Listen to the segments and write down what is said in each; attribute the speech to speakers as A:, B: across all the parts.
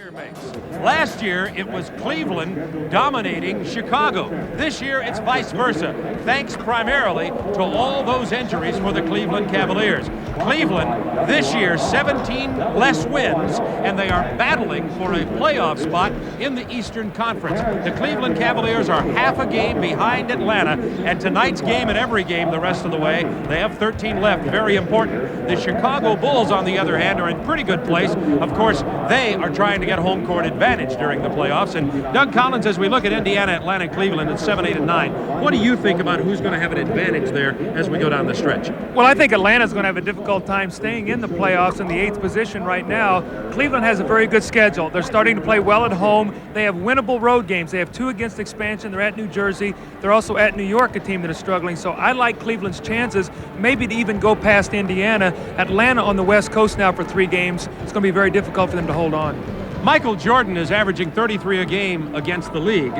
A: year makes. Last year, it was Cleveland dominating Chicago. This year, it's vice versa, thanks primarily to all those injuries for the Cleveland Cavaliers. Cleveland, this year, 17 less wins, and they are battling for a playoff spot in the Eastern Conference. The Cleveland Cavaliers are half a game behind Atlanta, and tonight's game and every game the rest of the way, they have 13 left, very important. The Chicago Bulls, on the other hand, are in pretty good place. Of course, they are trying to get home court advantage during the playoffs. And Doug Collins, as we look at Indiana, Atlanta, and Cleveland at 7, 8, and 9, what do you think about who's going to have an advantage there as we go down the stretch?
B: Well, I think Atlanta's going to have a difficult time staying in the playoffs in the 8th position right now. Cleveland has a very good schedule. They're starting to play well at home. They have winnable road games. They have 2 against expansion. They're at New Jersey. They're also at New York, a team that is struggling. So I like Cleveland's chances, maybe to even go past Indiana. Atlanta on the West Coast now for 3 games. It's going to be very difficult for them to hold on.
A: Michael Jordan is averaging 33 a game against the league,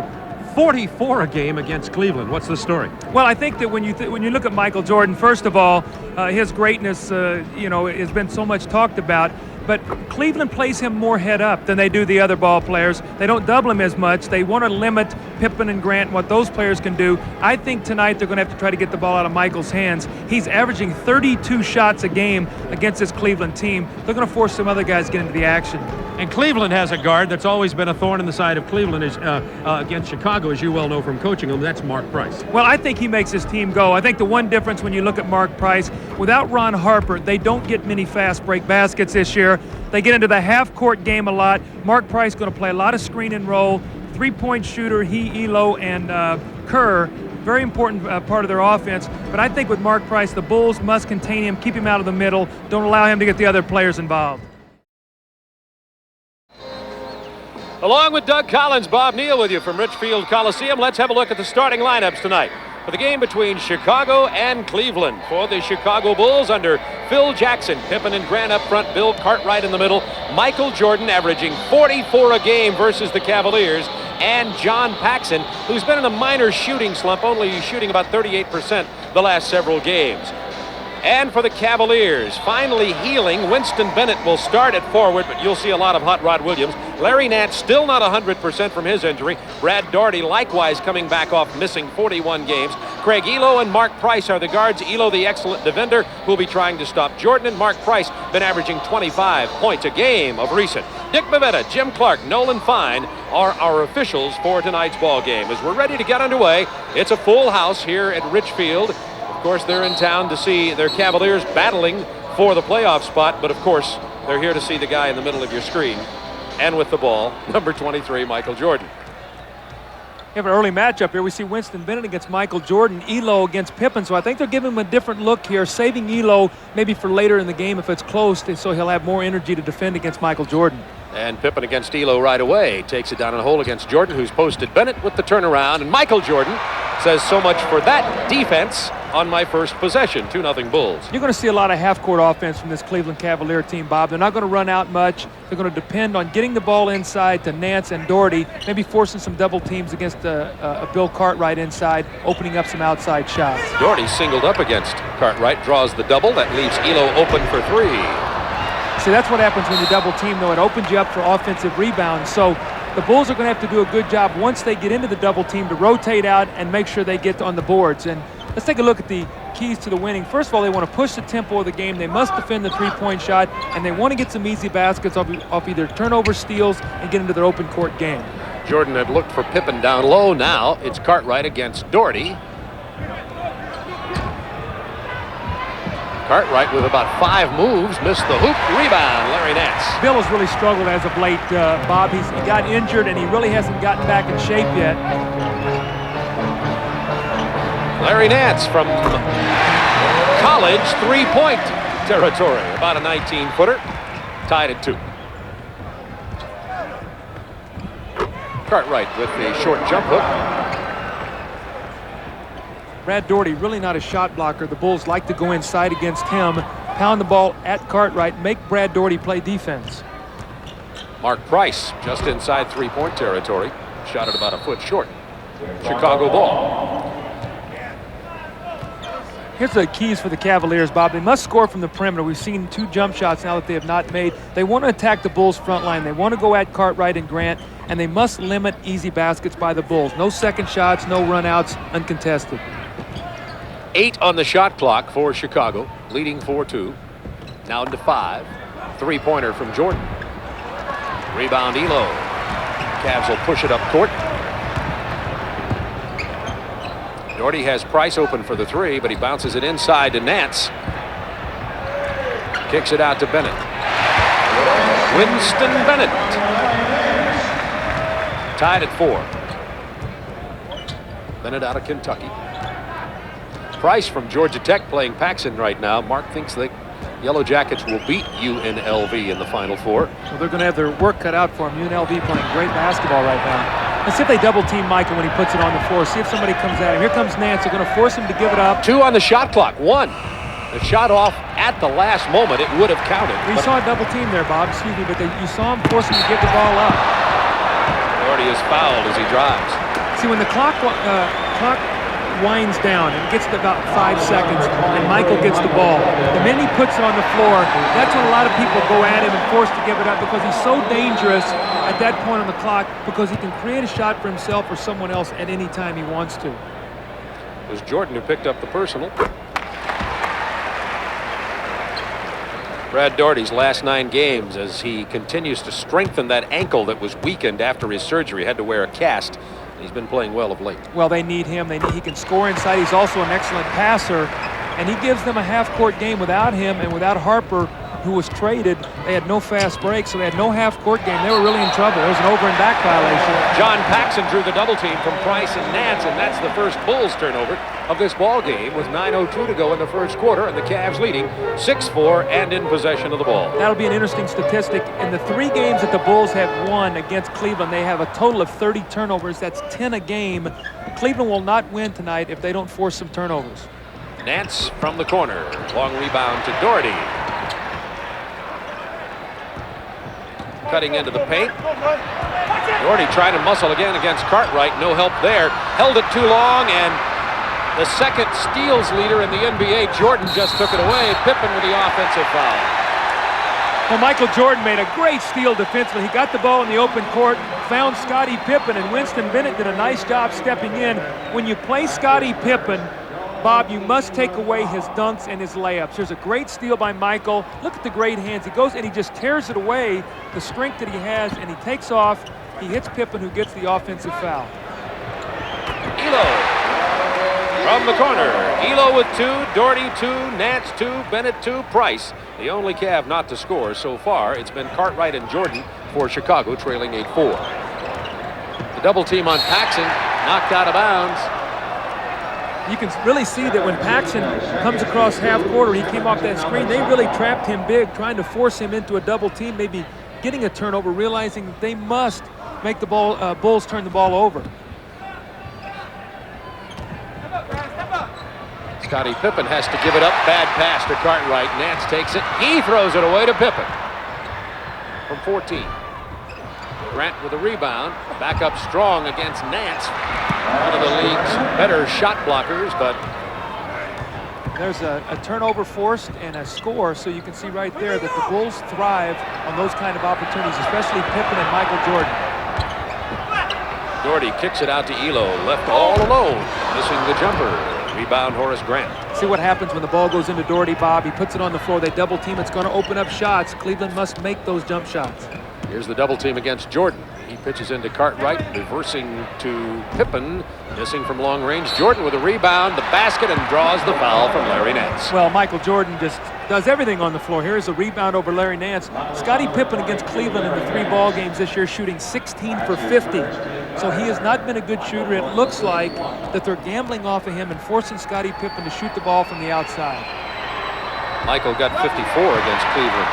A: 44 a game against Cleveland. What's the story?
B: Well, I think that when you look at Michael Jordan, first of all, his greatness, has been so much talked about. But Cleveland plays him more head up than they do the other ball players. They don't double him as much. They want to limit Pippen and Grant and what those players can do. I think tonight they're going to have to try to get the ball out of Michael's hands. He's averaging 32 shots a game against this Cleveland team. They're going to force some other guys to get into the action.
A: And Cleveland has a guard that's always been a thorn in the side of Cleveland against Chicago, as you well know from coaching them. That's Mark Price.
B: Well, I think he makes his team go. I think the one difference when you look at Mark Price, without Ron Harper, they don't get many fast break baskets this year. They get into the half-court game a lot. Mark Price going to play a lot of screen and roll. 3-point shooter, he, Elo, and Kerr. Very important part of their offense. But I think with Mark Price, the Bulls must contain him, keep him out of the middle. Don't allow him to get the other players involved.
A: Along with Doug Collins, Bob Neal with you from Richfield Coliseum. Let's have a look at the starting lineups tonight for the game between Chicago and Cleveland. For the Chicago Bulls, under Phil Jackson, Pippen and Grant up front, Bill Cartwright in the middle, Michael Jordan averaging 44 a game versus the Cavaliers, and John Paxson, who's been in a minor shooting slump, only shooting about 38% the last several games. And for the Cavaliers, finally healing, Winston Bennett will start at forward, but you'll see a lot of Hot Rod Williams. Larry Nance still not 100% from his injury. Brad Daugherty likewise coming back off missing 41 games. Craig Elo and Mark Price are the guards. Elo, the excellent defender, who'll be trying to stop Jordan, and Mark Price been averaging 25 points a game of recent. Dick Bavetta, Jim Clark, Nolan Fine are our officials for tonight's ball game. As we're ready to get underway, it's a full house here at Richfield. Of course, they're in town to see their Cavaliers battling for the playoff spot, but of course, they're here to see the guy in the middle of your screen. And with the ball, number 23, Michael Jordan.
B: We have an early matchup here. We see Winston Bennett against Michael Jordan, Elo against Pippen. So I think they're giving him a different look here, saving Elo maybe for later in the game if it's close, so he'll have more energy to defend against Michael Jordan.
A: And Pippen against Elo right away. Takes it down in a hole against Jordan, who's posted Bennett with the turnaround. And Michael Jordan says, so much for that defense on my first possession. 2-0 Bulls.
B: You're going to see a lot of half-court offense from this Cleveland Cavalier team, Bob. They're not going to run out much. They're going to depend on getting the ball inside to Nance and Daugherty, maybe forcing some double teams against a Bill Cartwright inside, opening up some outside shots.
A: Daugherty singled up against Cartwright, draws the double. That leaves Elo open for 3.
B: See, that's what happens when you double team, though. It opens you up for offensive rebounds. So the Bulls are going to have to do a good job once they get into the double team to rotate out and make sure they get on the boards. And let's take a look at the keys to the winning. First of all, they want to push the tempo of the game. They must defend the 3-point shot, and they want to get some easy baskets off either turnover, steals, and get into their open court game.
A: Jordan had looked for Pippen down low. Now it's Cartwright against Daugherty. Cartwright with about 5 moves, missed the hoop, rebound, Larry Nance.
B: Bill has really struggled as of late, Bob. He got injured and he really hasn't gotten back in shape yet.
A: Larry Nance from college 3-point territory, about a 19-footer, tied at 2. Cartwright with the short jump hook.
B: Brad Daugherty really not a shot blocker. The Bulls like to go inside against him, pound the ball at Cartwright, make Brad Daugherty play defense.
A: Mark Price just inside 3-point territory, shot at about a foot short. Chicago ball.
B: Here's the keys for the Cavaliers, Bob. They must score from the perimeter. We've seen 2 jump shots now that they have not made. They want to attack the Bulls' front line. They want to go at Cartwright and Grant, and they must limit easy baskets by the Bulls. No second shots, no runouts, uncontested.
A: 8 on the shot clock for Chicago, leading 4-2. Now into 5. 3-pointer from Jordan. Rebound, Elo. Cavs will push it up court. Doherty has Price open for the 3, but he bounces it inside to Nance. Kicks it out to Bennett. Winston Bennett. Tied at 4. Bennett out of Kentucky. Price from Georgia Tech playing Paxson right now. Mark thinks the Yellow Jackets will beat UNLV in the Final Four.
B: Well, they're going to have their work cut out for them. UNLV playing great basketball right now. Let's see if they double team Michael when he puts it on the floor. See if somebody comes at him. Here comes Nance. They're going to force him to give it up.
A: 2 on the shot clock. 1. The shot off at the last moment. It would have counted.
B: You saw a double team there, Bob. Excuse me, but you saw him force him to give the ball up.
A: Doherty is fouled as he drives.
B: See, when the clock winds down and gets to about 5 seconds and Michael gets the ball, the minute he puts it on the floor, that's when a lot of people go at him and force to give it up because he's so dangerous at that point on the clock because he can create a shot for himself or someone else at any time he wants to.
A: It was Jordan who picked up the personal. Brad Doherty's last 9 games as he continues to strengthen that ankle that was weakened after his surgery. Had to wear a cast. He's been playing well of late. Well,
B: they need him. He can score inside. He's also an excellent passer, and he gives them a half-court game. Without him and without Harper, who was traded, they had no fast break, so they had no half-court game. They were really in trouble. There was an over and back violation.
A: John Paxson drew the double team from Price and Nance, and that's the first Bulls turnover of this ball game with 9:02 to go in the first quarter, and the Cavs leading 6-4 and in possession of the ball.
B: That'll be an interesting statistic. In the 3 games that the Bulls have won against Cleveland, they have a total of 30 turnovers. That's 10 a game. Cleveland will not win tonight if they don't force some turnovers.
A: Nance from the corner. Long rebound to Doherty. Cutting into the paint. Doherty trying to muscle again against Cartwright. No help there. Held it too long, and the second steals leader in the NBA, Jordan, just took it away. Pippen with the offensive foul.
B: Well, Michael Jordan made a great steal defensively. He got the ball in the open court, found Scottie Pippen, and Winston Bennett did a nice job stepping in. When you play Scottie Pippen, Bob, you must take away his dunks and his layups. There's a great steal by Michael. Look at the great hands. He goes and he just tears it away, the strength that he has, and he takes off. He hits Pippen, who gets the offensive foul.
A: Elo from the corner. Elo with 2, Doherty 2, Nance 2, Bennett 2, Price. The only Cav not to score so far. It's been Cartwright and Jordan for Chicago, trailing 8-4. The double team on Paxson, knocked out of bounds.
B: You can really see that when Paxson comes across half court, or he came off that screen, they really trapped him big, trying to force him into a double team, maybe getting a turnover, realizing that they must make the Bulls turn the ball over.
A: Scottie Pippen has to give it up. Bad pass to Cartwright. Nance takes it. He throws it away to Pippen from 14. Grant with a rebound. Back up strong against Nance. One of the league's better shot blockers, but
B: there's a turnover forced and a score, so you can see right there that the Bulls thrive on those kind of opportunities, especially Pippen and Michael Jordan.
A: Doherty kicks it out to Elo, left all alone, missing the jumper. Rebound, Horace Grant.
B: See what happens when the ball goes into Doherty, Bob. He puts it on the floor. They double team. It's going to open up shots. Cleveland must make those jump shots.
A: Here's the double team against Jordan. He pitches into Cartwright, reversing to Pippen, missing from long range. Jordan with a rebound, the basket, and draws the foul from Larry Nance.
B: Well, Michael Jordan just does everything on the floor. Here's a rebound over Larry Nance. Scottie Pippen against Cleveland in the 3 ball games this year, shooting 16 for 50. So he has not been a good shooter. It looks like that they're gambling off of him and forcing Scottie Pippen to shoot the ball from the outside.
A: Michael got 54 against Cleveland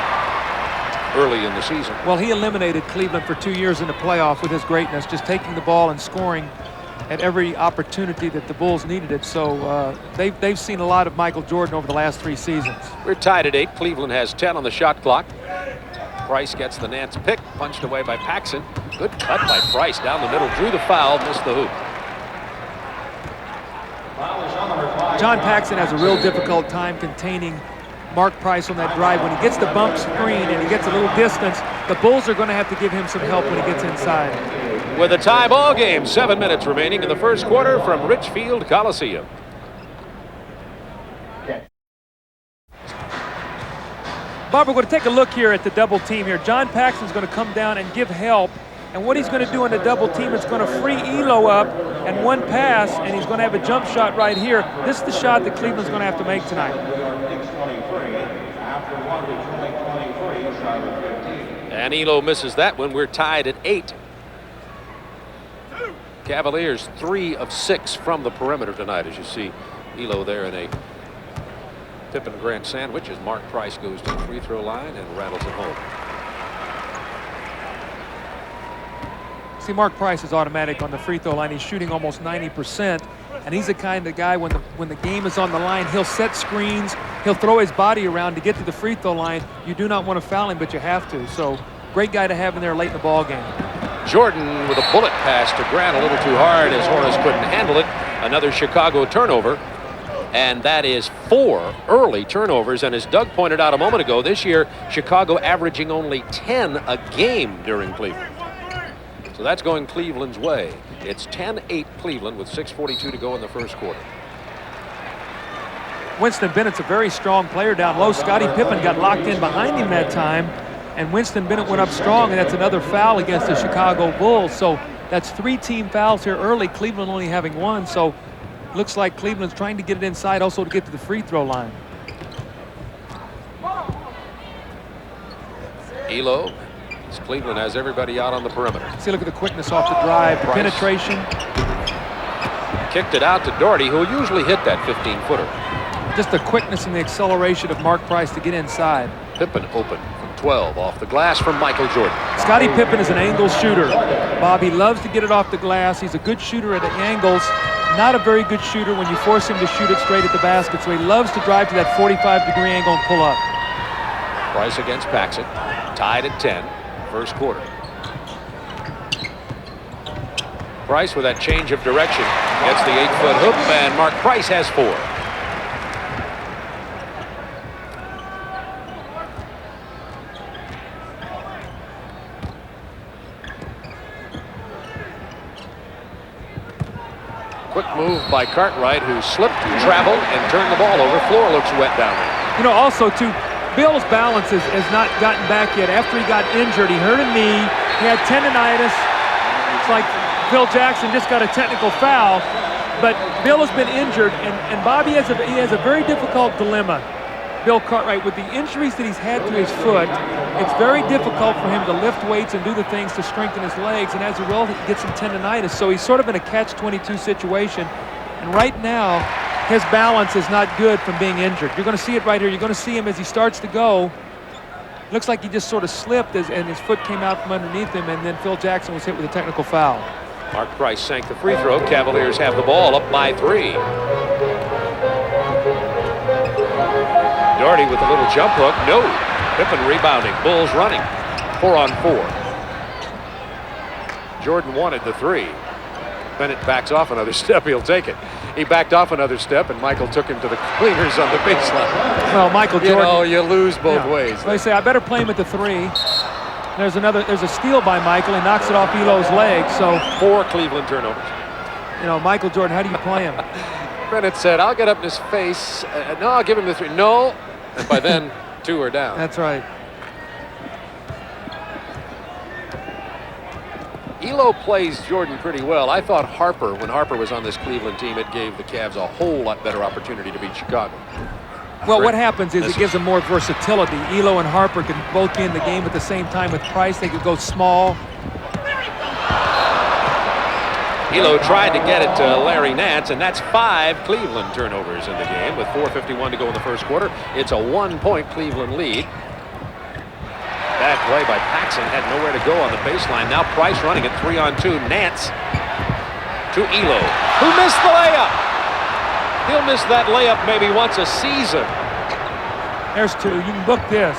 A: early in the season.
B: Well, he eliminated Cleveland for 2 years in the playoff with his greatness, just taking the ball and scoring at every opportunity that the Bulls needed it. So they've seen a lot of Michael Jordan over the last 3 seasons.
A: We're tied at 8. Cleveland has 10 on the shot clock. Price gets the Nance pick, punched away by Paxson. Good cut by Price down the middle, drew the foul, missed the hoop.
C: Foul is on number 5.
B: John Paxson has a real difficult time containing Mark Price on that drive. When he gets the bump screen and he gets a little distance, the Bulls are going to have to give him some help when he gets inside.
A: With a tie ball game, 7 minutes remaining in the first quarter from Richfield Coliseum.
B: Bob, we're going to take a look here at the double team here. John Paxson's going to come down and give help. And what he's going to do in the double team is going to free Elo up and one pass, and he's going to have a jump shot right here. This is the shot that Cleveland's going to have to make tonight.
A: And Elo misses that one. We're tied at 8. Cavaliers 3 of 6 from the perimeter tonight, as you see Elo there in a Pippen Grant sandwich as Mark Price goes to the free throw line and rattles it home.
B: See, Mark Price is automatic on the free throw line. He's shooting almost 90%, and he's the kind of guy when the game is on the line, he'll set screens, he'll throw his body around to get to the free throw line. You do not want to foul him, but you have to. So, great guy to have in there late in the ball game.
A: Jordan with a bullet pass to Grant, a little too hard as Horace couldn't handle it. Another Chicago turnover. And that is 4 early turnovers. And as Doug pointed out a moment ago, this year, Chicago averaging only 10 a game during Cleveland. So that's going Cleveland's way. It's 10-8 Cleveland with 6:42 to go in the first quarter.
B: Winston Bennett's a very strong player down low. Scottie Pippen got locked in behind him that time. And Winston Bennett went up strong, and that's another foul against the Chicago Bulls. So that's 3 team fouls here early, Cleveland only having 1. So looks like Cleveland's trying to get it inside also to get to the free throw line.
A: Elo, as Cleveland has everybody out on the perimeter.
B: See, look at the quickness off the drive, the
A: Price.
B: penetration.
A: Kicked it out to Doherty, who usually hit that 15-footer.
B: Just the quickness and the acceleration of Mark Price to get inside.
A: Pippen open from 12 off the glass from Michael Jordan.
B: Scottie Pippen is an angle shooter. Bob, he loves to get it off the glass. He's a good shooter at the angles. Not a very good shooter when you force him to shoot it straight at the basket. So he loves to drive to that 45-degree angle and pull up.
A: Price against Paxson, tied at 10, first quarter. Price with that change of direction gets the 8-foot hoop, and Mark Price has 4. Quick move by Cartwright, who slipped, traveled, and turned the ball over. Floor looks wet down there.
B: You know, also, too, Bill's balance has not gotten back yet. After he got injured, he hurt a knee. He had tendonitis. It's like Phil Jackson just got a technical foul. But Bill has been injured, and Bobby has a very difficult dilemma. Bill Cartwright, with the injuries that he's had to his foot, it's very difficult for him to lift weights and do the things to strengthen his legs, and as a result, he gets some tendonitis. So he's sort of in a catch-22 situation, and right now, his balance is not good from being injured. You're going to see it right here. You're going to see him as he starts to go. Looks like he just sort of slipped, and his foot came out from underneath him, and then Phil Jackson was hit with a technical foul.
A: Mark Price sank the free throw. Cavaliers have the ball up by 3. Doherty with a little jump hook. No. Pippen rebounding. Bulls running. 4-on-4. Jordan wanted the 3. Bennett backs off another step. He'll take it. He backed off another step, and Michael took him to the cleaners on the baseline.
B: Well, Michael Jordan.
A: You know, you lose both ways.
B: They say, I better play him at the 3. There's a steal by Michael. He knocks it off Elo's leg. So
A: 4 Cleveland turnovers.
B: You know, Michael Jordan, how do you play him?
A: Bennett said, I'll get up in his face. No, I'll give him the 3. No. And by then, 2 are down.
B: That's right.
A: Elo plays Jordan pretty well. I thought Harper, when Harper was on this Cleveland team, it gave the Cavs a whole lot better opportunity to beat Chicago.
B: Well, what happens is it gives them more versatility. Elo and Harper can both be in the game at the same time. With Price, they could go small.
A: Elo tried to get it to Larry Nance, and that's 5 Cleveland turnovers in the game with 4:51 to go in the first quarter. It's a 1-point Cleveland lead. Bad play by Paxson, had nowhere to go on the baseline. Now Price running it 3-on-2. Nance to Elo, who missed the layup. He'll miss that layup maybe once a season.
B: There's 2. You can book this.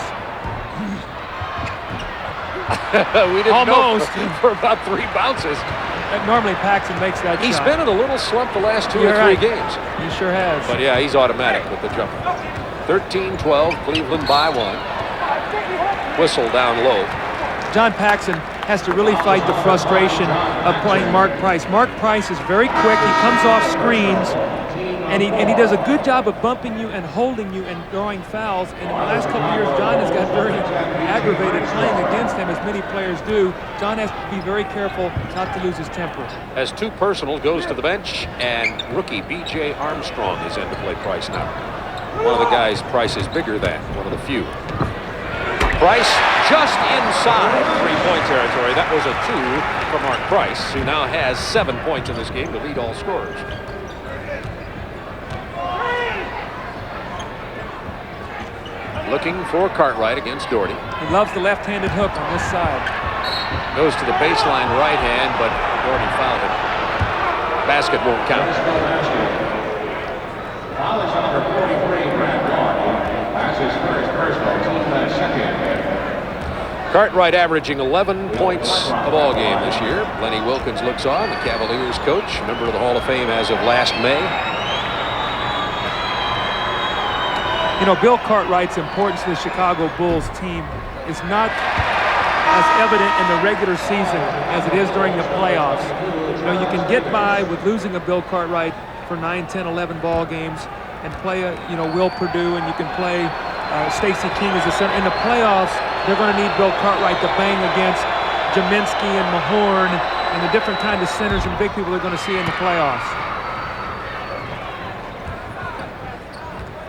A: We didn't
B: Almost.
A: know for about 3 bounces.
B: Normally Paxson makes that
A: He's
B: shot.
A: been in a little slump the last 2
B: You're
A: or 3
B: right.
A: games.
B: He sure has.
A: But yeah, he's automatic with the jumper. 13-12, Cleveland by 1. Whistle down low.
B: John Paxson has to really fight the frustration of playing Mark Price. Mark Price is very quick. He comes off screens, and he does a good job of bumping you and holding you and drawing fouls. And in the last couple of years, John has got very aggravated playing against him, as many players do. John has to be very careful not to lose his temper.
A: As 2 personal goes to the bench, and rookie B.J. Armstrong is in to play Price now. One of the guys Price is bigger than, one of the few. Price just inside 3-point territory. That was a 2 for Mark Price, who now has 7 points in this game to lead all scorers. Looking for Cartwright against Doherty.
B: He loves the left-handed hook on this side.
A: Goes to the baseline right hand, but Doherty fouled it. Basket won't count. Cartwright averaging 11 points a ball game this year. Lenny Wilkins looks on, the Cavaliers coach, member of the Hall of Fame as of last May.
B: You know, Bill Cartwright's importance to the Chicago Bulls team is not as evident in the regular season as it is during the playoffs. You know, you can get by with losing a Bill Cartwright for 9, 10, 11 ball games and play Will Perdue, and you can play Stacey King as a center. In the playoffs, they're going to need Bill Cartwright to bang against Jaminski and Mahorn and the different kind of centers and big people they're going to see in the playoffs.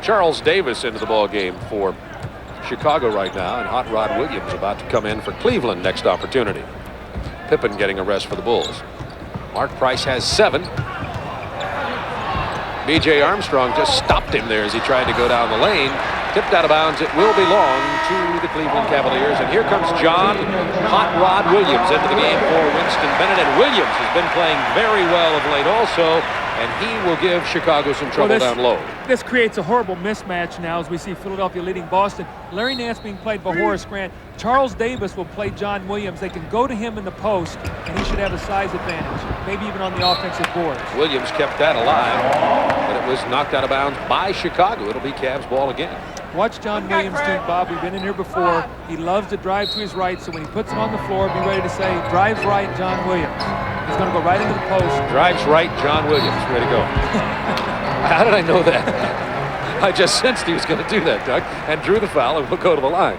A: Charles Davis into the ball game for Chicago right now, and Hot Rod Williams about to come in for Cleveland next opportunity. Pippen getting a rest for the Bulls. Mark Price has 7. B.J. Armstrong just stopped him there as he tried to go down the lane. Tipped out of bounds. It will belong to the Cleveland Cavaliers. And here comes John Hot Rod Williams into the game for Winston Bennett. And Williams has been playing very well of late also, and he will give Chicago some trouble down low.
B: This creates a horrible mismatch now as we see Philadelphia leading Boston. Larry Nance being played by Horace Grant. Charles Davis will play John Williams. They can go to him in the post, and he should have a size advantage, maybe even on the offensive boards.
A: Williams kept that alive, but it was knocked out of bounds by Chicago. It'll be Cavs ball again.
B: Watch John Williams do, Bob. We've been in here before. He loves to drive to his right, so when he puts him on the floor, be ready to say, drives right, John Williams. He's going to go right into the post.
A: Drives right, John Williams. Way to go. How did I know that? I just sensed he was going to do that, Doug, and drew the foul and will go to the line.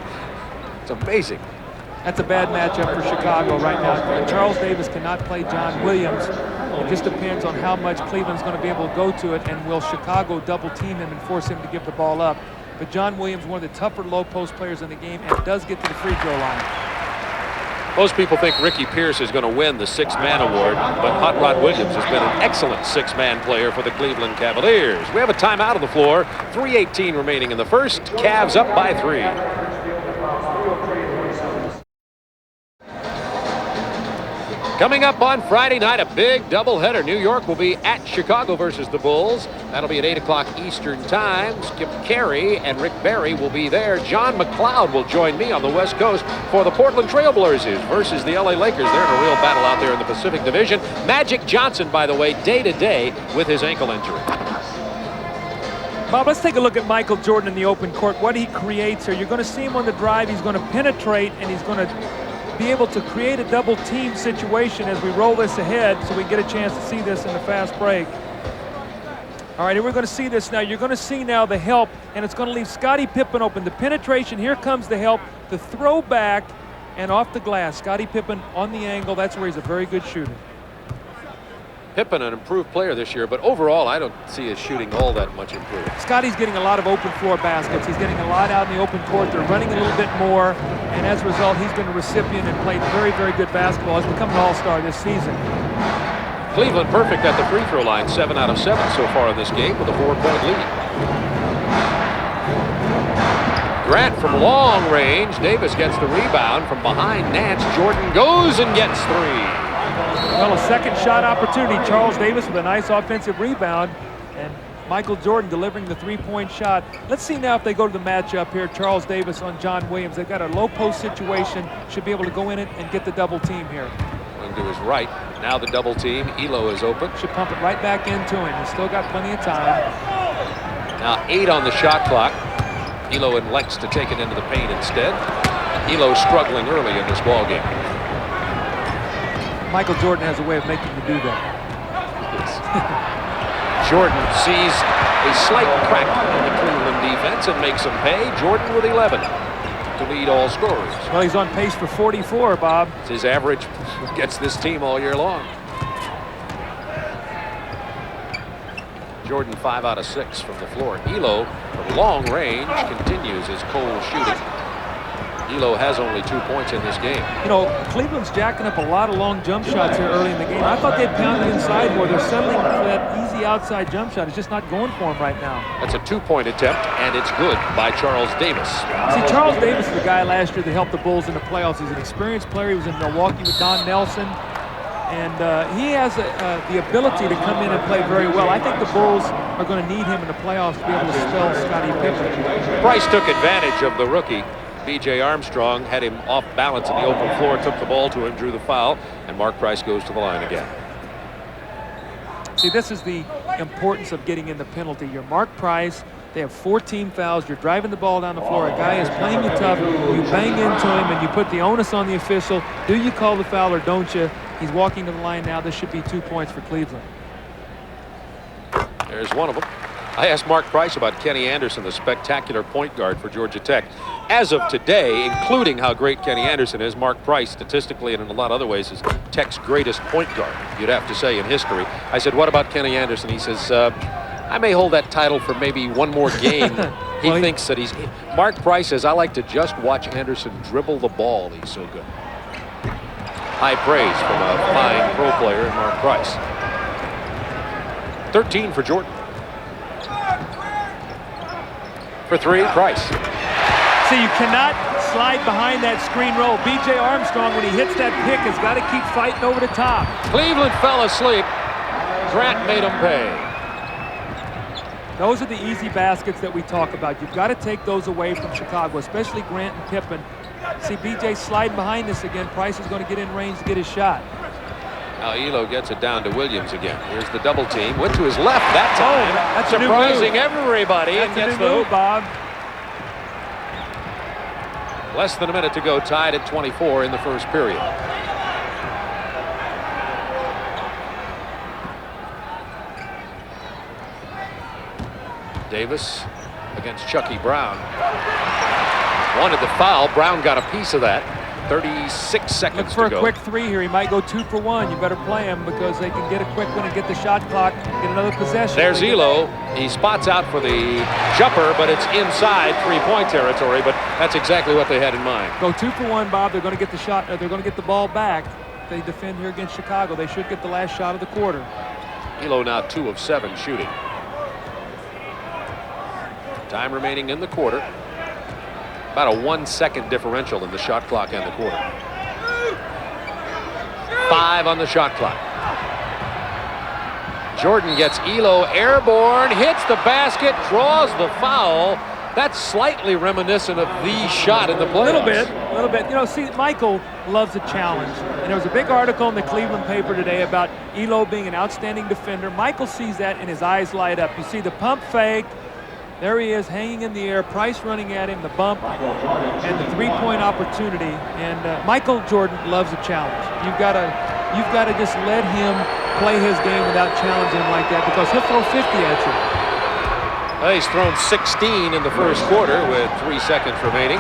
A: It's amazing.
B: That's a bad matchup for Chicago right now. Charles Davis cannot play John Williams. It just depends on how much Cleveland's going to be able to go to it, and will Chicago double team him and force him to give the ball up. But John Williams, one of the tougher low post players in the game, and does get to the free throw line.
A: Most people think Ricky Pierce is going to win the 6-man award, but Hot Rod Williams has been an excellent 6-man player for the Cleveland Cavaliers. We have a timeout on the floor. 3:18 remaining in the first. Cavs up by 3. Coming up on Friday night, a big doubleheader. New York will be at Chicago versus the Bulls. That'll be at 8 o'clock Eastern Time. Skip Carey and Rick Barry will be there. John McLeod will join me on the West Coast for the Portland Trailblazers versus the LA Lakers. They're in a real battle out there in the Pacific Division. Magic Johnson, by the way, day-to-day with his ankle injury.
B: Bob, let's take a look at Michael Jordan in the open court. What he creates here. You're going to see him on the drive. He's going to penetrate, and he's going to be able to create a double team situation as we roll this ahead, so we get a chance to see this in the fast break. All right, and we're going to see this now. You're going to see now the help, and it's going to leave Scottie Pippen open. The penetration, here comes the help, the throw back, and off the glass. Scottie Pippen on the angle. That's where he's a very good shooter.
A: Pippen, an improved player this year, but overall, I don't see his shooting all that much improved.
B: Scottie's getting a lot of open floor baskets. He's getting a lot out in the open court. They're running a little bit more, and as a result, he's been a recipient and played very, very good basketball. He's become an all-star this season.
A: Cleveland perfect at the free throw line, 7 out of 7 so far in this game with a 4-point lead. Grant from long range. Davis gets the rebound from behind Nance. Jordan goes and gets 3.
B: Well, a second shot opportunity. Charles Davis with a nice offensive rebound, and Michael Jordan delivering the three-point shot. Let's see now if they go to the matchup here. Charles Davis on John Williams. They've got a low post situation. Should be able to go in it and get the double team here.
A: Going to his right. Now the double team. Elo is open.
B: Should pump it right back into him. He's still got plenty of time.
A: Now 8 on the shot clock. Elo elects to take it into the paint instead. Elo struggling early in this ball game.
B: Michael Jordan has a way of making you do that.
A: Jordan sees a slight crack in the Cleveland defense and makes them pay. Jordan with 11 to lead all scorers.
B: Well, he's on pace for 44, Bob.
A: It's his average. Gets this team all year long. Jordan 5 out of 6 from the floor. Elo from long range continues his cold shooting. Elo has only 2 points in this game.
B: You know, Cleveland's jacking up a lot of long jump shots here early in the game. I thought they'd pound it inside more. They're settling for that easy outside jump shot. It's just not going for them right now.
A: That's a 2-point attempt, and it's good by Charles Davis.
B: See, Charles Davis is the guy last year that helped the Bulls in the playoffs. He's an experienced player. He was in Milwaukee with Don Nelson. And he has the ability to come in and play very well. I think the Bulls are going to need him in the playoffs to be able to spell Scottie Pippen.
A: Price took advantage of the rookie. B.J. Armstrong had him off balance in the open floor, took the ball to him, drew the foul, and Mark Price goes to the line again.
B: See, this is the importance of getting in the penalty. You're Mark Price. They have 14 fouls. You're driving the ball down the floor. A guy is playing you tough. You bang into him, and you put the onus on the official. Do you call the foul or don't you? He's walking to the line now. This should be 2 points for Cleveland.
A: There's one of them. I asked Mark Price about Kenny Anderson, the spectacular point guard for Georgia Tech. As of today, including how great Kenny Anderson is, Mark Price, statistically and in a lot of other ways, is Tech's greatest point guard, you'd have to say, in history. I said, what about Kenny Anderson? He says, I may hold that title for maybe one more game. He thinks that he's... Mark Price says, I like to just watch Anderson dribble the ball. He's so good. High praise from a fine pro player in Mark Price. 13 for Jordan. For 3, Price.
B: See, you cannot slide behind that screen roll. B.J. Armstrong, when he hits that pick, has got to keep fighting over the top.
A: Cleveland fell asleep. Grant made him pay.
B: Those are the easy baskets that we talk about. You've got to take those away from Chicago, especially Grant and Pippen. See, B.J. sliding behind this again. Price is going to get in range to get his shot.
A: Now Elo gets it down to Williams again. Here's the double team. Went to his left that time.
B: That's
A: surprising everybody.
B: That's
A: and gets
B: a new move, Bob.
A: Less than a minute to go, tied at 24 in the first period. Davis against Chucky Brown. Wanted the foul. Brown got a piece of that. 36 seconds
B: Look for
A: to go.
B: a quick 3 here. He might go 2 for 1. You better play him because they can get a quick one and get the shot clock, get another possession.
A: There's Elo. He spots out for the jumper, but it's inside 3-point territory, but that's exactly what they had in mind.
B: Go 2 for 1, Bob. They're going to get the shot. They're going to get the ball back. They defend here against Chicago. They should get the last shot of the quarter.
A: Elo now 2 of 7 shooting. Time remaining in the quarter. About a 1-second differential in the shot clock and the quarter. 5 on the shot clock. Jordan gets Elo airborne, hits the basket, draws the foul. That's slightly reminiscent of the shot in the playoffs.
B: A little bit. You know, see, Michael loves a challenge. And there was a big article in the Cleveland paper today about Elo being an outstanding defender. Michael sees that and his eyes light up. You see the pump fake. There he is, hanging in the air. Price running at him, the bump, and the 3-point opportunity. And Michael Jordan loves a challenge. You've got to just let him play his game without challenging him like that because he'll throw 50 at you.
A: Well, he's thrown 16 in the first quarter with 3 seconds remaining.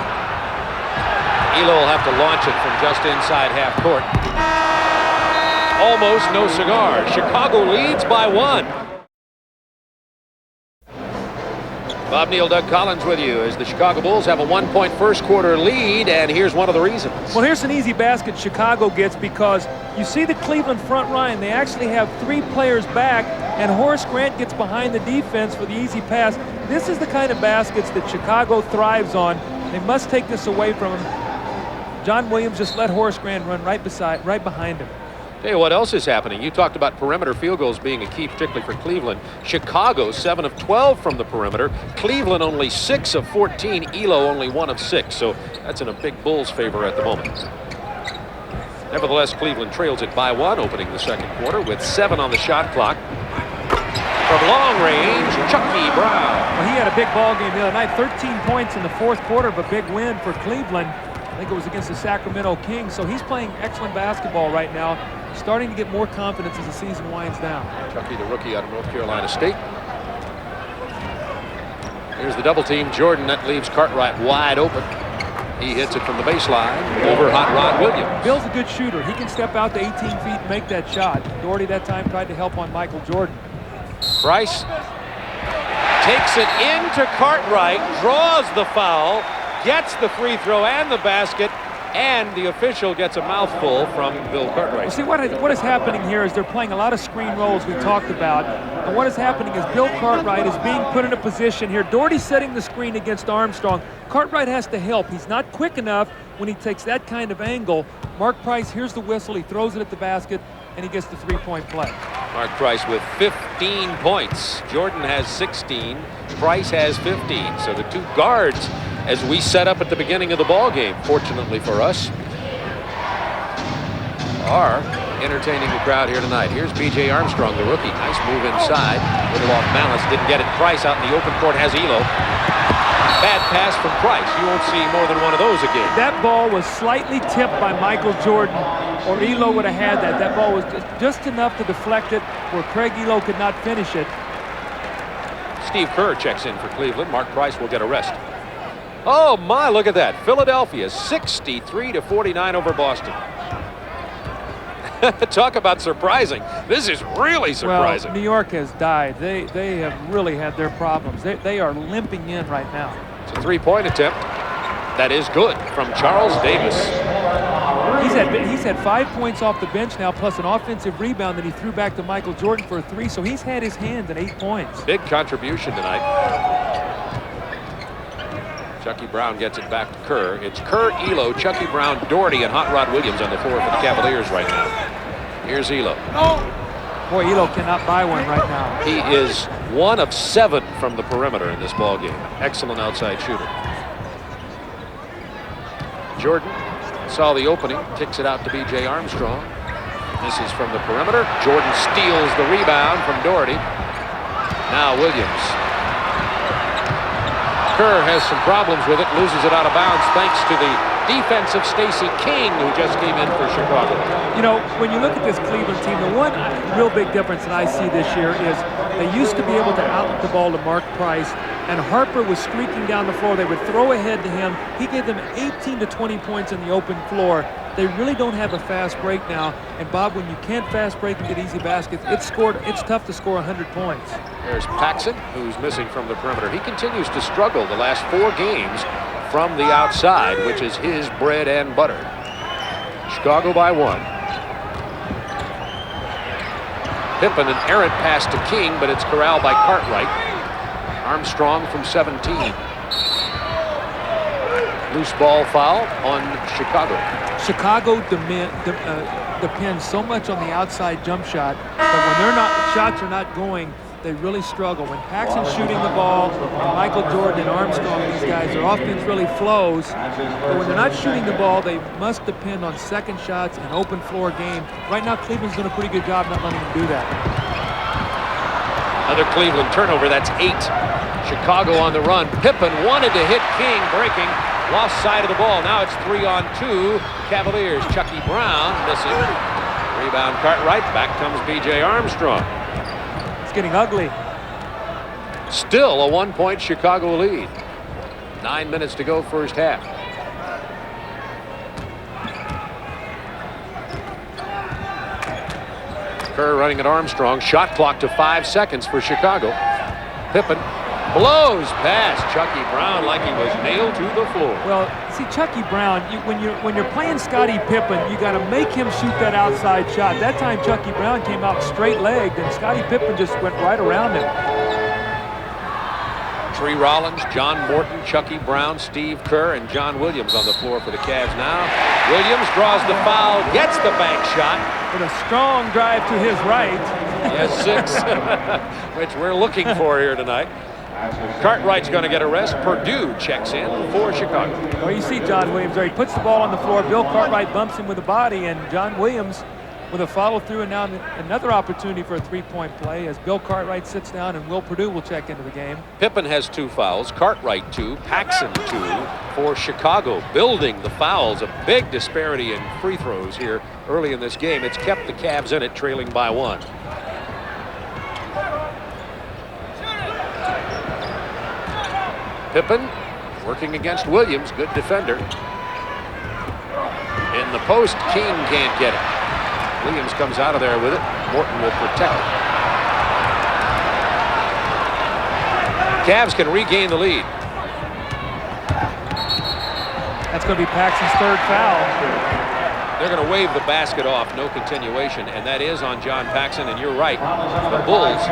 A: Elo will have to launch it from just inside half court. Almost no cigar. Chicago leads by 1. Bob Neal, Doug Collins with you as the Chicago Bulls have a 1-point first quarter lead, and here's one of the reasons.
B: Well, here's an easy basket Chicago gets because you see the Cleveland front line. They actually have 3 players back, and Horace Grant gets behind the defense for the easy pass. This is the kind of baskets that Chicago thrives on. They must take this away from him. John Williams just let Horace Grant run right behind him.
A: Tell you what else is happening. You talked about perimeter field goals being a key, particularly for Cleveland. Chicago, 7 of 12 from the perimeter. Cleveland, only 6 of 14. Elo, only 1 of 6. So that's in a big Bulls favor at the moment. Nevertheless, Cleveland trails it by 1, opening the second quarter with 7 on the shot clock. From long range, Chucky Brown.
B: Well, he had a big ball game the other night. 13 points in the fourth quarter of a big win for Cleveland. I think it was against the Sacramento Kings. So he's playing excellent basketball right now. Starting to get more confidence as the season winds down.
A: Chucky, the rookie out of North Carolina State. Here's the double team. Jordan, that leaves Cartwright wide open. He hits it from the baseline over Hot Rod Williams.
B: Bill's a good shooter. He can step out to 18 feet and make that shot. Doherty that time tried to help on Michael Jordan.
A: Price takes it into Cartwright, draws the foul, gets the free throw and the basket, and the official gets a mouthful from Bill Cartwright.
B: Well, see, what is happening here is they're playing a lot of screen rolls we talked about. And what is happening is Bill Cartwright is being put in a position here. Doherty's setting the screen against Armstrong. Cartwright has to help. He's not quick enough when he takes that kind of angle. Mark Price hears the whistle. He throws it at the basket, and he gets the three-point play.
A: Mark Price with 15 points. Jordan has 16. Price has 15. So the two guards, as we set up at the beginning of the ball game, fortunately for us, are entertaining the crowd here tonight. Here's B.J. Armstrong, the rookie. Nice move inside. Little off balance. Didn't get it. Price out in the open court has Elo. Bad pass from Price. You won't see more than one of those again.
B: That ball was slightly tipped by Michael Jordan, or Elo would have had that. That ball was just enough to deflect it where Craig Elo could not finish it.
A: Steve Kerr checks in for Cleveland. Mark Price will get a rest. Oh my, look at that. Philadelphia 63-49 over Boston. Talk about surprising. This is really surprising.
B: Well, New York has died. They have really had their problems. They are limping in right now.
A: It's a three-point attempt. That is good from Charles Davis.
B: He's had 5 points off the bench now, plus an offensive rebound that he threw back to Michael Jordan for a 3. So he's had his hand at 8 points.
A: Big contribution tonight. Chucky Brown gets it back to Kerr. It's Kerr, Elo, Chucky Brown, Doherty, and Hot Rod Williams on the floor for the Cavaliers right now. Here's Elo.
B: Boy, Elo cannot buy one right now.
A: He is 1 of 7 from the perimeter in this ball game. Excellent outside shooter. Jordan saw the opening, kicks it out to B.J. Armstrong. Misses from the perimeter. Jordan steals the rebound from Doherty. Now Williams. Kerr has some problems with it, loses it out of bounds thanks to the defense of Stacey King, who just came in for Chicago.
B: You know, when you look at this Cleveland team, the one real big difference that I see this year is they used to be able to outlet the ball to Mark Price, and Harper was streaking down the floor. They would throw ahead to him. He gave them 18 to 20 points in the open floor. They really don't have a fast break now. And Bob, when you can't fast break and get easy baskets, it's tough to score 100 points.
A: There's Paxson, who's missing from the perimeter. He continues to struggle the last 4 games from the outside, which is his bread and butter. Chicago by 1. Pippen, an errant pass to King, but it's corralled by Cartwright. Armstrong from 17. Loose ball foul on Chicago.
B: Chicago depends so much on the outside jump shot that when shots are not going, they really struggle. When Paxson's shooting the ball, and Michael Jordan and Armstrong, these guys, their offense really flows. But when they're not shooting the ball, they must depend on second shots and open floor game. Right now, Cleveland's doing a pretty good job not letting them do that.
A: Another Cleveland turnover, that's 8. Chicago on the run. Pippen wanted to hit King, breaking. Lost side of the ball. Now it's 3-on-2. Cavaliers. Chucky Brown missing. Rebound Cartwright. Back comes B.J. Armstrong.
B: It's getting ugly.
A: Still a 1-point Chicago lead. 9 minutes to go first half. Kerr running at Armstrong. Shot clock to 5 seconds for Chicago. Pippen blows past Chucky Brown like he was nailed to the floor.
B: Well, see, Chucky Brown, when you're playing Scottie Pippen, you got to make him shoot that outside shot. That time, Chucky Brown came out straight-legged, and Scottie Pippen just went right around him.
A: Tree Rollins, John Morton, Chucky Brown, Steve Kerr, and John Williams on the floor for the Cavs now. Williams draws the foul, gets the bank shot,
B: with a strong drive to his right.
A: Yes, 6, which we're looking for here tonight. Cartwright's going to get a rest. Purdue checks in for Chicago.
B: Well, you see John Williams there. He puts the ball on the floor. Bill Cartwright bumps him with the body, and John Williams with a follow-through, and now another opportunity for a three-point play as Bill Cartwright sits down and Will Purdue will check into the game.
A: Pippen has 2 fouls, Cartwright 2, Paxson 2 for Chicago. Building the fouls, a big disparity in free throws here early in this game. It's kept the Cavs in it, trailing by 1. Pippen working against Williams, good defender. In the post, King can't get it. Williams comes out of there with it. Morton will protect it. Cavs can regain the lead.
B: That's going to be Paxson's 3rd foul.
A: They're going to wave the basket off, no continuation, and that is on John Paxson, and you're right. The Bulls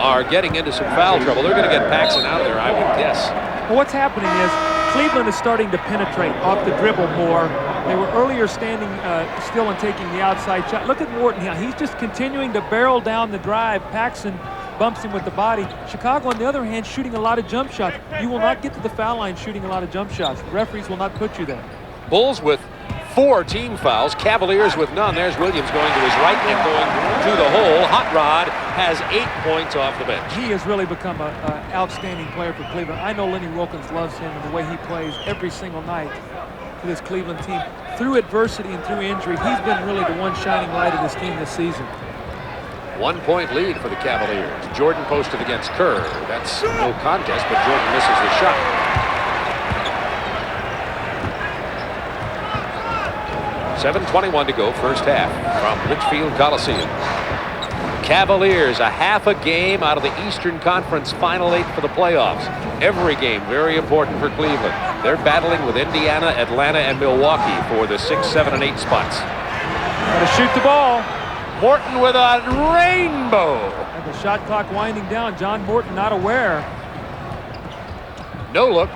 A: are getting into some foul trouble. They're going to get Paxson out of there, I would guess.
B: Well, what's happening is Cleveland is starting to penetrate off the dribble more. They were earlier standing still and taking the outside shot. Look at Morton here. He's just continuing to barrel down the drive. Paxson bumps him with the body. Chicago, on the other hand, shooting a lot of jump shots. You will not get to the foul line shooting a lot of jump shots. The referees will not put you there.
A: Bulls with 4 team fouls. Cavaliers with none. There's Williams going to his right and going to the hole. Hot Rod has 8 points off the bench.
B: He has really become an outstanding player for Cleveland. I know Lenny Wilkins loves him and the way he plays every single night for this Cleveland team. Through adversity and through injury, he's been really the one shining light of this team this season.
A: 1 point lead for the Cavaliers. Jordan posted against Kerr. That's no contest, but Jordan misses the shot. .7:21 to go, first half from Litchfield Coliseum. Cavaliers a half a game out of the Eastern Conference Final 8 for the playoffs. Every game very important for Cleveland. They're battling with Indiana, Atlanta, and Milwaukee for the 6, 7, and 8 spots.
B: Got to shoot the ball.
A: Morton with a rainbow.
B: And the shot clock winding down. John Morton not aware.
A: No look.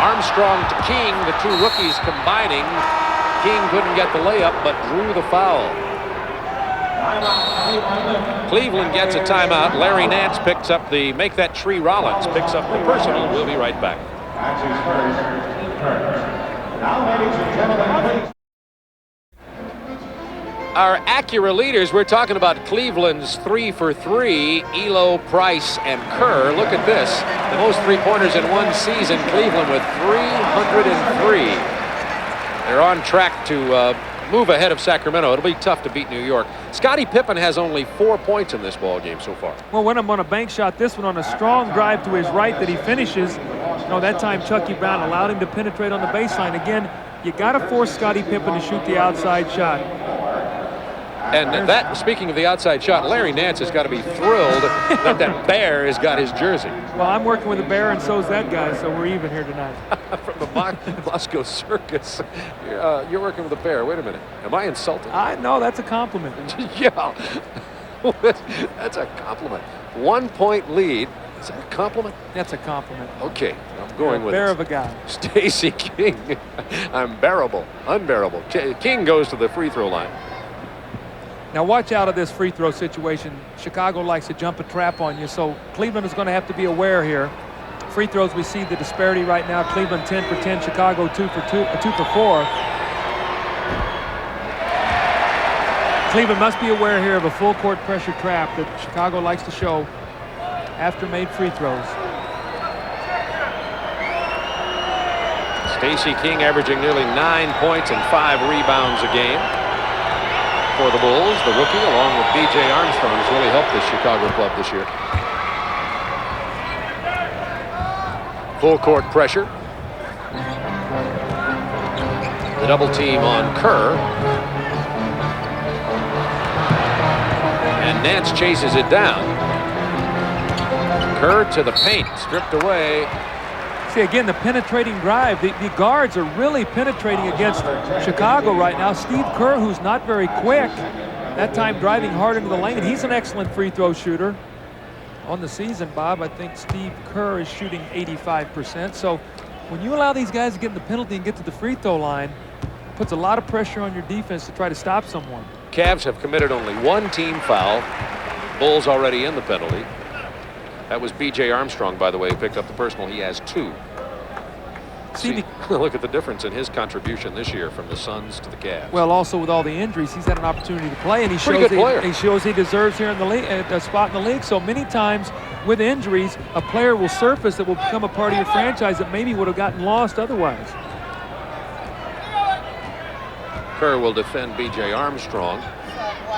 A: Armstrong to King, the 2 rookies combining. King couldn't get the layup, but drew the foul. Cleveland gets a timeout. Larry Nance picks up the make that tree. Rollins picks up the personal. We'll be right back. Our Acura leaders, we're talking about Cleveland's 3 for 3, Elo, Price, and Kerr. Look at this. The most 3-pointers in one season. Cleveland with 303. They're on track to move ahead of Sacramento. It'll be tough to beat New York. Scottie Pippen has only 4 points in this ball game so far.
B: Well, when I'm on a bank shot, this one on a strong drive to his right that he finishes. No, that time Chucky Brown allowed him to penetrate on the baseline. Again, you got to force Scottie Pippen to shoot the outside shot.
A: And that, speaking of the outside shot, Larry Nance has got to be thrilled that that bear has got his jersey.
B: Well, I'm working with a bear, and so's that guy, so we're even here tonight.
A: From the Moscow Circus. You're working with a bear. Wait a minute. Am I insulting?
B: No, that's a compliment.
A: Yeah. That's a compliment. 1 point lead. Is that a compliment?
B: That's a compliment.
A: Okay. I'm going with it.
B: Bear of a guy.
A: Stacey King. Unbearable. King goes to the free throw line.
B: Now watch out of this free throw situation. Chicago likes to jump a trap on you, so Cleveland is going to have to be aware here. Free throws, we see the disparity right now. Cleveland 10 for 10, Chicago 2 for 4. Cleveland must be aware here of a full court pressure trap that Chicago likes to show after made free throws.
A: Stacey King averaging nearly 9 points and 5 rebounds a game. For the Bulls, the rookie, along with B.J. Armstrong, has really helped this Chicago club this year. Full court pressure. The double team on Kerr. And Nance chases it down. Kerr to the paint, stripped away.
B: See, again, the penetrating drive. The guards are really penetrating against Chicago right now. Steve Kerr, who's not very quick, that time driving hard into the lane. He's an excellent free throw shooter. On the season, Bob, I think Steve Kerr is shooting 85%. So when you allow these guys to get in the penalty and get to the free throw line, puts a lot of pressure on your defense to try to stop someone.
A: Cavs have committed only one team foul. Bulls already in the penalty. That was B.J. Armstrong, by the way, who picked up the personal. He has 2. See, look at the difference in his contribution this year from the Suns to the Cavs.
B: Well, also with all the injuries, he's had an opportunity to play, and he shows he deserves here in the league, a spot in the league. So many times with injuries, a player will surface that will become a part of your franchise that maybe would have gotten lost otherwise.
A: Kerr will defend B.J. Armstrong.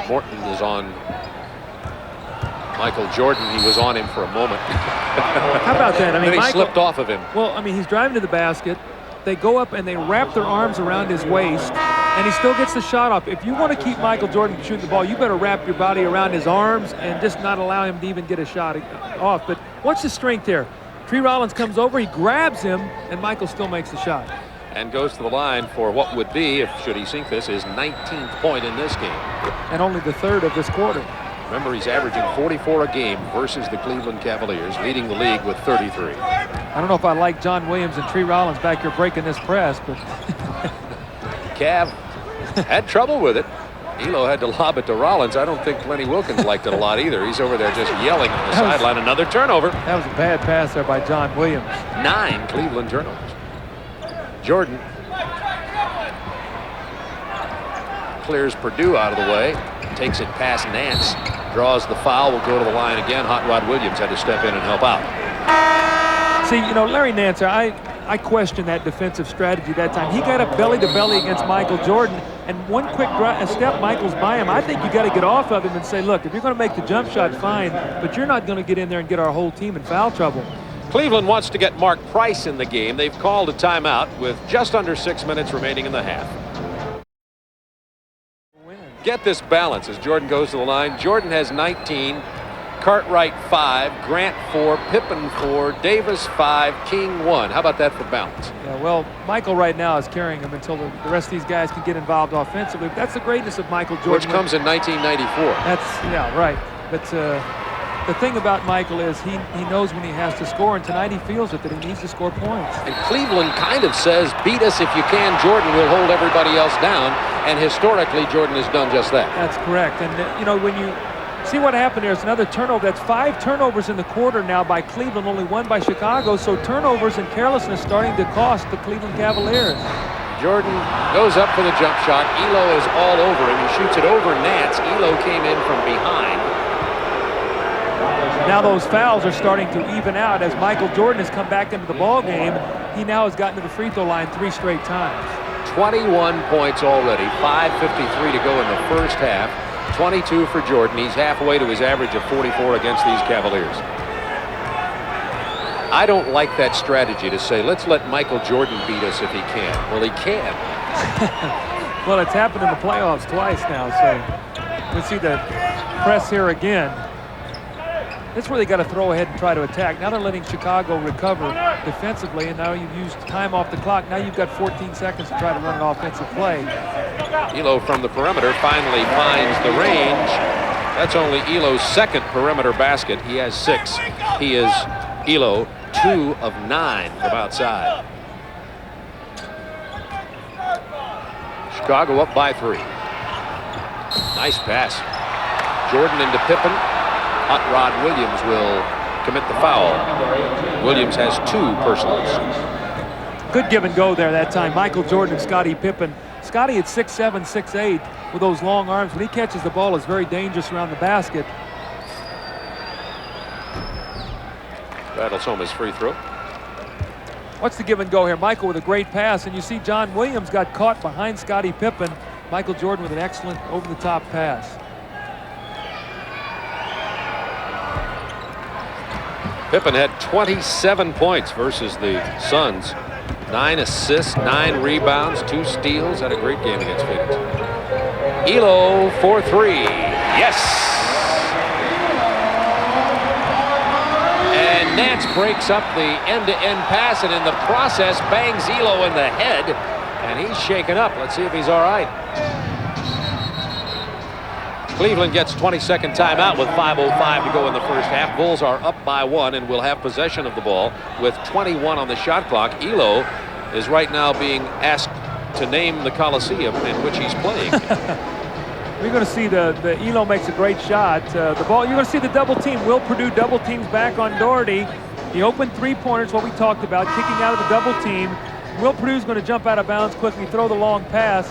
A: Morton is on Michael Jordan. He was on him for a moment.
B: How about that? I mean,
A: then he slipped off of him.
B: Well, I mean, he's driving to the basket. They go up and they wrap their arms around his waist, and he still gets the shot off. If you want to keep Michael Jordan from shooting the ball, you better wrap your body around his arms and just not allow him to even get a shot off. But watch the strength here. Tree Rollins comes over, he grabs him, and Michael still makes the shot.
A: And goes to the line for what would be, should he sink this, his 19th point in this game.
B: And only the 3rd of this quarter.
A: Remember, he's averaging 44 a game versus the Cleveland Cavaliers, leading the league with 33.
B: I don't know if I like John Williams and Tree Rollins back here breaking this press, but...
A: Cav had trouble with it. Elo had to lob it to Rollins. I don't think Lenny Wilkins liked it a lot either. He's over there just yelling on the sideline. Another turnover.
B: That was a bad pass there by John Williams.
A: 9 Cleveland turnovers. Jordan clears Purdue out of the way, takes it past Nance, draws the foul, will go to the line again. Hot Rod Williams had to step in and help out.
B: See, you know, Larry Nance, I question that defensive strategy that time. He got up belly to belly against Michael Jordan, and one quick step, Michael's by him. I think you got to get off of him and say, look, if you're going to make the jump shot, fine, but you're not going to get in there and get our whole team in foul trouble.
A: Cleveland wants to get Mark Price in the game. They've called a timeout with just under 6 minutes remaining in the half. Get this balance as Jordan goes to the line. Jordan has 19, Cartwright 5, Grant 4, Pippen 4, Davis 5, King 1. How about that for balance?
B: Yeah, well, Michael right now is carrying him until the rest of these guys can get involved offensively. That's the greatness of Michael Jordan.
A: Which comes in 1994.
B: Yeah, right. But the thing about Michael is he knows when he has to score, and tonight he feels it, that he needs to score points.
A: And Cleveland kind of says, beat us if you can, Jordan will hold everybody else down, and historically Jordan has done just that.
B: That's correct. And you know, when you see what happened there, it's another turnover. That's 5 turnovers in the quarter now by Cleveland, only 1 by Chicago, so turnovers and carelessness starting to cost the Cleveland Cavaliers.
A: Jordan goes up for the jump shot. Elo is all over him. He shoots it over Nance. Elo came in from behind.
B: Now those fouls are starting to even out as Michael Jordan has come back into the ball game. He now has gotten to the free throw line 3 straight times.
A: 21 points already, 5:53 to go in the first half. 22 for Jordan. He's halfway to his average of 44 against these Cavaliers. I don't like that strategy to say, let's let Michael Jordan beat us if he can. Well, he can.
B: Well, it's happened in the playoffs twice now, so let's see the press here again. That's where they got to throw ahead and try to attack. Now they're letting Chicago recover defensively, and now you've used time off the clock. Now you've got 14 seconds to try to run an offensive play.
A: Elo from the perimeter finally finds the range. That's only Elo's 2nd perimeter basket. He has 6. He is, Elo, 2 of 9 from outside. Chicago up by 3. Nice pass. Jordan into Pippen. Hot Rod Williams will commit the foul. Williams has 2 personals.
B: Good give and go there that time. Michael Jordan and Scottie Pippen. Scottie at 6'7", 6'8", with those long arms. When he catches the ball, it's very dangerous around the basket.
A: Rattles home his free throw.
B: What's the give and go here? Michael with a great pass, and you see John Williams got caught behind Scottie Pippen. Michael Jordan with an excellent over-the-top pass.
A: Pippen had 27 points versus the Suns. 9 assists, 9 rebounds, 2 steals. Had a great game against Phoenix. Elo for 3. Yes! And Nance breaks up the end-to-end pass, and in the process bangs Elo in the head, and he's shaken up. Let's see if he's all right. Cleveland gets 22nd timeout with 5:05 to go in the first half. Bulls are up by 1 and will have possession of the ball with 21 on the shot clock. Elo is right now being asked to name the Coliseum in which he's playing.
B: We're going to see the Elo makes a great shot. The ball, you're going to see the double team. Will Purdue double teams back on Doherty. The open three-pointers, what we talked about, kicking out of the double team. Will Purdue's going to jump out of bounds quickly, throw the long pass.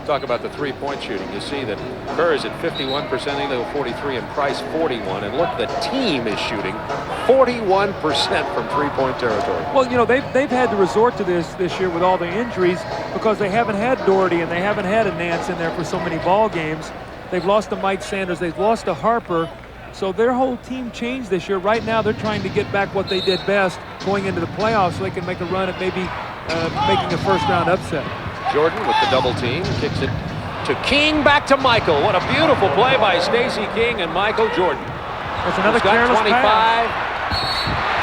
A: Talk about the three-point shooting. You see that Kerr is at 51%, Elo 43, and Price 41. And look, the team is shooting 41% from three-point territory.
B: Well, you know, they've had to resort to this year with all the injuries because they haven't had Doherty and they haven't had a Nance in there for so many ball games. They've lost to Mike Sanders. They've lost to Harper. So their whole team changed this year. Right now, they're trying to get back what they did best going into the playoffs so they can make a run at maybe making a first-round upset.
A: Jordan with the double team, kicks it to King, back to Michael. What a beautiful play by Stacey King and Michael Jordan.
B: That's another
A: careless 25
B: pass.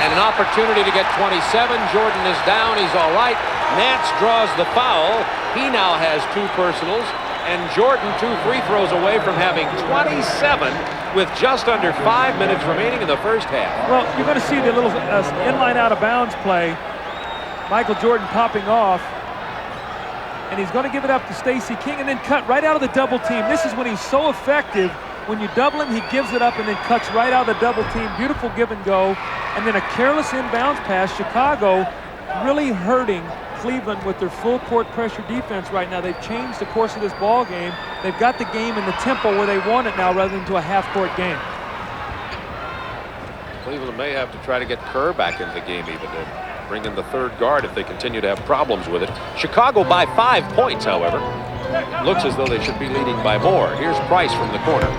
A: And an opportunity to get 27. Jordan is down, he's all right. Nance draws the foul. He now has 2 personals, and Jordan 2 free throws away from having 27 with just under 5 minutes remaining in the first half.
B: Well, you're going to see the little inline out of bounds play. Michael Jordan popping off. And he's going to give it up to Stacey King and then cut right out of the double team. This is when he's so effective. When you double him, he gives it up and then cuts right out of the double team. Beautiful give and go. And then a careless inbounds pass. Chicago really hurting Cleveland with their full court pressure defense right now. They've changed the course of this ball game. They've got the game in the tempo where they want it now rather than to a half-court game.
A: Cleveland may have to try to get Kerr back into the game even to bring in the third guard if they continue to have problems with it. Chicago by 5 points, however. Looks as though they should be leading by more. Here's Price from the corner.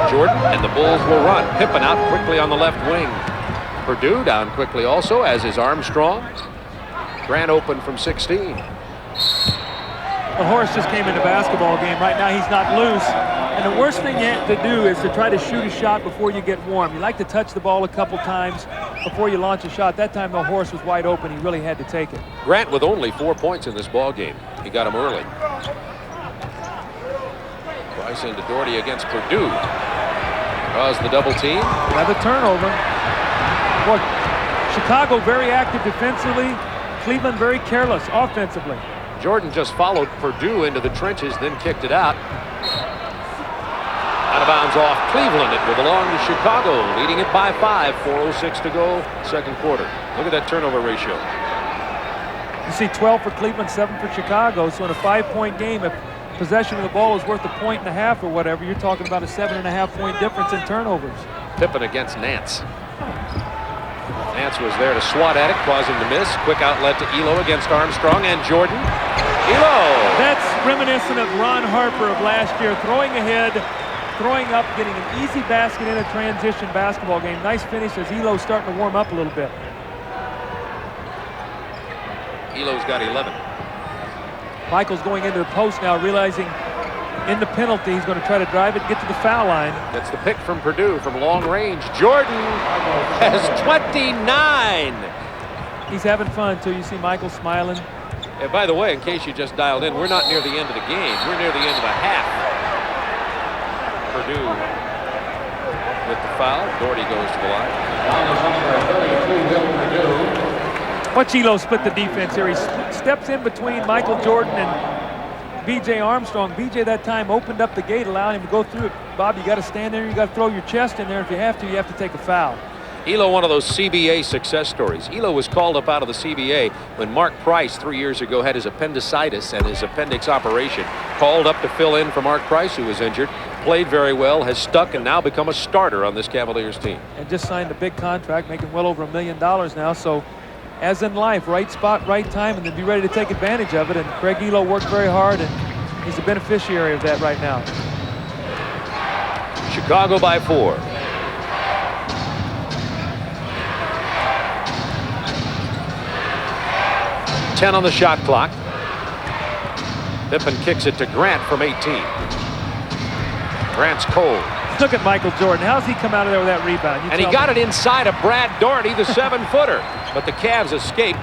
A: Jordan and the Bulls will run. Pippen out quickly on the left wing. Purdue down quickly also, as is Armstrong. Grant open from 16.
B: Well, Horace just came in the basketball game. Right now he's not loose. And the worst thing you have to do is to try to shoot a shot before you get warm. You like to touch the ball a couple times before you launch a shot. That time, though, Horace was wide open. He really had to take it.
A: Grant with only 4 points in this ball game. He got him early. Price into Doherty against Purdue. Draws the double team.
B: Another turnover. Boy, Chicago very active defensively. Cleveland very careless offensively.
A: Jordan just followed Purdue into the trenches, then kicked it out. Out of bounds off Cleveland. It will belong to Chicago, leading it by 5. 4:06 to go, second quarter. Look at that turnover ratio.
B: You see 12 for Cleveland, 7 for Chicago. So in a 5-point game, if possession of the ball is worth a point and a half or whatever, you're talking about a 7.5-point difference in turnovers.
A: Pippen against Nance. Nance was there to swat at it, causing the miss. Quick outlet to Elo against Armstrong and Jordan. Elo!
B: That's reminiscent of Ron Harper of last year, throwing ahead, throwing up, getting an easy basket in a transition basketball game. Nice finish as Elo's starting to warm up a little bit.
A: Elo's got 11.
B: Michael's going into the post now, realizing in the penalty, he's going to try to drive it, get to the foul line.
A: That's the pick from Purdue from long range. Jordan has 29.
B: He's having fun, too. You see Michael smiling.
A: And by the way, in case you just dialed in, we're not near the end of the game. We're near the end of the half. Purdue with the foul. Doherty goes to the line.
B: Watch Elo split the defense here. He steps in between Michael Jordan and B.J. Armstrong. B.J. that time opened up the gate, allowing him to go through it. Bob, you got to stand there. You got to throw your chest in there. If you have to take a foul.
A: Elo, one of those CBA success stories. Elo was called up out of the CBA when Mark Price 3 years ago had his appendicitis and his appendix operation. Called up to fill in for Mark Price, who was injured. Played very well, has stuck, and now become a starter on this Cavaliers team.
B: And just signed a big contract, making well over $1 million now. So, as in life, right spot, right time, and then be ready to take advantage of it. And Craig Elo worked very hard, and he's a beneficiary of that right now.
A: Chicago by 4. $10 on the shot clock. Pippen kicks it to Grant from 18. Grant's cold.
B: Look at Michael Jordan. How's he come out of there with that rebound?
A: And he got it inside of Brad Doherty, the 7-footer. But the Cavs escape.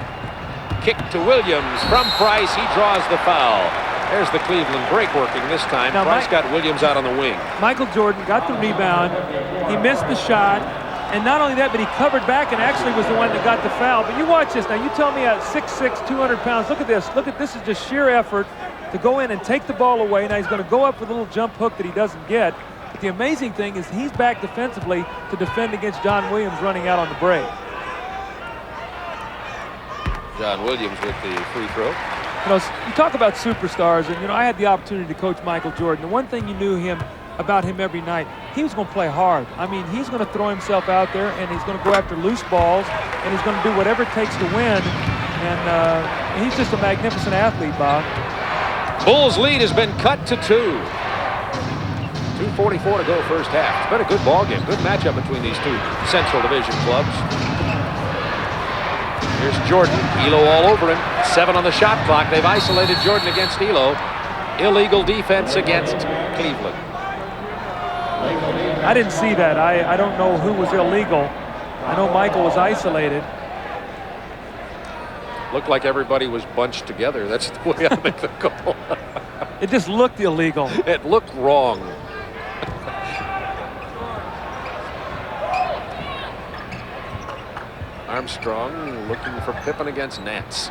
A: Kick to Williams from Price. He draws the foul. There's the Cleveland break working this time. Now Price got Williams out on the wing.
B: Michael Jordan got the rebound. He missed the shot. And not only that, but he covered back and actually was the one that got the foul. But you watch this now. You tell me at 6'6", 200 pounds. Look at this. Look at this is just sheer effort to go in and take the ball away. Now he's going to go up with a little jump hook that he doesn't get. But the amazing thing is he's back defensively to defend against John Williams running out on the break.
A: John Williams with the free throw.
B: You know, you talk about superstars, and, you know, I had the opportunity to coach Michael Jordan. The one thing you knew about him every night, he was going to play hard. I mean, he's going to throw himself out there, and he's going to go after loose balls, and he's going to do whatever it takes to win. And he's just a magnificent athlete, Bob.
A: Bulls' lead has been cut to 2. 2:44 to go first half. It's been a good ball game. Good matchup between these two Central Division clubs. Here's Jordan. Elo all over him. 7 on the shot clock. They've isolated Jordan against Elo. Illegal defense against Cleveland.
B: I didn't see that. I don't know who was illegal. I know Michael was isolated.
A: Looked like everybody was bunched together. That's the way I make the call.
B: It just looked illegal.
A: It looked wrong. Armstrong looking for Pippen against Nance.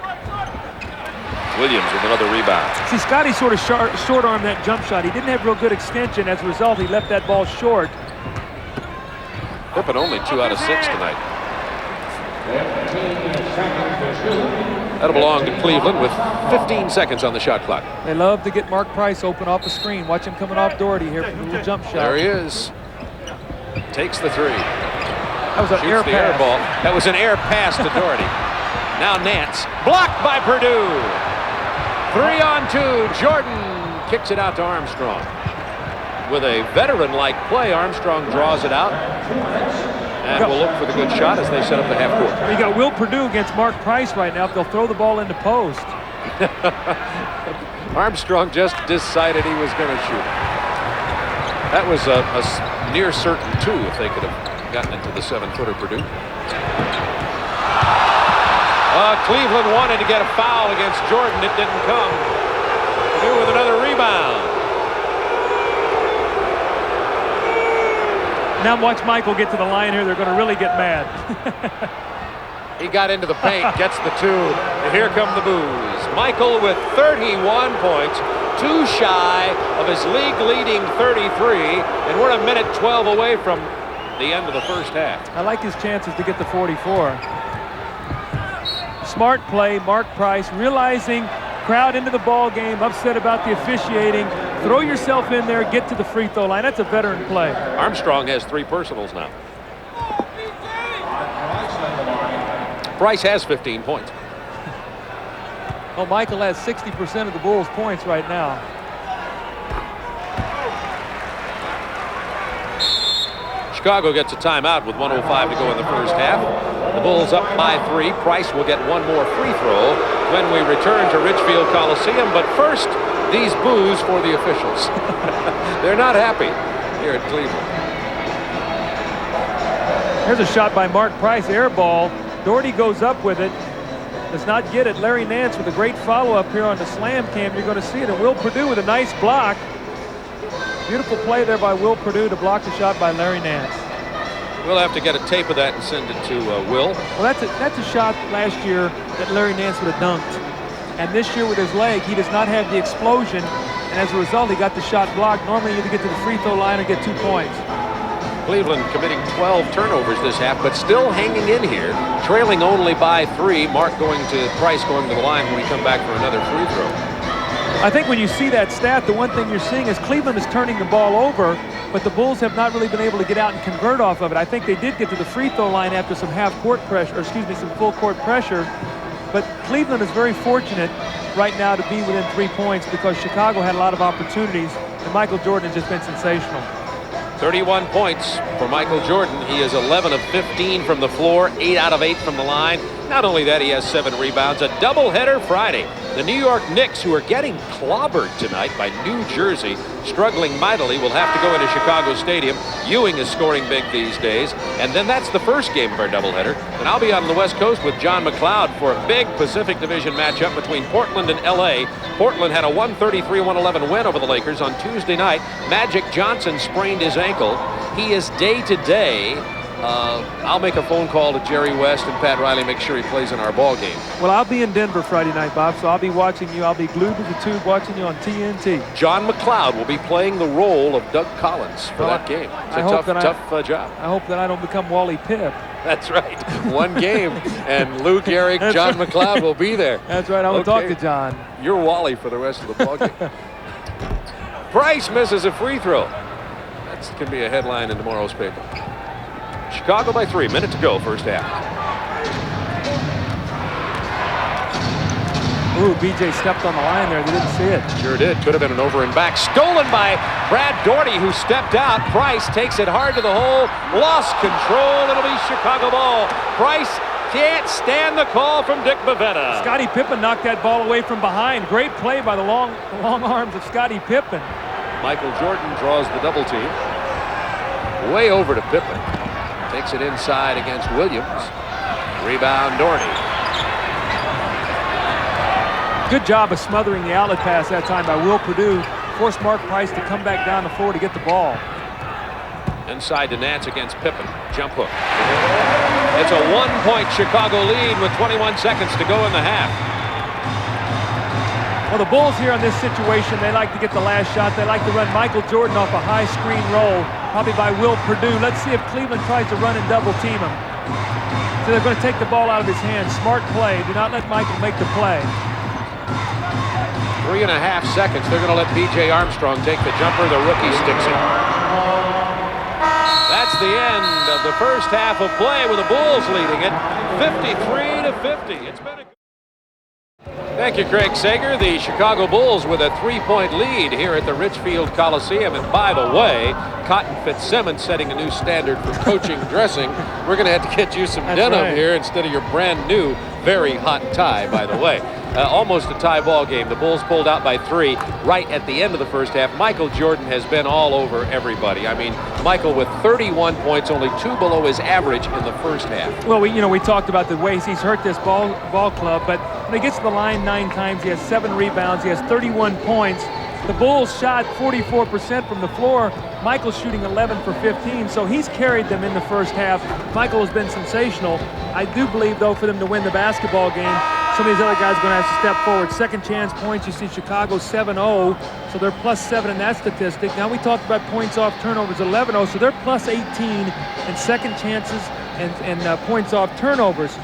A: Williams with another rebound.
B: See, Scotty sort of short-armed that jump shot. He didn't have real good extension. As a result, he left that ball short.
A: Pippen only 2 out of 6 tonight. That'll belong to Cleveland with 15 seconds on the shot clock.
B: They love to get Mark Price open off the screen. Watch him coming off Doherty here from the little jump shot.
A: There he is. Takes the 3.
B: That was an air pass.
A: Air ball. That was an air pass to Doherty. Now Nance. Blocked by Purdue. 3 on 2. Jordan kicks it out to Armstrong. With a veteran-like play, Armstrong draws it out. And we'll look for the good shot as they set up the half court.
B: You got Will Purdue against Mark Price right now. If they'll throw the ball into post.
A: Armstrong just decided he was going to shoot. That was a near certain 2 if they could have gotten into the 7-footer Purdue. Cleveland wanted to get a foul against Jordan. It didn't come. Purdue with another rebound.
B: Now watch Michael get to the line here. They're going to really get mad.
A: He got into the paint, gets the 2, and here come the boos. Michael with 31 points, 2 shy of his league-leading 33, and we're a minute 12 away from the end of the first half.
B: I like his chances to get the 44. Smart play, Mark Price, realizing crowd into the ball game, upset about the officiating. Throw yourself in there, get to the free throw line. That's a veteran play.
A: Armstrong has 3 personals now. Price has 15 points.
B: Well, Michael has 60% of the Bulls' points right now.
A: Chicago gets a timeout with 1:05 to go in the first half. The Bulls up by 3. Price will get 1 more free throw when we return to Richfield Coliseum. But first, these boos for the officials. They're not happy here at Cleveland.
B: Here's a shot by Mark Price, air ball. Doherty goes up with it. Does not get it. Larry Nance with a great follow-up here on the slam cam. You're going to see it. And Will Purdue with a nice block. Beautiful play there by Will Purdue to block the shot by Larry Nance.
A: We'll have to get a tape of that and send it to Will.
B: Well, that's a shot last year that Larry Nance would have dunked. And this year with his leg, he does not have the explosion. And as a result, he got the shot blocked. Normally, you either get to the free throw line or get 2 points.
A: Cleveland committing 12 turnovers this half, but still hanging in here, trailing only by 3. Mark going to Price going to the line when we come back for another free throw.
B: I think when you see that stat, the one thing you're seeing is Cleveland is turning the ball over, but the Bulls have not really been able to get out and convert off of it. I think they did get to the free throw line after some half-court pressure, or excuse me, some full-court pressure. But Cleveland is very fortunate right now to be within 3 points because Chicago had a lot of opportunities, and Michael Jordan has just been sensational.
A: 31 points for Michael Jordan. He is 11 of 15 from the floor, 8 out of 8 from the line. Not only that, he has 7 rebounds. A doubleheader Friday. The New York Knicks, who are getting clobbered tonight by New Jersey, struggling mightily, will have to go into Chicago Stadium. Ewing is scoring big these days. And then that's the first game of our doubleheader. And I'll be on the West Coast with John McLeod for a big Pacific Division matchup between Portland and L.A. Portland had a 133-111 win over the Lakers on Tuesday night. Magic Johnson sprained his ankle. He is day-to-day I'll make a phone call to Jerry West and Pat Riley, make sure he plays in our ball game.
B: Well, I'll be in Denver Friday night, Bob, so I'll be watching you. I'll be glued to the tube watching you on TNT.
A: John McLeod will be playing the role of Doug Collins for that game. It's a tough job.
B: I hope that I don't become Wally Pipp.
A: That's right. One game, and Lou Gehrig, John McLeod will be there.
B: That's right. I will talk to John.
A: You're Wally for the rest of the ball game. Price misses a free throw. That can be a headline in tomorrow's paper. Chicago by 3. Minute to go, first half.
B: Ooh, BJ stepped on the line there. They didn't see it.
A: Sure did. Could have been an over and back. Stolen by Brad Daugherty, who stepped out. Price takes it hard to the hole. Lost control. It'll be Chicago ball. Price can't stand the call from Dick Bavetta.
B: Scottie Pippen knocked that ball away from behind. Great play by the long arms of Scottie Pippen.
A: Michael Jordan draws the double team. Way over to Pippen. Takes it inside against Williams. Rebound Daugherty.
B: Good job of smothering the outlet pass that time by Will Perdue. Forced Mark Price to come back down the floor to get the ball.
A: Inside to Nance against Pippen. Jump hook. It's a 1-point Chicago lead with 21 seconds to go in the half.
B: Well, the Bulls here in this situation, they like to get the last shot. They like to run Michael Jordan off a high screen roll, probably by Will Perdue. Let's see if Cleveland tries to run and double team him. So they're going to take the ball out of his hands. Smart play. Do not let Michael make the play.
A: 3.5 seconds. They're going to let B.J. Armstrong take the jumper. The rookie sticks it. That's the end of the first half of play with the Bulls leading it 53-50. It's been a Thank you, Craig Sager. The Chicago Bulls with a 3-point lead here at the Richfield Coliseum. And by the way, Cotton Fitzsimmons setting a new standard for coaching dressing. We're going to have to get you some denim here instead of your brand new, very hot tie, by the way. Almost a tie ball game. The Bulls pulled out by 3 right at the end of the first half. Michael Jordan has been all over everybody. I mean, Michael with 31 points, only 2 below his average in the first half.
B: Well, we talked about the ways he's hurt this ball club, but when he gets to the line 9 times, he has 7 rebounds, he has 31 points. The Bulls shot 44% from the floor. Michael's shooting 11 for 15, so he's carried them in the first half. Michael has been sensational. I do believe, though, for them to win the basketball game, some of these other guys are going to have to step forward. Second chance points, you see Chicago 7-0, so they're +7 in that statistic. Now we talked about points off turnovers, 11-0, so they're +18 in second chances and points off turnovers.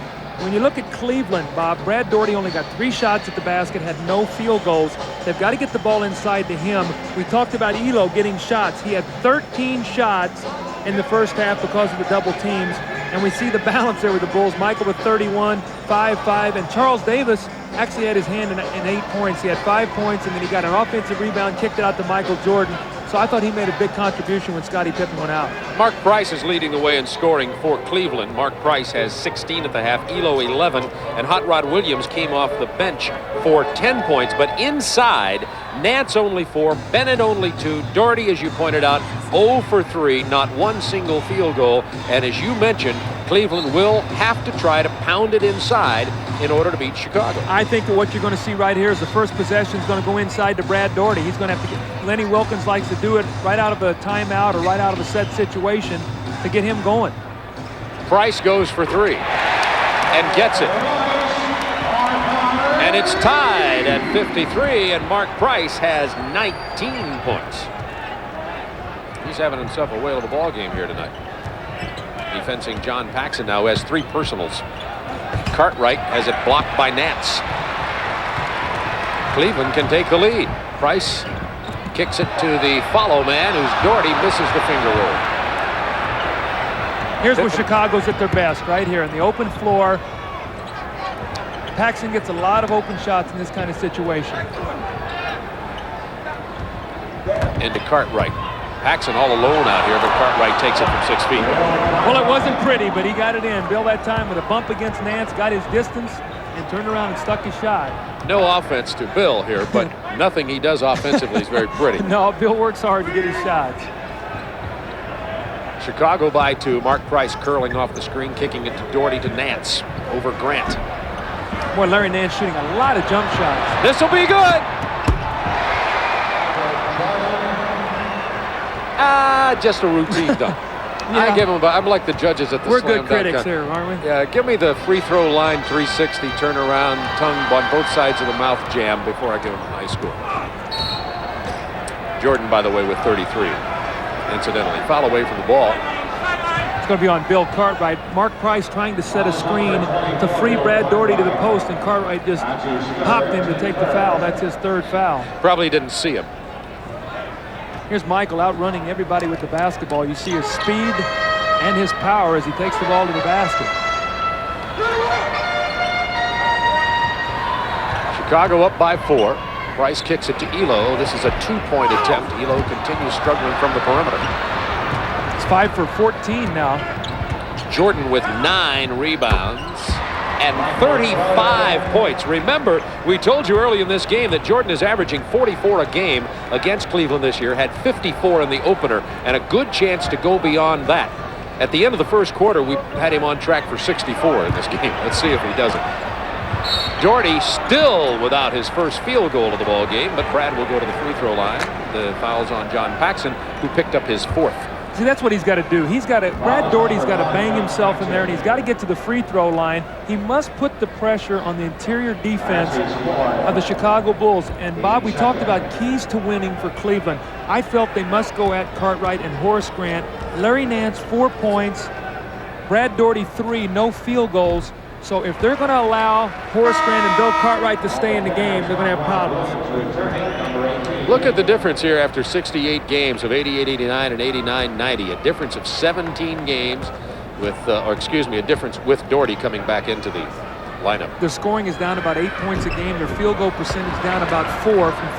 B: When you look at Cleveland, Bob, Brad Daugherty only got 3 shots at the basket, had no field goals. They've got to get the ball inside to him. We talked about Elo getting shots. He had 13 shots in the first half because of the double teams. And we see the balance there with the Bulls. Michael with 31, 5, and Charles Davis actually had his hand in 8 points. He had 5 points, and then he got an offensive rebound, kicked it out to Michael Jordan. So I thought he made a big contribution when Scottie Pippen went out.
A: Mark Price is leading the way in scoring for Cleveland. Mark Price has 16 at the half, Elo 11, and Hot Rod Williams came off the bench for 10 points. But inside, Nance only 4, Bennett only 2, Daugherty, as you pointed out, 0 for 3, not one single field goal. And as you mentioned, Cleveland will have to try to pound it inside in order to beat Chicago.
B: I think that what you're going to see right here is the first possession is going to go inside to Brad Daugherty. He's going to have to get, Lenny Wilkins likes to do it right out of a timeout or right out of a set situation to get him going.
A: Price goes for 3 and gets it. And it's tied at 53, and Mark Price has 19 points. He's having himself a whale of a ball game here tonight. Defending John Paxson now has 3 personals. Cartwright has it blocked by Nance. Cleveland can take the lead. Price kicks it to the follow man, who's Daugherty, misses the finger roll.
B: Here's where Chicago's at their best, right here in the open floor. Paxson gets a lot of open shots in this kind of situation.
A: Into Cartwright. Paxson all alone out here, but Cartwright takes it from 6 feet.
B: Well, it wasn't pretty, but he got it in. Bill that time with a bump against Nance, got his distance, and turned around and stuck his shot.
A: No offense to Bill here, but nothing he does offensively is very pretty.
B: No, Bill works hard to get his shots.
A: Chicago by 2. Mark Price curling off the screen, kicking it to Daugherty to Nance over Grant.
B: Boy, Larry Nance shooting a lot of jump shots.
A: This will be good. Just a routine dunk. I give him. I'm like the judges at the
B: We're
A: slam
B: good critics
A: dunk.
B: here, aren't we?
A: Yeah, give me the free throw line 360 turnaround tongue on both sides of the mouth jam before I give him a high score. Jordan, by the way, with 33. Incidentally, foul away from the ball.
B: It's going to be on Bill Cartwright. Mark Price trying to set a screen to free Brad Daugherty to the post, and Cartwright just popped him to take the foul. That's his third foul.
A: Probably didn't see him.
B: Here's Michael outrunning everybody with the basketball. You see his speed and his power as he takes the ball to the basket.
A: Chicago up by 4. Price kicks it to Elo. This is a 2-point attempt. Elo continues struggling from the perimeter.
B: It's 5 for 14 now.
A: Jordan with 9 rebounds and 35 points. Remember, we told you early in this game that Jordan is averaging 44 a game against Cleveland this year, had 54 in the opener, and a good chance to go beyond that. At the end of the first quarter, we had him on track for 64 in this game. Let's see if he does it. Daugherty still without his first field goal of the ball game, but Brad will go to the free throw line. The foul's on John Paxson, who picked up his 4th.
B: See, that's what he's got to do. Brad Daugherty's got to bang himself in there, and he's got to get to the free throw line. He must put the pressure on the interior defense of the Chicago Bulls. And Bob, we talked about keys to winning for Cleveland. I felt they must go at Cartwright and Horace Grant. Larry Nance, 4 points. Brad Daugherty, 3, no field goals. So if they're going to allow Horace Grant and Bill Cartwright to stay in the game, they're going to have problems.
A: Look at the difference here after 68 games of 88-89 and 89-90. A difference of 17 games with, a difference with Daugherty coming back into the lineup.
B: Their scoring is down about 8 points a game. Their field goal percentage down about 4 from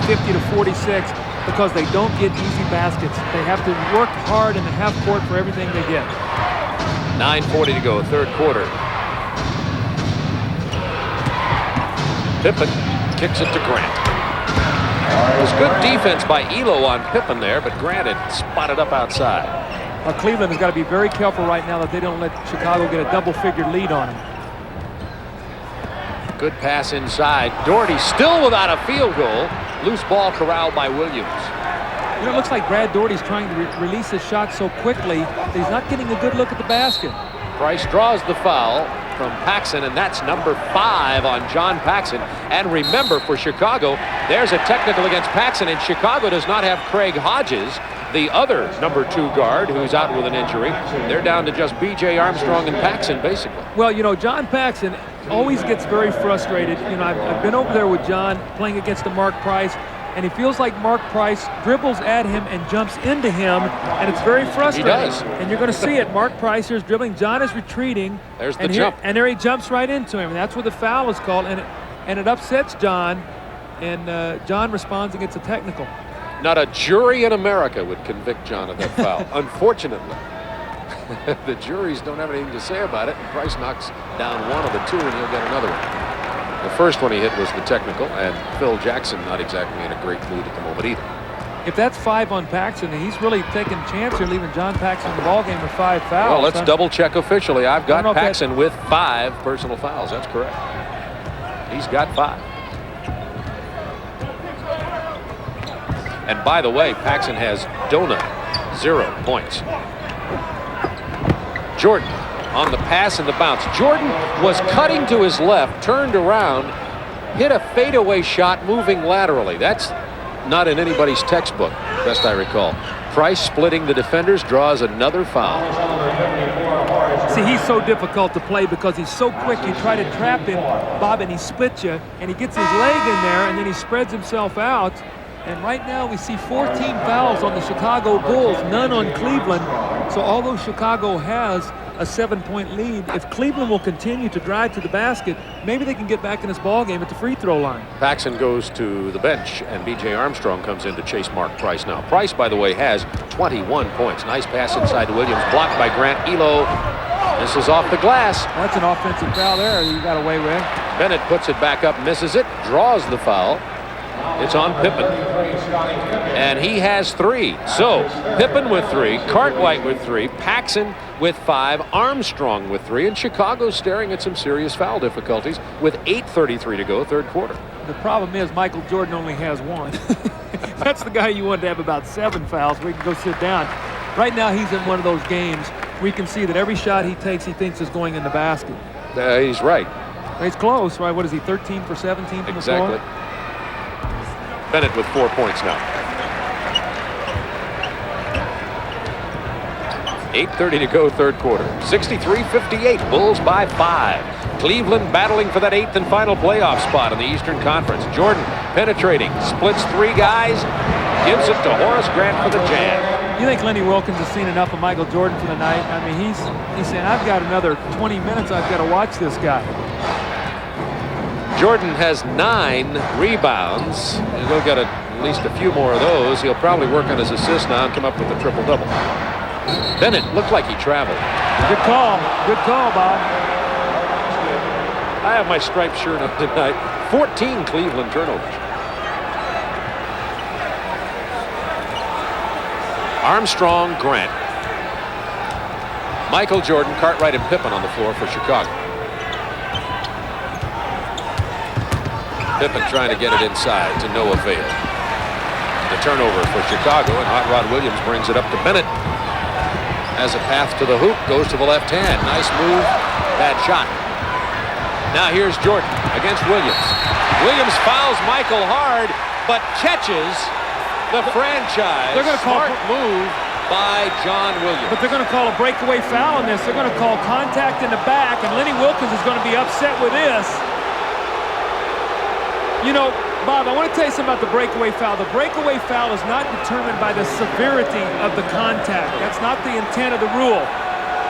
B: 50 to 46 because they don't get easy baskets. They have to work hard in the half court for everything they get.
A: 9:40 to go, third quarter. Pippen kicks it to Grant. It was good defense by Elo on Pippen there, but Grant had spotted up outside.
B: Cleveland has got to be very careful right now that they don't let Chicago get a double-figure lead on them.
A: Good pass inside. Daugherty still without a field goal. Loose ball corralled by Williams.
B: You know, it looks like Brad Daugherty's trying to release his shot so quickly that he's not getting a good look at the basket.
A: Price draws the foul from Paxson, and that's number 5 on John Paxson. And remember, for Chicago, there's a technical against Paxson, and Chicago does not have Craig Hodges, the other number 2 guard, who's out with an injury. They're down to just B.J. Armstrong and Paxson, basically.
B: Well, you know, John Paxson always gets very frustrated. You know, I've been over there with John playing against the Mark Price, and he feels like Mark Price dribbles at him and jumps into him, and it's very frustrating.
A: He does.
B: And you're going to see it. Mark Price here's dribbling. John is retreating.
A: There's the jump.
B: And there he jumps right into him, and that's where the foul is called, and it upsets John, and John responds and gets a technical.
A: Not a jury in America would convict John of that foul, unfortunately. The juries don't have anything to say about it, and Price knocks down one of the 2, and he'll get another one. The first one he hit was the technical, and Phil Jackson not exactly in a great mood at the moment either.
B: If that's 5 on Paxson, he's really taking a chance here, leaving John Paxson in the ballgame with 5 fouls.
A: Well, let's double check officially. I've got
B: know if
A: Paxson with 5 personal fouls. That's correct. He's got 5. And by the way, Paxson has donut, 0 points. Jordan on the pass and the bounce. Jordan was cutting to his left, turned around, hit a fadeaway shot moving laterally. That's not in anybody's textbook, best I recall. Price splitting the defenders, draws another foul.
B: See, he's so difficult to play because he's so quick. You try to trap him, Bob, and he splits you, and he gets his leg in there, and then he spreads himself out. And right now we see 14 fouls on the Chicago Bulls, none on Cleveland. So although Chicago has a 7-point lead, if Cleveland will continue to drive to the basket, maybe they can get back in this ball game at the free throw line.
A: Paxson goes to the bench, and B.J. Armstrong comes in to chase Mark Price now. Price, by the way, has 21 points. Nice pass inside to Williams, blocked by Grant. Elo, this is off the glass.
B: That's an offensive foul there you got away with.
A: Bennett puts it back up, misses it, draws the foul. It's on Pippen. And he has 3. So Pippen with 3, Cartwright with 3, Paxson with 5, Armstrong with 3, and Chicago staring at some serious foul difficulties with 8:33 to go, third quarter.
B: The problem is Michael Jordan only has 1. That's the guy you want to have about 7 fouls. We can go sit down. Right now, he's in one of those games where you can see that every shot he takes, he thinks is going in the basket.
A: He's right.
B: He's close, right? What is he, 13 for 17 from the floor?
A: Exactly. Bennett with 4 points now. 8:30 to go, third quarter. 63-58, Bulls by 5. Cleveland battling for that 8th and final playoff spot in the Eastern Conference. Jordan penetrating, splits 3 guys, gives it to Horace Grant for the jam.
B: You think Lenny Wilkins has seen enough of Michael Jordan for the night? I mean, he's saying, I've got another 20 minutes. I've got to watch this guy.
A: Jordan has 9 rebounds. He'll get at least a few more of those. He'll probably work on his assists now and come up with a triple-double. Bennett looked like he traveled.
B: Good call. Good call, Bob.
A: I have my striped shirt on tonight. 14 Cleveland turnovers. Armstrong, Grant. Michael Jordan, Cartwright, and Pippen on the floor for Chicago. Pippen trying to get it inside to no avail. The turnover for Chicago, and Hot Rod Williams brings it up to Bennett. Has a path to the hoop, goes to the left hand. Nice move, bad shot. Now here's Jordan against Williams. Williams fouls Michael hard, but catches the franchise.
B: They're going to call
A: smart move by John Williams.
B: But they're going to call a breakaway foul on this. They're going to call contact in the back, and Lenny Wilkins is going to be upset with this. You know, Bob, I want to tell you something about the breakaway foul. The breakaway foul is not determined by the severity of the contact. That's not the intent of the rule.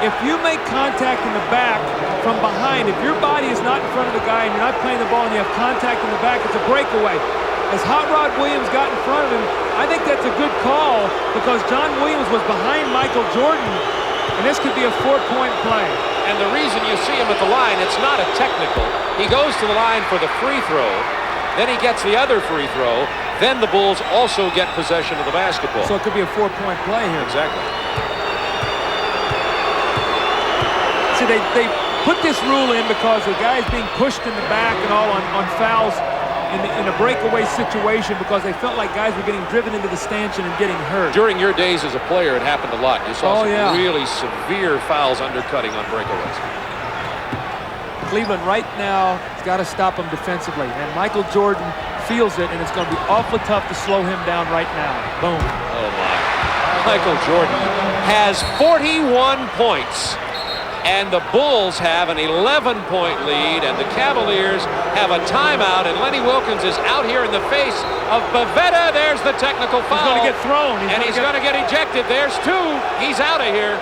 B: If you make contact in the back from behind, if your body is not in front of the guy and you're not playing the ball and you have contact in the back, it's a breakaway. As Hot Rod Williams got in front of him, I think that's a good call because John Williams was behind Michael Jordan, and this could be a 4-point play.
A: And the reason you see him at the line, it's not a technical. He goes to the line for the free throw, then he gets the other free throw, then the Bulls also get possession of the basketball.
B: So it could be a 4-point play here.
A: Exactly.
B: See, they put this rule in because the guy's being pushed in the back and all on fouls in a breakaway situation because they felt like guys were getting driven into the stanchion and getting hurt.
A: During your days as a player, it happened a lot. You saw some really severe fouls undercutting on breakaways.
B: Cleveland right now has got to stop him defensively, and Michael Jordan feels it, and it's going to be awfully tough to slow him down right now. Boom.
A: Oh, my. Michael Jordan has 41 points. And the Bulls have an 11-point lead, and the Cavaliers have a timeout, and Lenny Wilkins is out here in the face of Bavetta. There's the technical foul.
B: He's going to get thrown.
A: He's going to get ejected. There's 2. He's out of here.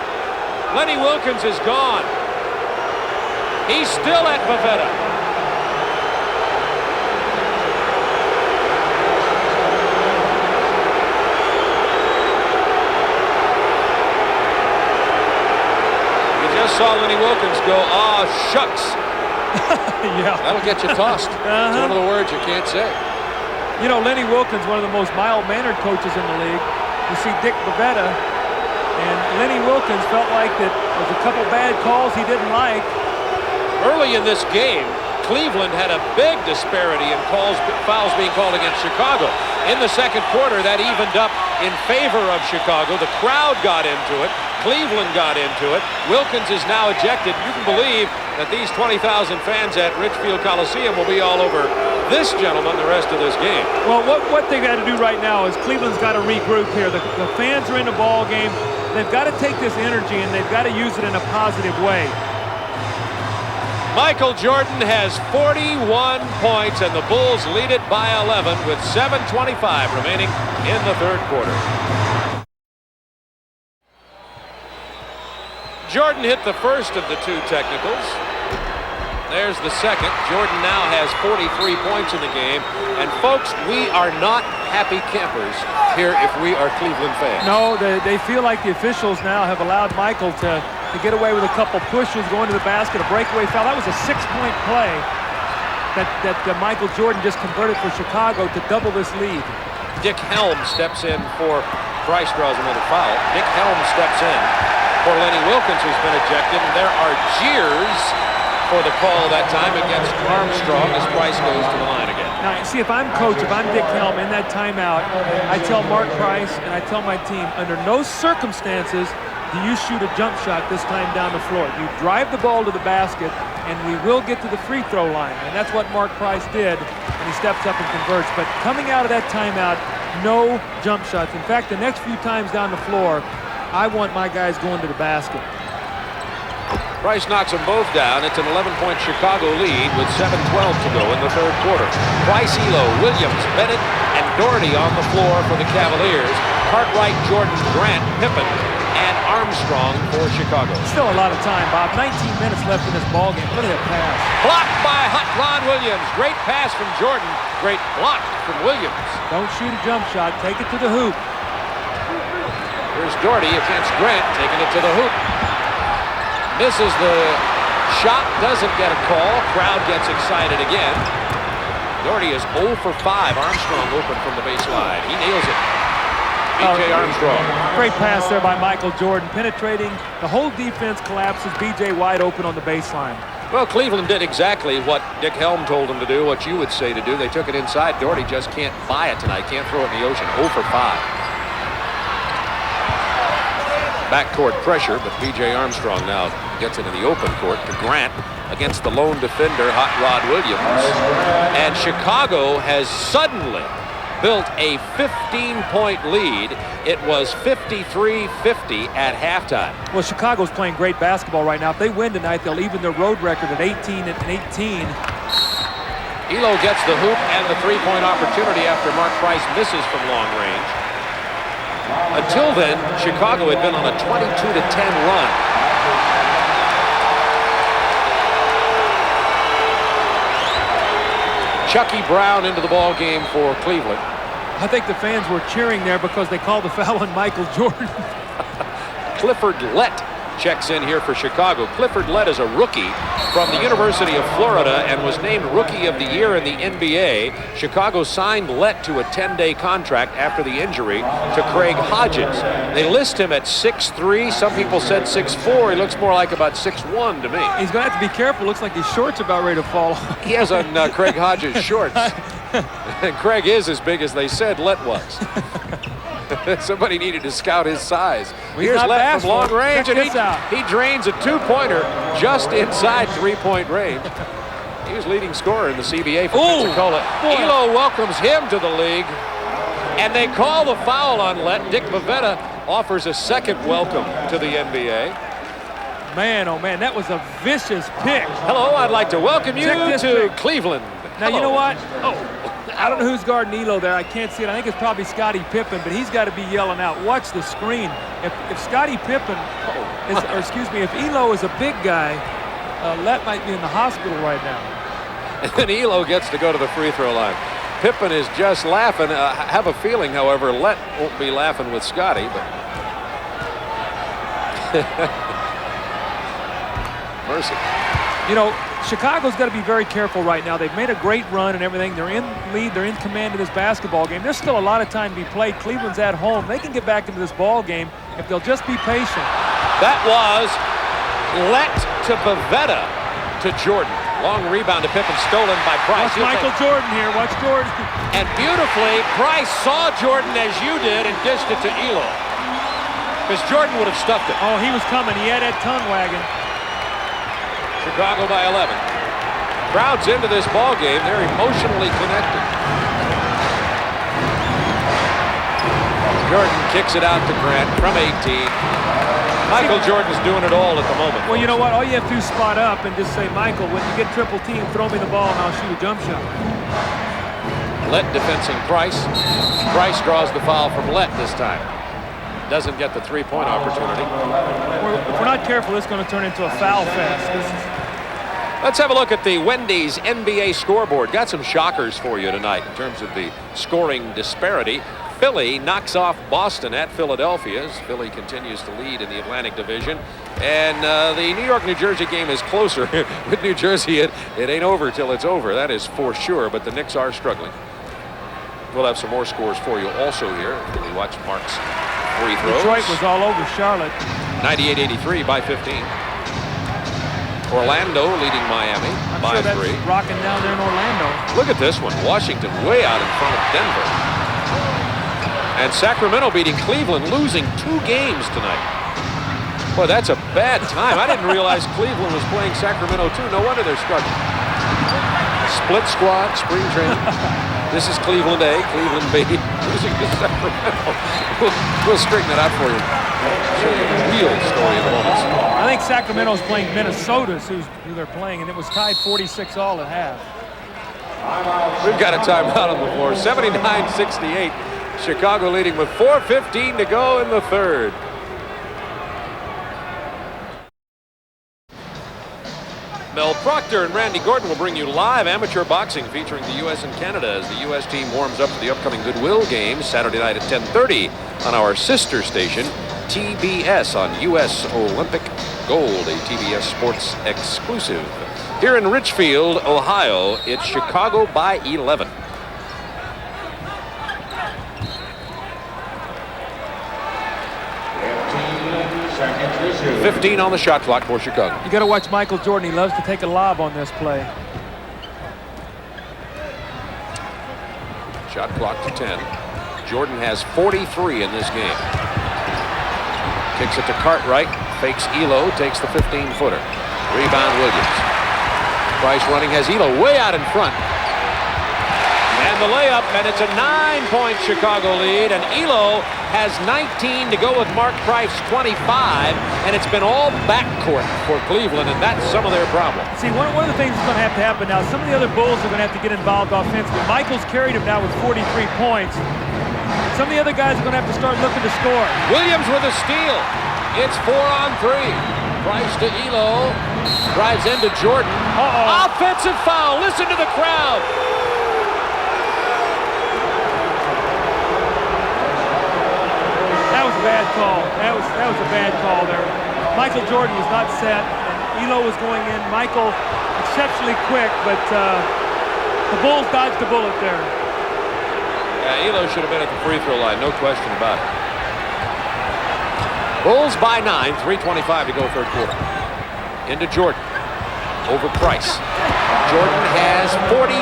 A: Lenny Wilkins is gone. He's still at Bavetta. Saw Lenny Wilkins go, "Ah, shucks."
B: Yeah.
A: That'll get you tossed. It's one of the words you can't say.
B: You know, Lenny Wilkins, one of the most mild-mannered coaches in the league. You see Dick Bavetta, and Lenny Wilkins felt like that there was a couple bad calls he didn't like.
A: Early in this game, Cleveland had a big disparity in fouls being called against Chicago. In the second quarter, that evened up in favor of Chicago. The crowd got into it. Cleveland got into it. Wilkins is now ejected. You can believe that these 20,000 fans at Richfield Coliseum will be all over this gentleman the rest of this game.
B: Well, what they've got to do right now is Cleveland's got to regroup here. The fans are in the ball game. They've got to take this energy and they've got to use it in a positive way.
A: Michael Jordan has 41 points, and the Bulls lead it by 11 with 7:25 remaining in the third quarter. Jordan hit the first of the 2 technicals. There's the second. Jordan now has 43 points in the game. And folks, we are not happy campers here if we are Cleveland fans.
B: No, they feel like the officials now have allowed Michael to get away with a couple pushes, going to the basket, a breakaway foul. That was a 6-point play that Michael Jordan just converted for Chicago to double this lead.
A: Dick Helm steps in for Price draws another foul. Dick Helm steps in for Lenny Wilkins, who's been ejected, and there are jeers for the call that time against Armstrong as Price goes to the line again.
B: Now, see, if I'm coach, if I'm Dick Helm in that timeout, I tell Mark Price and I tell my team, under no circumstances do you shoot a jump shot this time down the floor. You drive the ball to the basket, and we will get to the free throw line. And that's what Mark Price did, and he steps up and converts. But coming out of that timeout, no jump shots. In fact, the next few times down the floor, I want my guys going to the basket.
A: Price knocks them both down. It's an 11-point Chicago lead with 7:12 to go in the third quarter. Price, Elo, Williams, Bennett, and Doherty on the floor for the Cavaliers. Cartwright, Jordan, Grant, Pippen, and Armstrong for Chicago.
B: Still a lot of time, Bob. 19 minutes left in this ballgame. Look at that pass.
A: Blocked by Ron Williams. Great pass from Jordan. Great block from Williams.
B: Don't shoot a jump shot. Take it to the hoop.
A: Here's Doherty against Grant, taking it to the hoop. Misses the shot, doesn't get a call. Crowd gets excited again. Doherty is 0 for 5. Armstrong open from the baseline. He nails it. B.J. Armstrong.
B: Great pass there by Michael Jordan, penetrating. The whole defense collapses. B.J. wide open on the baseline.
A: Well, Cleveland did exactly what Dick Helm told them to do, what you would say to do. They took it inside. Doherty just can't buy it tonight. Can't throw it in the ocean. 0 for 5. Backcourt pressure, but B.J. Armstrong now gets it in the open court to Grant against the lone defender, Hot Rod Williams. And Chicago has suddenly built a 15-point lead. It was 53-50 at halftime.
B: Well, Chicago's playing great basketball right now. If they win tonight, they'll even their road record at 18-18.
A: Elo gets the hoop and the three-point opportunity after Mark Price misses from long range. Until then, Chicago had been on a 22-10 run. Chucky Brown into the ball game for Cleveland.
B: I think the fans were cheering there because they called the foul on Michael Jordan.
A: Clifford Lett checks in here for Chicago. Clifford Lett is a rookie from the University of Florida and was named Rookie of the Year in the NBA. Chicago signed Lett to a 10-day contract after the injury to Craig Hodges. They list him at 6'3". Some people said 6'4". He looks more like about 6'1" to me.
B: He's going to have to be careful. Looks like his shorts are about ready to fall off.
A: He has on Craig Hodges shorts. And Craig is as big as they said Lett was. Somebody needed to scout his size.
B: Well,
A: here's Lett from long range,
B: Check
A: and he drains a two-pointer just inside three-point range. He was leading scorer in the CBA for Pensacola. Elo welcomes him to the league, and they call the foul on Lett. Dick Bavetta offers a second welcome to the NBA.
B: Man, oh man, that was a vicious pick.
A: Hello, I'd like to welcome you to Cleveland.
B: Now, you know what? I don't know who's guarding Elo there. I can't see it. I think it's probably Scottie Pippen, but he's got to be yelling out. Watch the screen. If Scottie Pippen, if Elo is a big guy, Lett might be in the hospital right now.
A: And then Elo gets to go to the free throw line. Pippen is just laughing. I have a feeling, however, Lett won't be laughing with Scottie, but mercy.
B: You know, Chicago's got to be very careful right now. They've made a great run and everything. They're in lead. They're in command of this basketball game. There's still a lot of time to be played. Cleveland's at home. They can get back into this ball game if they'll just be patient.
A: That was Lett to Bavetta to Jordan. Long rebound to Pippen, stolen by Price.
B: Watch Michael Jordan here. Watch Jordan.
A: And beautifully, Price saw Jordan as you did and dished it to Elo. Because Jordan would have stuffed it.
B: Oh, he was coming. He had that tongue wagging.
A: Chicago by 11. Crowd's into this ball game. They're emotionally connected. Jordan kicks it out to Grant from 18. Michael Jordan's doing it all at the moment.
B: Well, you know what? All you have to do is spot up and just say, Michael, when you get triple team, throw me the ball and I'll shoot a jump shot.
A: Lett defensing Price. Price draws the foul from Lett this time. Doesn't get the three-point opportunity.
B: If we're not careful, it's going to turn into a foul fest.
A: Let's have a look at the Wendy's NBA scoreboard. Got some shockers for you tonight in terms of the scoring disparity. Philly knocks off Boston at Philadelphia as Philly continues to lead in the Atlantic Division. And the New York-New Jersey game is closer. With New Jersey, it ain't over till it's over. That is for sure, but the Knicks are struggling. We'll have some more scores for you also here. We watch Mark's free throws.
B: Detroit was all over Charlotte.
A: 98-83 by 15. Orlando leading Miami.
B: I'm
A: by
B: sure that's
A: 3.
B: rocking down there in Orlando.
A: Look at this one. Washington way out in front of Denver. And Sacramento beating Cleveland, losing 2 games tonight. Boy, that's a bad time. I didn't realize Cleveland was playing Sacramento too. No wonder they're struggling. Split squad, spring training. This is Cleveland A, Cleveland B, losing to Sacramento. We'll straighten that out for you. Show you the real story in a moment.
B: I think Sacramento's playing Minnesota's who they're playing, and it was tied 46 all at half.
A: We've got a timeout on the floor. 79-68. Chicago leading with 4:15 to go in the third. Mel Proctor and Randy Gordon will bring you live amateur boxing featuring the U.S. and Canada as the U.S. team warms up for the upcoming Goodwill Games Saturday night at 10:30 on our sister station, TBS, on U.S. Olympic Gold, a TBS Sports exclusive. Here in Richfield, Ohio, it's Chicago by 11.
C: Seconds.
A: 15 on the shot clock for Chicago.
B: You got to watch Michael Jordan. He loves to take a lob on this play.
A: Shot clock to 10. Jordan has 43 in this game. Kicks it to Cartwright. Fakes Elo. Takes the 15-footer. Rebound Williams. Price running has Elo way out in front. And the layup, and it's a 9-point Chicago lead, and Elo has 19 to go with Mark Price 25, and it's been all backcourt for Cleveland, and that's some of their problem.
B: See, one of the things that's going to happen now, some of the other Bulls are going to have to get involved offensively. Michael's carried him now with 43 points. Some of the other guys are going to have to start looking to score.
A: Williams with a steal. It's 4-on-3. Price to Elo. Drives into Jordan. Offensive foul. Listen to the crowd.
B: That was a bad call. That was a bad call there. Michael Jordan was not set, and Elo was going in. Michael exceptionally quick, but the Bulls dodged the bullet there.
A: Yeah, Elo should have been at the free throw line, no question about it. Bulls by 9, 3:25 to go third quarter. Into Jordan. Over Price. Jordan has 45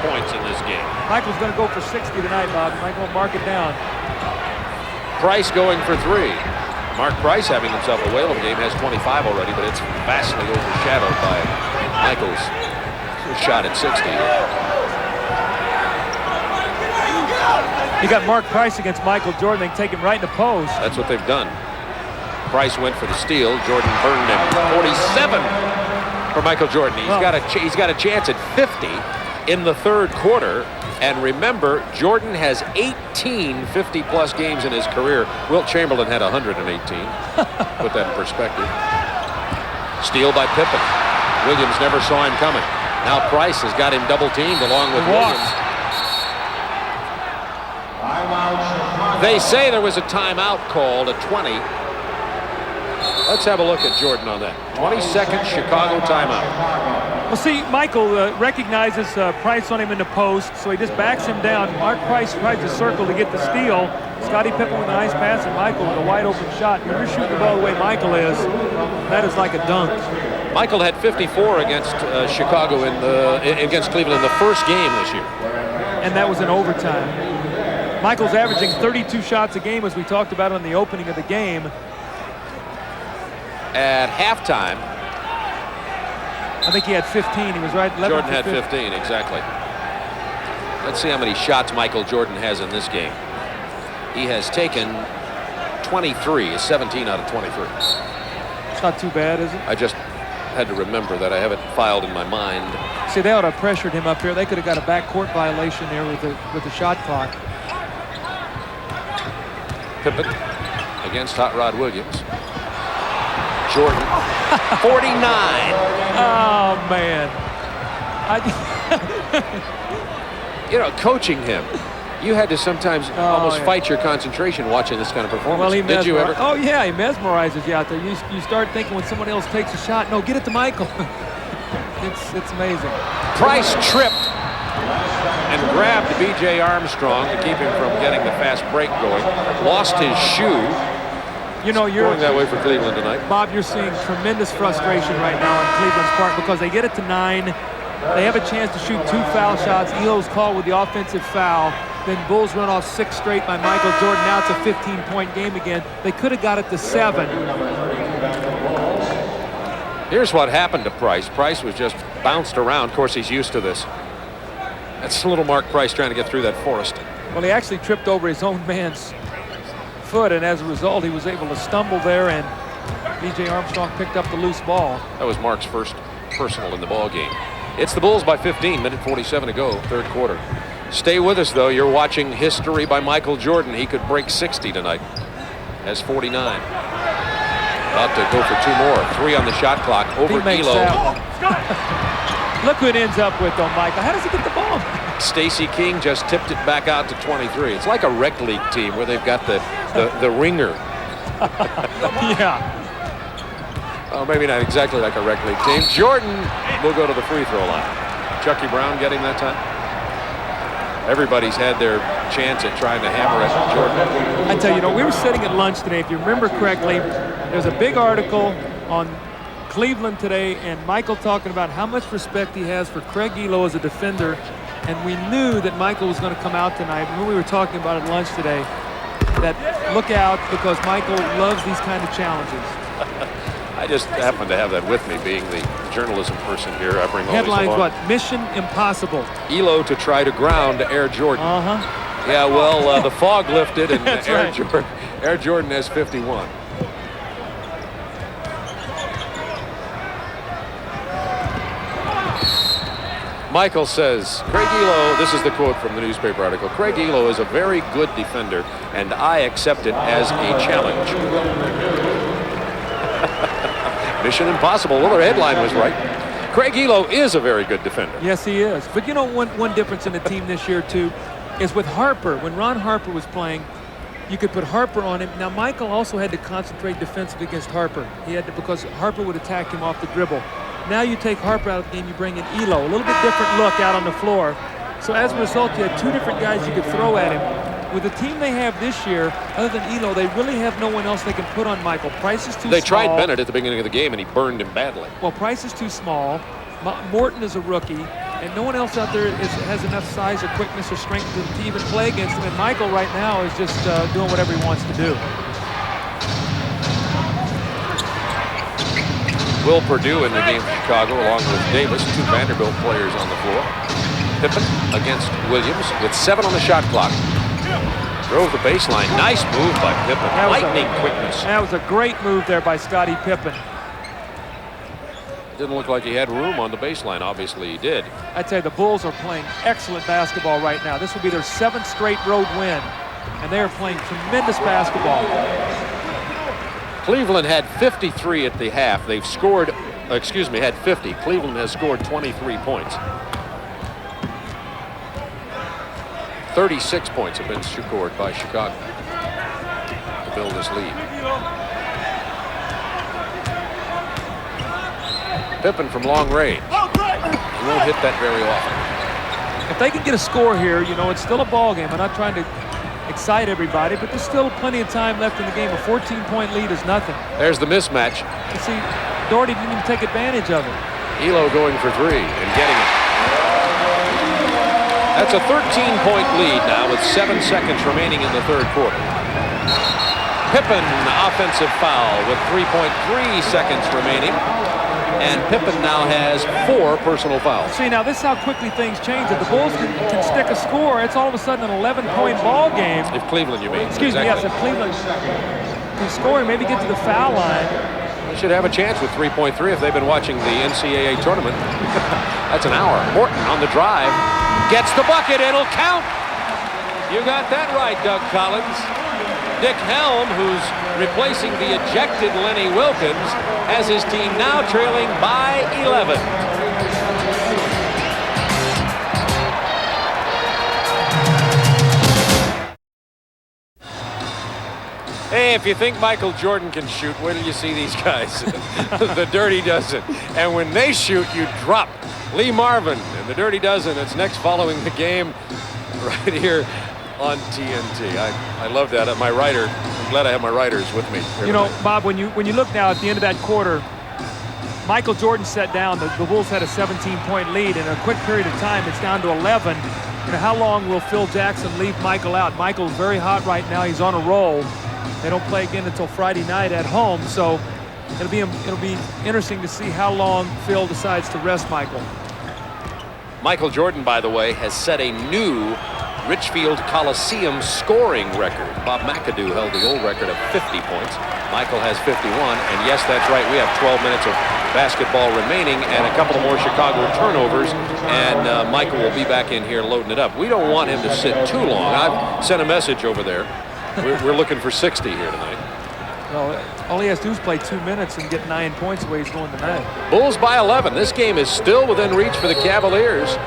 A: points in this game.
B: Michael's going to go for 60 tonight, Bob. You might want to mark it down.
A: Price going for 3. Mark Price, having himself a whale of a game, has 25 already, but it's vastly overshadowed by Michael's shot at 60.
B: You got Mark Price against Michael Jordan. They can take him right in the post.
A: That's what they've done. Price went for the steal. Jordan burned him. 47 for Michael Jordan. He's got a chance at 50 in the third quarter. And remember, Jordan has 18 50-plus games in his career. Wilt Chamberlain had 118. Put that in perspective. Steal by Pippen. Williams never saw him coming. Now Price has got him double-teamed along with Williams. They say there was a timeout called at 20. Let's have a look at Jordan on that. 22nd Chicago timeout.
B: Well, see, Michael recognizes Price on him in the post, so he just backs him down. Mark Price tries to circle to get the steal. Scottie Pippen with a nice pass, and Michael with a wide-open shot. When you're shooting the ball the way Michael is, that is like a dunk.
A: Michael had 54 against Chicago against Cleveland in the first game this year.
B: And that was in overtime. Michael's averaging 32 shots a game, as we talked about on the opening of the game.
A: At halftime,
B: I think he had 15. He was right.
A: Jordan had 15, exactly. Let's see how many shots Michael Jordan has in this game. He has taken 23, 17 out of 23.
B: It's not too bad, is it?
A: I just had to remember that. I have it filed in my mind.
B: See, they ought to have pressured him up here. They could have got a backcourt violation there with the shot clock.
A: Pippen against Hot Rod Williams. Jordan, 49.
B: Oh, man.
A: You know, coaching him, you had to sometimes almost fight your concentration watching this kind of performance.
B: Well,
A: Did you ever?
B: Oh, yeah, he mesmerizes you out there. You start thinking when someone else takes a shot, no, get it to Michael. It's amazing.
A: Price tripped and grabbed B.J. Armstrong to keep him from getting the fast break going. Lost his shoe.
B: You know, you're
A: going that way for Cleveland tonight.
B: Bob, you're seeing tremendous frustration right now in Cleveland's part because they get it to 9. They have a chance to shoot 2 foul shots. Elo's called with the offensive foul. Then Bulls run off 6 straight by Michael Jordan. Now it's a 15-point game again. They could have got it to 7.
A: Here's what happened to Price. Price was just bounced around. Of course, he's used to this. That's little Mark Price trying to get through that forest.
B: Well, he actually tripped over his own man's foot, and as a result, he was able to stumble there, and B.J. Armstrong picked up the loose ball.
A: That was Mark's first personal in the ball game. It's the Bulls by 15, minute 47 to go, third quarter. Stay with us, though. You're watching history by Michael Jordan. He could break 60 tonight. Has 49. About to go for 2 more. 3 on the shot clock over Elo.
B: Look who it ends up with, though, Michael. How does he get the ball?
A: Stacey King just tipped it back out to 23. It's like a rec league team where they've got the ringer.
B: Yeah.
A: Oh, maybe not exactly like a rec league team. Jordan will go to the free throw line. Chucky Brown getting that time. Everybody's had their chance at trying to hammer at Jordan.
B: I tell you, we were sitting at lunch today. If you remember correctly, there's a big article on Cleveland today, and Michael talking about how much respect he has for Craig Elo as a defender. And we knew that Michael was going to come out tonight. When we were talking about at lunch today, that look out because Michael loves these kind of challenges.
A: I just happen to have that with me, being the journalism person here. I bring all these
B: Headlines,
A: along.
B: what? Mission impossible.
A: Elo to try to ground Air Jordan.
B: Uh-huh.
A: Yeah, well, the fog lifted, and
B: That's
A: Air,
B: right.
A: Air Jordan has 51. Michael says, Craig Elo, this is the quote from the newspaper article, Craig Elo is a very good defender, and I accept it as a challenge. Mission impossible. Well, their headline was right. Craig Elo is a very good defender.
B: Yes, he is. But you know, one difference in the team this year, too, is with Harper. When Ron Harper was playing, you could put Harper on him. Now, Michael also had to concentrate defensively against Harper. He had to, because Harper would attack him off the dribble. Now you take Harper out of the game, you bring in Elo. A little bit different look out on the floor. So as a result, you had 2 different guys you could throw at him. With the team they have this year, other than Elo, they really have no one else they can put on Michael. Price is too small.
A: They tried Bennett at the beginning of the game, and he burned him badly.
B: Well, Price is too small. Morton is a rookie, and no one else out there has enough size or quickness or strength to even play against him. And Michael right now is just doing whatever he wants to do.
A: Will Perdue in the game for Chicago, along with Davis, 2 Vanderbilt players on the floor. Pippen against Williams with 7 on the shot clock. Drove the baseline. Nice move by Pippen. Lightning quickness.
B: That was a great move there by Scottie Pippen.
A: Didn't look like he had room on the baseline. Obviously, he did.
B: I tell you, the Bulls are playing excellent basketball right now. This will be their 7th straight road win, and they are playing tremendous basketball.
A: Cleveland had 53 at the half. They've scored, had 50. Cleveland has scored 23 points. 36 points have been scored by Chicago to build this lead. Pippen from long range. He won't hit that very often.
B: If they can get a score here, it's still a ball game. I'm not trying to excite everybody, but there's still plenty of time left in the game. A 14-point lead is nothing.
A: There's the mismatch.
B: You see, Doherty didn't even take advantage of it.
A: Elo going for 3 and getting it. That's a 13-point lead now with 7 seconds remaining in the third quarter. Pippen, offensive foul with 3.3 seconds remaining. And Pippen now has 4 personal fouls.
B: See, now this is how quickly things change. If the Bulls can stick a score, it's all of a sudden an 11-point ball game.
A: If Cleveland, you mean.
B: Excuse me, yes, if Cleveland can score and maybe get to the foul line.
A: They should have a chance with 3.3 if they've been watching the NCAA tournament. That's an hour. Morton on the drive. Gets the bucket. It'll count. You got that right, Doug Collins. Dick Helm, who's replacing the ejected Lenny Wilkins, has his team now trailing by 11. Hey, if you think Michael Jordan can shoot, wait till you see these guys. The Dirty Dozen. And when they shoot, you drop. Lee Marvin and the Dirty Dozen. It's next following the game right here on TNT. I love that. My writer I'm glad I have my writers with me.
B: You know, Bob, when you look now at the end of that quarter, Michael Jordan set down. The Bulls had a 17-point lead. In a quick period of time, it's down to 11. You know, how long will Phil Jackson leave Michael out? Michael's very hot right now. He's on a roll. They don't play again until Friday night at home, so it'll be interesting to see how long Phil decides to rest Michael.
A: Michael Jordan, by the way, has set a new Richfield Coliseum scoring record. Bob McAdoo held the old record of 50 points. Michael has 51, and yes, that's right, we have 12 minutes of basketball remaining and a couple of more Chicago turnovers, and Michael will be back in here loading it up. We don't want him to sit too long. I've sent a message over there. We're looking for 60 here tonight.
B: Well, all he has to do is play 2 minutes and get 9 points the way he's going tonight.
A: Bulls by 11. This game is still within reach for the Cavaliers.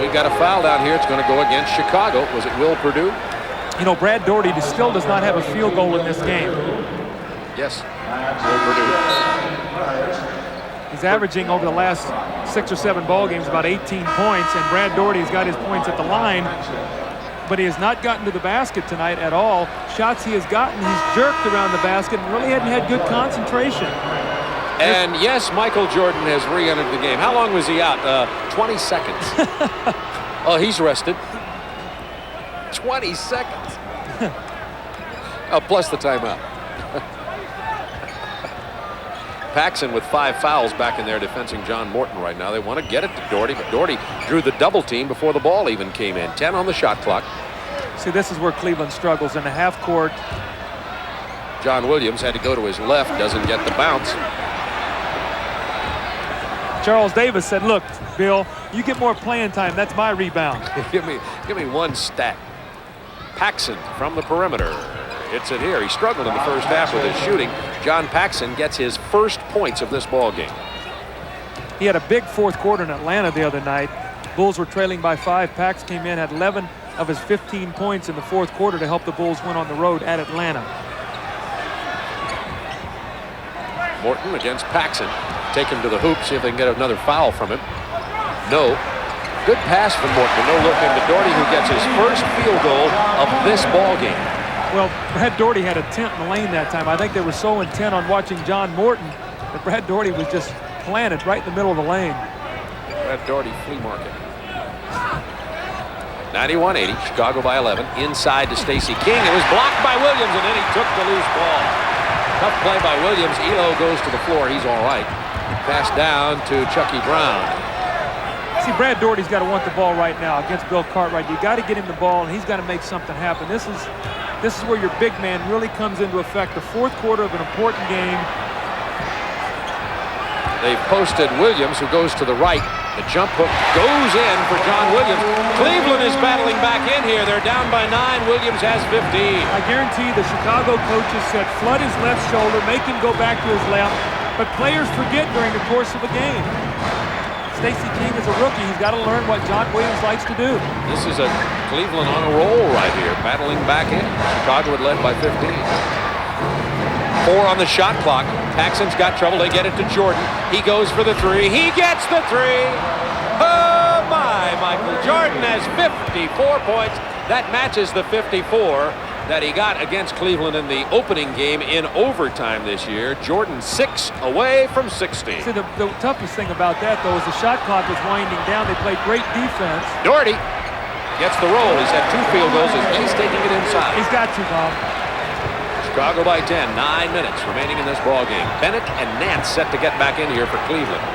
A: We've got a foul down here. It's going to go against Chicago. Was it Will Perdue?
B: You know, Brad Daugherty still does not have a field goal in this game.
A: Yes, Will Perdue.
B: He's averaging over the last 6 or 7 ball games about 18 points, and Brad Daugherty's got his points at the line, but he has not gotten to the basket tonight at all. Shots he has gotten, he's jerked around the basket and really hadn't had good concentration.
A: And yes, Michael Jordan has re-entered the game. How long was he out? 20 seconds. Oh, he's rested. 20 seconds. Oh, plus the timeout. Paxson with 5 fouls back in there defending John Morton right now. They want to get it to Daugherty, but Daugherty drew the double team before the ball even came in. 10 on the shot clock.
B: See, this is where Cleveland struggles in the half court.
A: John Williams had to go to his left, doesn't get the bounce.
B: Charles Davis said, look, Bill, you get more playing time. That's my rebound.
A: give me one stat. Paxson from the perimeter. Hits it here. He struggled in the first half with his shooting. John Paxson gets his first points of this ball game.
B: He had a big fourth quarter in Atlanta the other night. Bulls were trailing by 5. Pax came in, had 11 of his 15 points in the fourth quarter to help the Bulls win on the road at Atlanta.
A: Morton against Paxson. Take him to the hoop, see if they can get another foul from him. No. Good pass from Morton. No look into Daugherty, who gets his first field goal of this ball game.
B: Well, Brad Daugherty had a tent in the lane that time. I think they were so intent on watching John Morton that Brad Daugherty was just planted right in the middle of the lane.
A: Brad Daugherty flea market. 91-80, Chicago by 11. Inside to Stacey King. It was blocked by Williams, and then he took the loose ball. Tough play by Williams. Elo goes to the floor. He's all right. Pass down to Chucky Brown.
B: See, Brad Daugherty's got to want the ball right now against Bill Cartwright. You got to get him the ball, and he's got to make something happen. This is where your big man really comes into effect. The fourth quarter of an important game.
A: They've posted Williams, who goes to the right. The jump hook goes in for John Williams. Cleveland is battling back in here. They're down by 9. Williams has 15.
B: I guarantee the Chicago coaches said flood his left shoulder, make him go back to his left. But players forget during the course of a game. Stacey King is a rookie. He's got to learn what John Williams likes to do.
A: This is a Cleveland on a roll right here, battling back in. Chicago had led by 15. 4 on the shot clock. Paxson's got trouble. They get it to Jordan. He goes for the 3. He gets the 3. Oh, my. Michael Jordan has 54 points. That matches the 54 that he got against Cleveland in the opening game in overtime this year. Jordan 6 away from 60.
B: See, the toughest thing about that, though, is the shot clock was winding down. They played great defense.
A: Daugherty gets the roll. He's had 2 field goals. He's taking it inside.
B: He's got to, Bob.
A: Chicago by 10. 9 minutes remaining in this ball game. Bennett and Nance set to get back in here for Cleveland.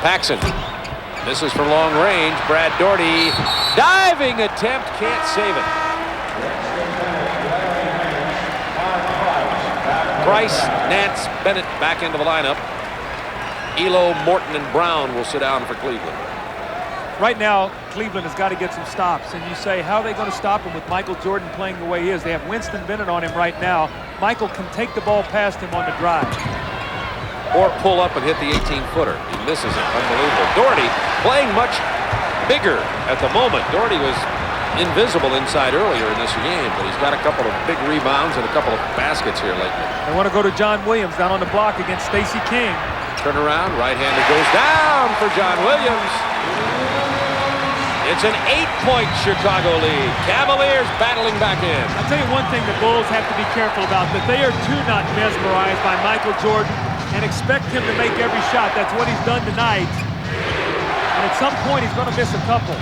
A: Paxson. This is from long range. Brad Daugherty. Diving attempt. Can't save it. Price, Nance, Bennett back into the lineup. Elo, Morton, and Brown will sit down for Cleveland.
B: Right now, Cleveland has got to get some stops. And you say, how are they going to stop him with Michael Jordan playing the way he is? They have Winston Bennett on him right now. Michael can take the ball past him on the drive.
A: Or pull up and hit the 18-footer. He misses it. Unbelievable. Daugherty playing much bigger at the moment. Daugherty was invisible inside earlier in this game, but he's got a couple of big rebounds and a couple of baskets here lately.
B: They want to go to John Williams down on the block against Stacey King.
A: Turn around, right-hander goes down for John Williams. It's an 8-point Chicago lead. Cavaliers battling back in.
B: I'll tell you one thing the Bulls have to be careful about, that they are too not mesmerized by Michael Jordan and expect him to make every shot. That's what he's done tonight. And at some point, he's going to miss a couple.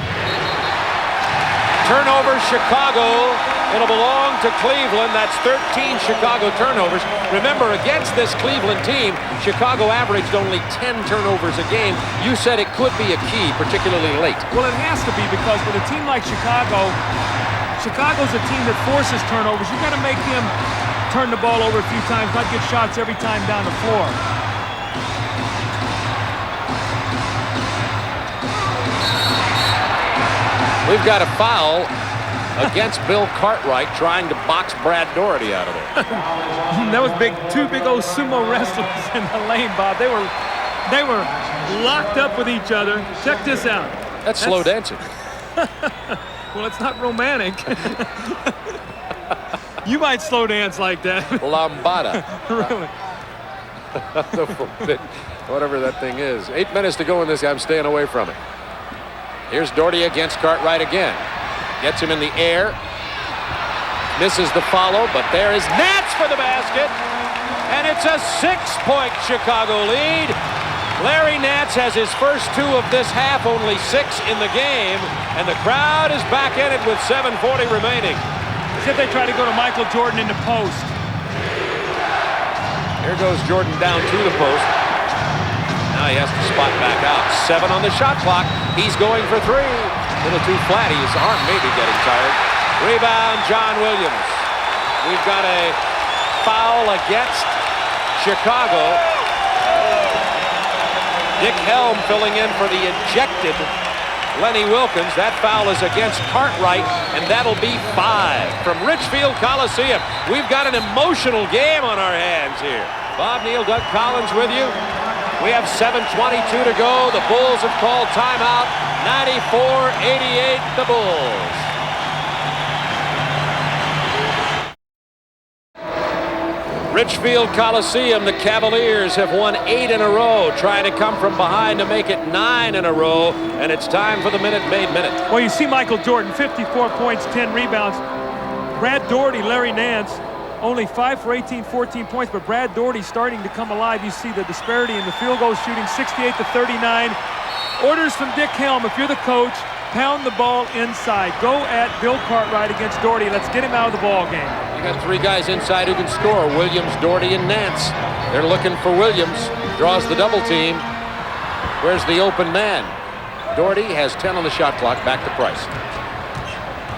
A: Turnover, Chicago. It'll belong to Cleveland. That's 13 Chicago turnovers. Remember, against this Cleveland team, Chicago averaged only 10 turnovers a game. You said it could be a key, particularly late.
B: Well, it has to be, because with a team like Chicago's a team that forces turnovers. You've got to make them turn the ball over a few times, not get shots every time down the floor.
A: We've got a foul against Bill Cartwright trying to box Brad Doherty out of there.
B: That was two big old sumo wrestlers in the lane, Bob. They were locked up with each other. Check this out.
A: That's slow dancing.
B: Well, it's not romantic. You might slow dance like that.
A: Lambada.
B: Really?
A: Whatever that thing is. 8 minutes to go in this. I'm staying away from it. Here's Doherty against Cartwright again. Gets him in the air. Misses the follow, but there is Nance for the basket. And it's a 6-point Chicago lead. Larry Nance has his first 2 of this half, only 6 in the game. And the crowd is back in it with 7:40 remaining.
B: As if they try to go to Michael Jordan in the post.
A: Here goes Jordan down to the post. Now he has to spot back out. 7 on the shot clock. He's going for 3. A little too flat. His arm may be getting tired. Rebound, John Williams. We've got a foul against Chicago. Dick Helm filling in for the ejected Lenny Wilkins. That foul is against Cartwright, and that'll be 5 from Richfield Coliseum. We've got an emotional game on our hands here. Bob Neal, Doug Collins with you. We have 7:22 to go. The Bulls have called timeout. 94-88, the Bulls. Richfield Coliseum, the Cavaliers have won 8 in a row, trying to come from behind to make it 9 in a row, and it's time for the Minute Maid Minute.
B: Well, you see Michael Jordan, 54 points, 10 rebounds. Brad Doherty, Larry Nance, only 5 for 18, 14 points, but Brad Doherty starting to come alive. You see the disparity in the field goal shooting, 68-39. Orders from Dick Helm, if you're the coach, pound the ball inside. Go at Bill Cartwright against Doherty. Let's get him out of the ball game.
A: You got 3 guys inside who can score, Williams, Doherty, and Nance. They're looking for Williams. Draws the double team. Where's the open man? Doherty has 10 on the shot clock. Back to Price.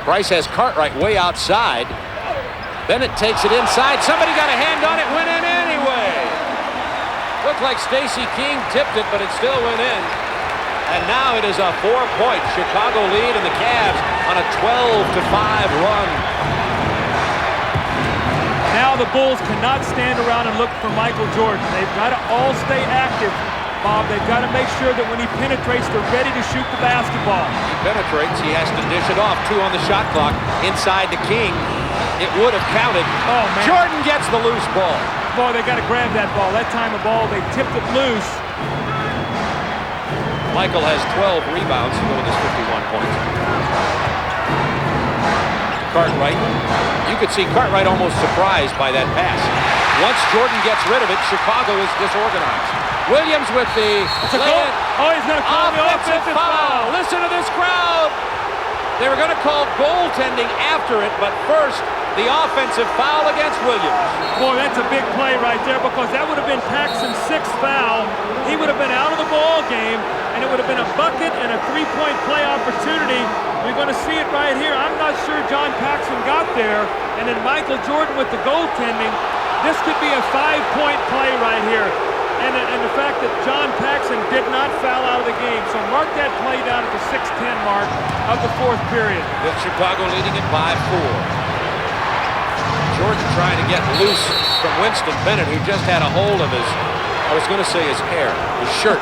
A: Price has Cartwright way outside. Bennett takes it inside. Somebody got a hand on it. Went in anyway. Looked like Stacey King tipped it, but it still went in. And now it is a 4-point Chicago lead, and the Cavs on a 12-5 run.
B: Now the Bulls cannot stand around and look for Michael Jordan. They've got to all stay active, Bob. They've got to make sure that when he penetrates, they're ready to shoot the basketball.
A: He penetrates. He has to dish it off. 2 on the shot clock. Inside to King. It would have counted.
B: Oh, man.
A: Jordan gets the loose ball.
B: Boy, they got to grab that ball. That time of ball, they tipped it loose.
A: Michael has 12 rebounds to go with his 51 points. Cartwright. You could see Cartwright almost surprised by that pass. Once Jordan gets rid of it, Chicago is disorganized. Williams with the lay-in.
B: Oh, he's going to call the offensive foul.
A: Listen to this crowd. They were going to call goaltending after it, but first, the offensive foul against Williams.
B: Boy, that's a big play right there, because that would have been Paxson's 6th foul. He would have been out of the ball game, and it would have been a bucket and a 3-point play opportunity. You're going to see it right here. I'm not sure John Paxson got there, and then Michael Jordan with the goaltending. This could be a 5-point play right here. And the fact that John Paxson did not foul out of the game. So mark that play down at the 6:10 mark of the 4th period.
A: With Chicago leading it by 4. Jordan trying to get loose from Winston Bennett, who just had a hold of his, I was going to say his hair, his shirt.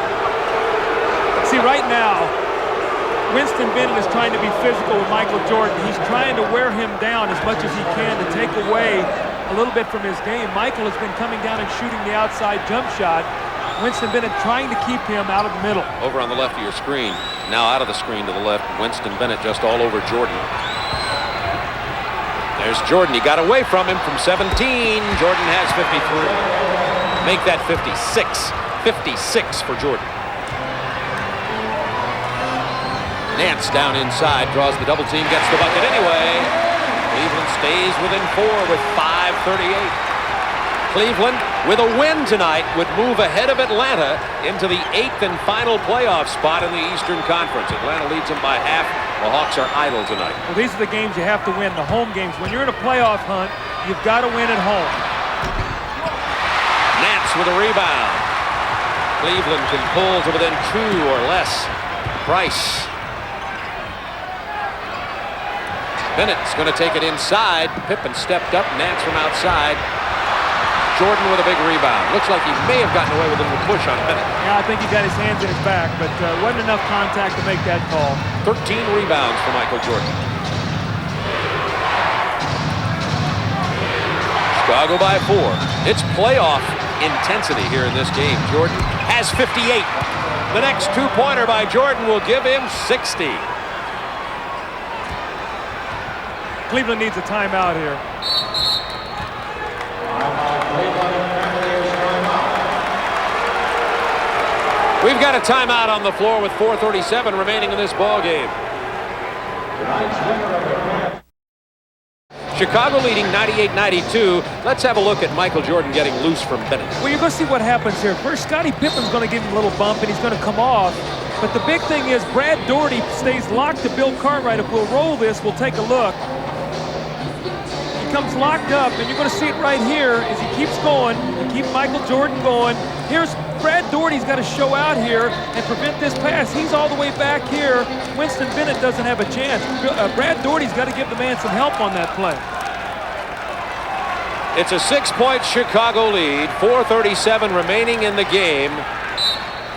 B: See, right now, Winston Bennett is trying to be physical with Michael Jordan. He's trying to wear him down as much as he can to take away a little bit from his game. Michael has been coming down and shooting the outside jump shot. Winston Bennett trying to keep him out of the middle.
A: Over on the left of your screen. Now out of the screen to the left. Winston Bennett just all over Jordan. There's Jordan. He got away from him from 17. Jordan has 53. Make that 56. 56 for Jordan. Nance down inside, draws the double team, gets the bucket anyway. Cleveland stays within 4 with 5:38. Cleveland, with a win tonight, would move ahead of Atlanta into the 8th and final playoff spot in the Eastern Conference. Atlanta leads them by half. The Hawks are idle tonight.
B: Well, these are the games you have to win, the home games. When you're in a playoff hunt, you've got to win at home.
A: Nance with a rebound. Cleveland can pull to within 2 or less. Price. Bennett's going to take it inside. Pippen stepped up. Nance from outside. Jordan with a big rebound. Looks like he may have gotten away with a little push on Bennett.
B: Yeah, I think he got his hands in his back, but wasn't enough contact to make that call.
A: 13 rebounds for Michael Jordan. Chicago by 4. It's playoff intensity here in this game. Jordan has 58. The next two-pointer by Jordan will give him 60.
B: Cleveland needs a timeout here.
A: We've got a timeout on the floor with 4:37 remaining in this ball game. Chicago leading 98-92. Let's have a look at Michael Jordan getting loose from Bennett.
B: Well, you're going to see what happens here. First, Scottie Pippen's going to give him a little bump, and he's going to come off. But the big thing is Brad Daugherty stays locked to Bill Cartwright. If we'll roll this, we'll take a look. He comes locked up, and you're going to see it right here as he keeps going. He keeps Michael Jordan going. Here's Brad Daugherty's got to show out here and prevent this pass. He's all the way back here. Winston Bennett doesn't have a chance. Brad Daugherty's got to give the man some help on that play.
A: It's a 6-point Chicago lead. 4:37 remaining in the game.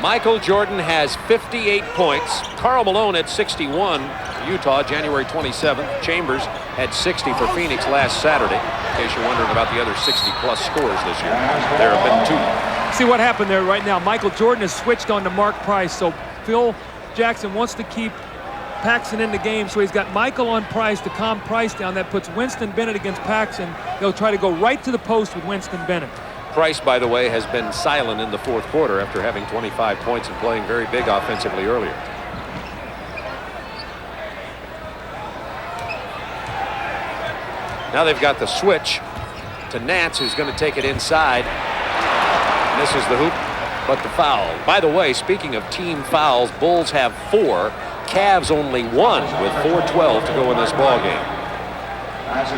A: Michael Jordan has 58 points. Karl Malone at 61. Utah, January 27th. Chambers had 60 for Phoenix last Saturday. In case you're wondering about the other 60-plus scores this year, there have been 2.
B: See what happened there right now. Michael Jordan has switched on to Mark Price, so Phil Jackson wants to keep Paxson in the game, so he's got Michael on Price to calm Price down. That puts Winston Bennett against Paxson. They'll try to go right to the post with Winston Bennett.
A: Price, by the way, has been silent in the fourth quarter after having 25 points and playing very big offensively earlier. Now they've got the switch to Nance, who's going to take it inside. Misses the hoop, but the foul. By the way, speaking of team fouls, Bulls have 4. Cavs only 1 with 4:12 to go in this ball game.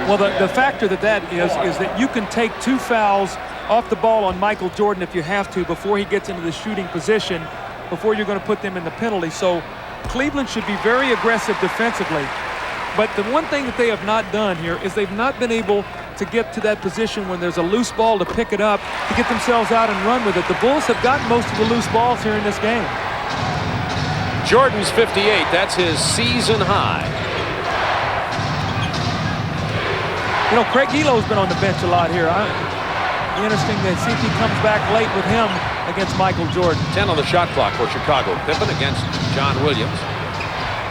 B: Well, the factor that is that you can take 2 fouls off the ball on Michael Jordan if you have to before he gets into the shooting position, before you're going to put them in the penalty. So Cleveland should be very aggressive defensively. But the one thing that they have not done here is they've not been able to get to that position when there's a loose ball to pick it up, to get themselves out and run with it. The Bulls have gotten most of the loose balls here in this game.
A: Jordan's 58. That's his season high.
B: You know, Craig Elo's been on the bench a lot here. It'll be interesting to see if he comes back late with him against Michael Jordan.
A: 10 on the shot clock for Chicago. Pippen against John Williams.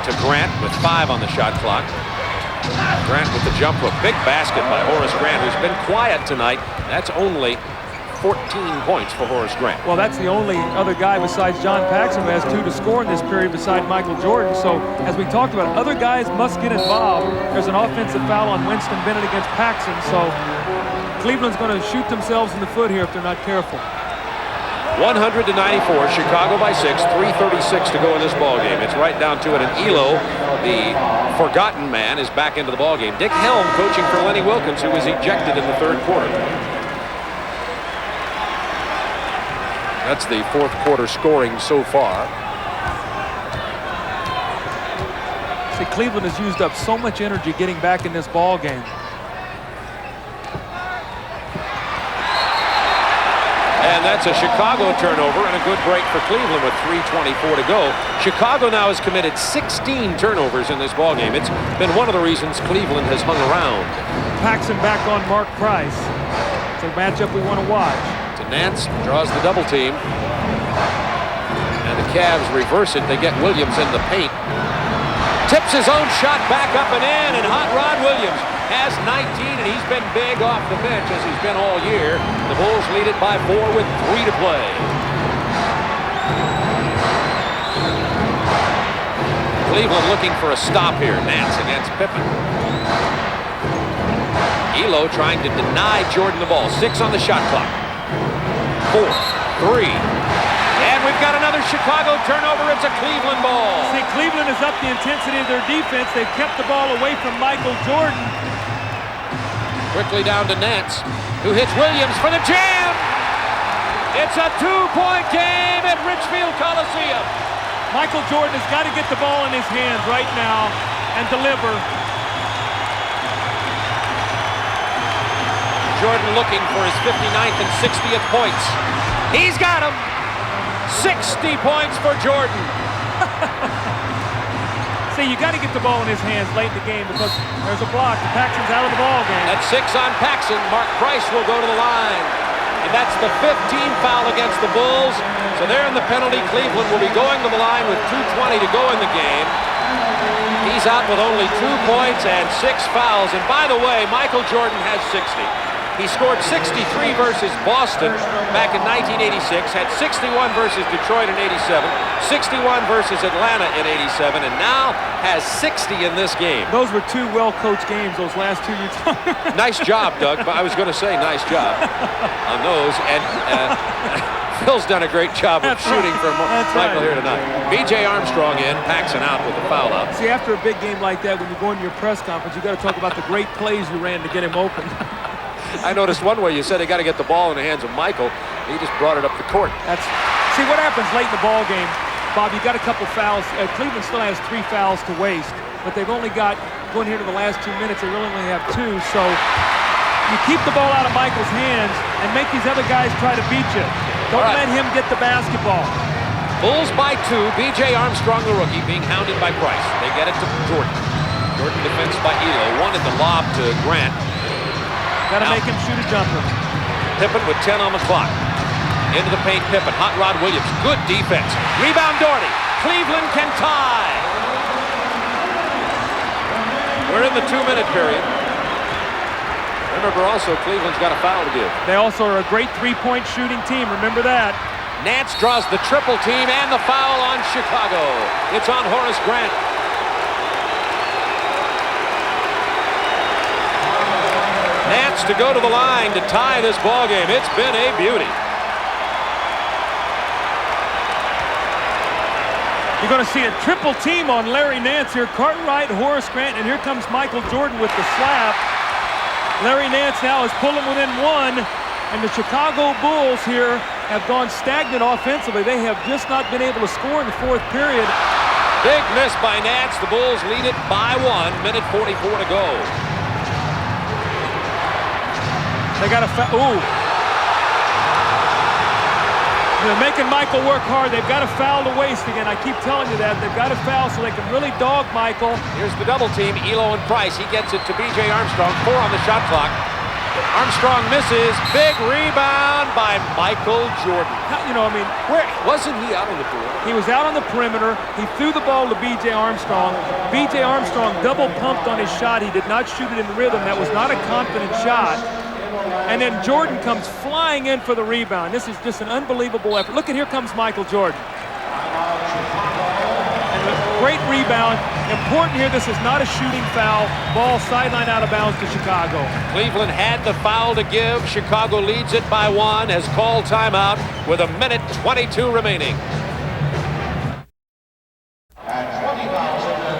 A: To Grant with 5 on the shot clock. Grant with the jump hook. Big basket by Horace Grant, who's been quiet tonight. That's only 14 points for Horace Grant.
B: Well, that's the only other guy besides John Paxson who has 2 to score in this period beside Michael Jordan. So, as we talked about, other guys must get involved. There's an offensive foul on Winston Bennett against Paxson. So, Cleveland's going to shoot themselves in the foot here if they're not careful.
A: 100-94, Chicago by 6, 3:36 to go in this ball game. It's right down to it, and Elo, the forgotten man, is back into the ball game. Dick Helm coaching for Lenny Wilkins, who was ejected in the third quarter. That's the fourth quarter scoring so far.
B: See, Cleveland has used up so much energy getting back in this ball game.
A: And that's a Chicago turnover and a good break for Cleveland with 3:24 to go. Chicago now has committed 16 turnovers in this ballgame. It's been one of the reasons Cleveland has hung around.
B: Paxson back on Mark Price. It's a matchup we want to watch.
A: To Nance draws the double team. And the Cavs reverse it. They get Williams in the paint. Tips his own shot back up and in, and Hot Rod Williams has 19, and he's been big off the bench as he's been all year. The Bulls lead it by 4 with 3 to play. Cleveland looking for a stop here. Nance against Pippen. Elo trying to deny Jordan the ball. 6 on the shot clock. 4, 3. And we've got another Chicago turnover. It's a Cleveland ball.
B: See, Cleveland has upped the intensity of their defense. They've kept the ball away from Michael Jordan.
A: Quickly down to Nance, who hits Williams for the jam. It's a 2-point game at Richfield Coliseum.
B: Michael Jordan has got to get the ball in his hands right now and deliver.
A: Jordan looking for his 59th and 60th points. He's got them. 60 points for Jordan.
B: See, you got to get the ball in his hands late in the game because there's a block. Paxson's out of the ball game.
A: At 6 on Paxson, Mark Price will go to the line. And that's the 15th foul against the Bulls. So they're in the penalty. Cleveland will be going to the line with 2:20 to go in the game. He's out with only 2 points and 6 fouls. And by the way, Michael Jordan has 60. He scored 63 versus Boston back in 1986, had 61 versus Detroit in 87, 61 versus Atlanta in 87, and now has 60 in this game.
B: Those were 2 well-coached games, those last 2 years.
A: Nice job, Doug. I was going to say nice job on those. And Phil's done a great job of shooting for Michael here tonight. B.J. Armstrong in, Paxson out with the foul out.
B: See, after a big game like that, when you go into your press conference, you got to talk about the great plays you ran to get him open.
A: I noticed one way you said they got to get the ball in the hands of Michael. He just brought it up the court.
B: See what happens late in the ball game. Bob, you got a couple fouls. Cleveland still has 3 fouls to waste, but they've only got, going here to the last 2 minutes, they really only have 2. So you keep the ball out of Michael's hands and make these other guys try to beat you. Don't let him get the basketball.
A: Bulls by 2. B.J. Armstrong, the rookie, being hounded by Price. They get it to Jordan. Jordan defense by Elo. Wanted the lob to Grant.
B: Got to make him shoot a jumper.
A: Pippen with 10 on the clock. Into the paint, Pippen. Hot Rod Williams. Good defense. Rebound, Doherty. Cleveland can tie. We're in the 2-minute period. Remember also, Cleveland's got a foul to give.
B: They also are a great 3-point shooting team. Remember that.
A: Nance draws the triple team and the foul on Chicago. It's on Horace Grant. Nance to go to the line to tie this ball game. It's been a beauty.
B: You're going to see a triple team on Larry Nance here. Cartwright, Horace Grant, and here comes Michael Jordan with the slap. Larry Nance now is pulling within 1, and the Chicago Bulls here have gone stagnant offensively. They have just not been able to score in the 4th period.
A: Big miss by Nance. The Bulls lead it by 1. Minute 44 to go.
B: They got a foul. Ooh. They're making Michael work hard. They've got a foul to waste again. I keep telling you that. They've got a foul so they can really dog Michael.
A: Here's the double team. Elo and Price. He gets it to B.J. Armstrong. 4 on the shot clock. Armstrong misses. Big rebound by Michael Jordan. Where wasn't he out on the perimeter?
B: He was out on the perimeter. He threw the ball to B.J. Armstrong. B.J. Armstrong double pumped on his shot. He did not shoot it in rhythm. That was not a confident shot. And then Jordan comes flying in for the rebound. This is just an unbelievable effort. Look at, here comes Michael Jordan. And a great rebound. Important here, this is not a shooting foul. Ball sideline out of bounds to Chicago.
A: Cleveland had the foul to give. Chicago leads it by 1, has called timeout with 1:22 remaining.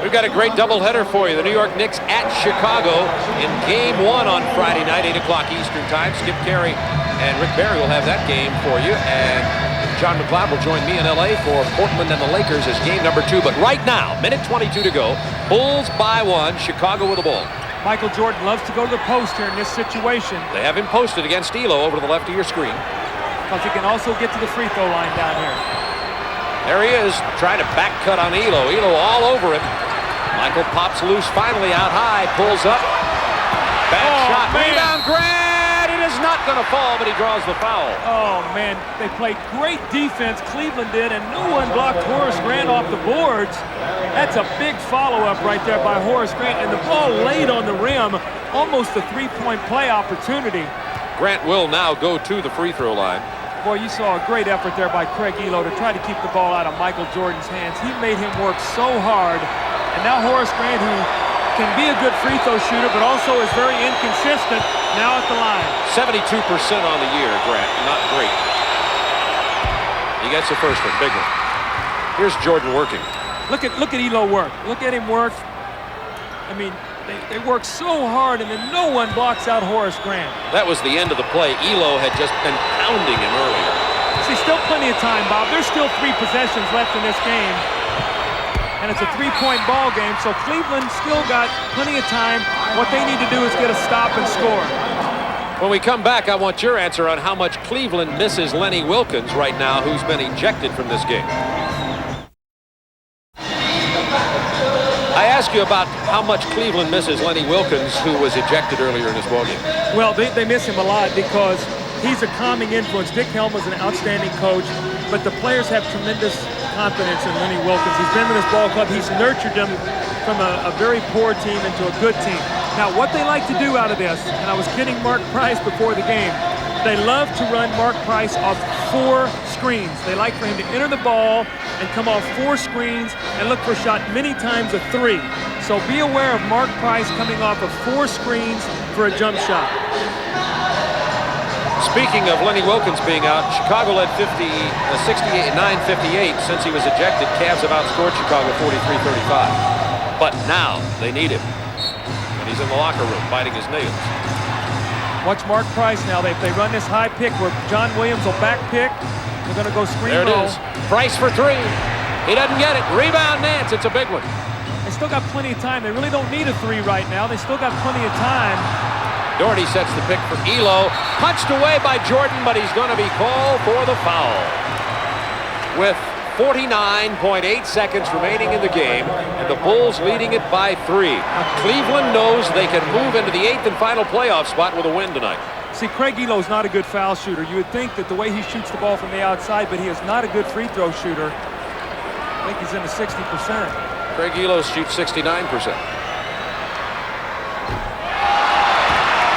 A: We've got a great doubleheader for you. The New York Knicks at Chicago in Game 1 on Friday night, 8 o'clock Eastern Time. Skip Carey and Rick Barry will have that game for you. And John McLeod will join me in L.A. for Portland and the Lakers as game number 2. But right now, minute 22 to go. Bulls by 1, Chicago with the ball.
B: Michael Jordan loves to go to the post here in this situation.
A: They have him posted against Elo over to the left of your screen.
B: Because he can also get to the free throw line down here.
A: There he is, trying to back cut on Elo. Elo all over him. Michael pops loose, finally out high, pulls up. Bad shot.
B: Man.
A: Rebound, Grant! It is not not going to fall, but he draws the foul.
B: Oh, man, they played great defense, Cleveland did, and no one blocked Horace Grant off the boards. That's a big follow-up right there by Horace Grant, and the ball laid on the rim, almost a three-point play opportunity.
A: Grant will now go to the free throw line.
B: Boy, you saw a great effort there by Craig Elo to try to keep the ball out of Michael Jordan's hands. He made him work so hard, and now Horace Grant, who can be a good free throw shooter, but also is very inconsistent, now at the line.
A: 72% on the year, Grant. Not great. He gets the first one, big one. Here's Jordan working.
B: Look at Elo work. Look at him work. I mean, they work so hard, and then no one blocks out Horace Grant.
A: That was the end of the play. Elo had just been pounding him earlier.
B: See, still plenty of time, Bob. There's still 3 possessions left in this game. And it's a 3-point ball game, so Cleveland still got plenty of time. What they need to do is get a stop and score.
A: When we come back, I want your answer on how much Cleveland misses Lenny Wilkens right now, who's been ejected from this game. I ask you about how much Cleveland misses Lenny Wilkens, who was ejected earlier in this ballgame.
B: Well, they miss him a lot because he's a calming influence. Dick Helm was an outstanding coach, but the players have tremendous confidence in Lenny Wilkens. He's been in this ball club. He's nurtured them from a very poor team into a good team. Now, what they like to do out of this, and I was kidding Mark Price before the game, they love to run Mark Price off 4 screens. They like for him to enter the ball and come off 4 screens and look for a shot, many times a 3. So be aware of Mark Price coming off of 4 screens for a jump shot.
A: Speaking of Lenny Wilkens being out, Chicago led 69-58 since he was ejected. Cavs have outscored Chicago 43-35. But now they need him. And he's in the locker room biting his nails.
B: Watch Mark Price now. They run this high pick where John Williams will back pick. They're going to go screen
A: roll. There it
B: roll.
A: is. Price for 3. He doesn't get it. Rebound Nance. It's a big one.
B: They still got plenty of time. They really don't need a 3 right now. They still got plenty of time.
A: Doherty sets the pick for Elo. Punched away by Jordan, but he's going to be called for the foul. With 49.8 seconds remaining in the game, and the Bulls leading it by 3. Cleveland knows they can move into the 8th and final playoff spot with a win tonight.
B: See, Craig Elo's not a good foul shooter. You would think that the way he shoots the ball from the outside, but he is not a good free throw shooter. I think he's in the 60%.
A: Craig Elo shoots 69%.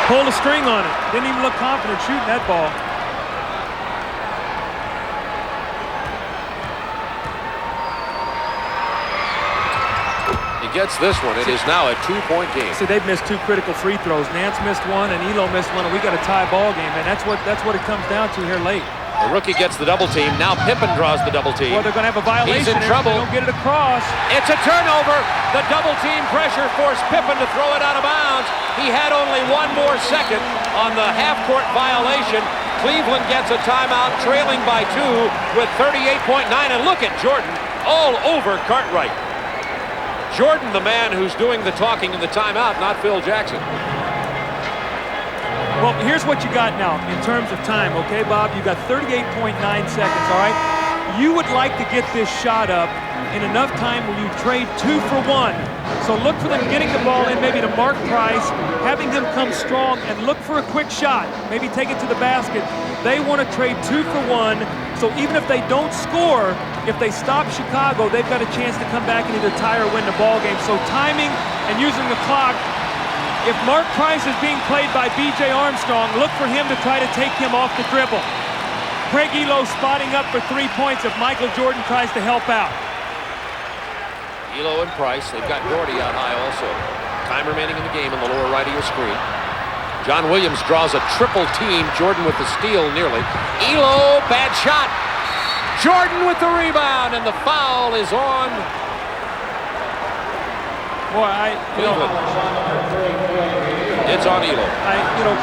B: Pulled a string on it. Didn't even look confident shooting that ball.
A: He gets this one. It is now a 2-point game.
B: See, they've missed 2 critical free throws. Nance missed 1 and Elo missed 1, and we got a tie ball game, and that's what it comes down to here late.
A: The rookie gets the double team. Now Pippen draws the double team.
B: Well, they're going to have a violation.
A: He's in trouble.
B: They don't get it across.
A: It's a turnover. The double team pressure forced Pippen to throw it out of bounds. He had only 1 more second on the half-court violation. Cleveland gets a timeout, trailing by 2 with 38.9. And look at Jordan all over Cartwright. Jordan, the man who's doing the talking in the timeout, not Phil Jackson.
B: Well, here's what you got now in terms of time, okay, Bob? You got 38.9 seconds, all right? You would like to get this shot up in enough time where you trade 2 for 1. So look for them getting the ball in, maybe to Mark Price, having him come strong and look for a quick shot. Maybe take it to the basket. They want to trade 2 for 1. So even if they don't score, if they stop Chicago, they've got a chance to come back and either tie or win the ball game. So timing and using the clock. If Mark Price is being played by B.J. Armstrong, look for him to try to take him off the dribble. Craig Elo spotting up for 3 points if Michael Jordan tries to help out.
A: Elo and Price, they've got Doherty out high also. Time remaining in the game on the lower right of your screen. John Williams draws a triple team. Jordan with the steal nearly. Elo, bad shot. Jordan with the rebound, and the foul is on.
B: Boy,
A: it's on Elo.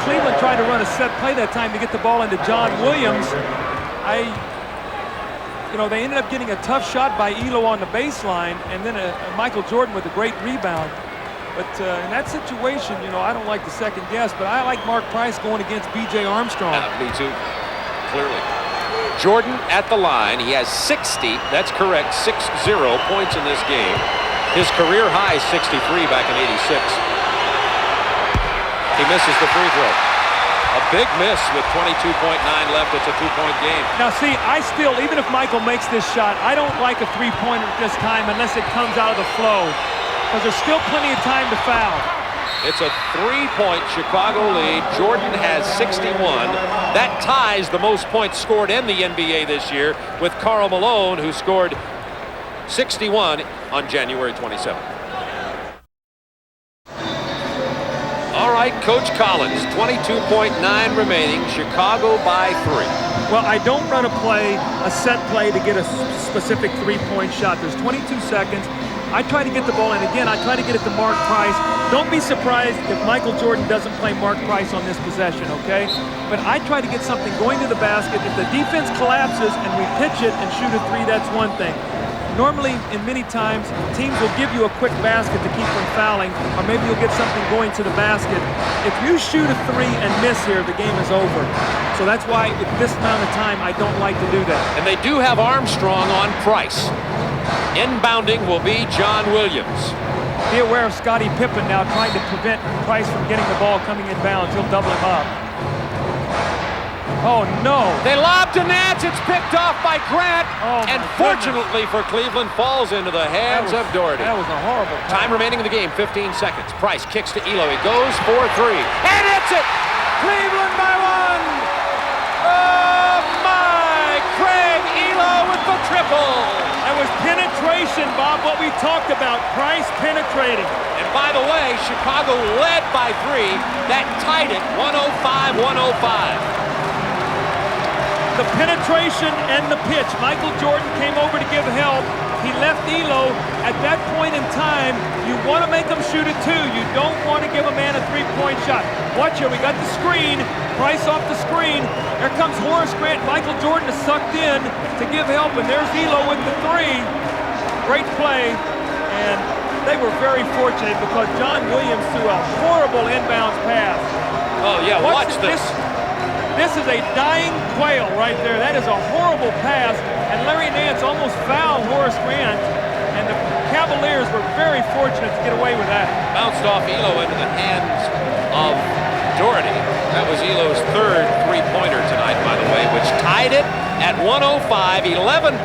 B: Cleveland tried to run a set play that time to get the ball into John Williams. They ended up getting a tough shot by Elo on the baseline, and then Michael Jordan with a great rebound. But in that situation, I don't like the second guess, but I like Mark Price going against B.J. Armstrong.
A: Me too, clearly. Jordan at the line. He has 60, that's correct, 60 points in this game. His career high is 63 back in '86. He misses the free throw. A big miss with 22.9 left. It's a 2-point game.
B: Now, see, I still, even if Michael makes this shot, I don't like a three-pointer at this time unless it comes out of the flow, because there's still plenty of time to foul.
A: It's a 3-point Chicago lead. Jordan has 61. That ties the most points scored in the NBA this year with Karl Malone, who scored 61 on January 27th. All right, Coach Collins, 22.9 remaining, Chicago by 3.
B: Well, I don't run a play, a set play to get a specific three-point shot. There's 22 seconds. I try to get the ball, and again, I try to get it to Mark Price. Don't be surprised if Michael Jordan doesn't play Mark Price on this possession, okay? But I try to get something going to the basket. If the defense collapses and we pitch it and shoot a three, that's one thing. Normally, in many times, teams will give you a quick basket to keep from fouling, or maybe you'll get something going to the basket. If you shoot a three and miss here, the game is over. So that's why at this amount of time, I don't like to do that.
A: And they do have Armstrong on Price. Inbounding will be John Williams.
B: Be aware of Scottie Pippen now trying to prevent Price from getting the ball coming inbounds. He'll double him up. Oh, no.
A: They lob to Nance. It's picked off by Grant.
B: Oh,
A: and fortunately for Cleveland, falls into the hands of Doherty.
B: That was a horrible
A: time remaining in the game, 15 seconds. Price kicks to Elo. He goes for 3. And hits it! Cleveland by 1! Oh, my! Craig Elo with the triple!
B: That was penetration, Bob, what we talked about. Price penetrating.
A: And by the way, Chicago led by 3. That tied it, 105-105.
B: The penetration and the pitch. Michael Jordan came over to give help. He left Elo. At that point in time, you want to make him shoot it too. You don't want to give a man a three-point shot. Watch here, we got the screen. Price off the screen. There comes Horace Grant. Michael Jordan is sucked in to give help, and there's Elo with the 3. Great play, and they were very fortunate because John Williams threw a horrible inbounds pass.
A: Oh yeah, watch this.
B: This is a dying quail right there. That is a horrible pass, and Larry Nance almost fouled Horace Grant, and the Cavaliers were very fortunate to get away with that.
A: Bounced off Elo into the hands of Doherty. That was Elo's 3rd three-pointer tonight, by the way, which tied it at 105, 11.3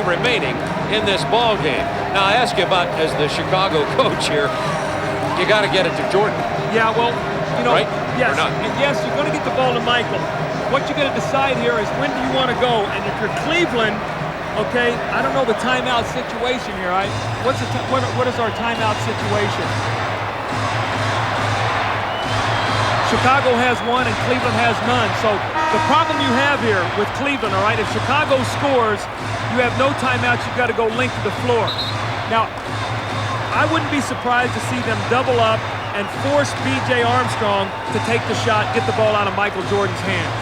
A: remaining in this ball game. Now, I ask you about, as the Chicago coach here, you got to get it to Jordan.
B: Yeah, well, you know,
A: right?
B: Yes, and yes, you're going to get the ball to Michael. What you're going to decide here is when do you want to go? And if you're Cleveland, okay, I don't know the timeout situation here. What is our timeout situation? Chicago has one and Cleveland has none. So the problem you have here with Cleveland, all right, if Chicago scores, you have no timeouts. You've got to go length to the floor. Now, I wouldn't be surprised to see them double up and force B.J. Armstrong to take the shot, get the ball out of Michael Jordan's hands.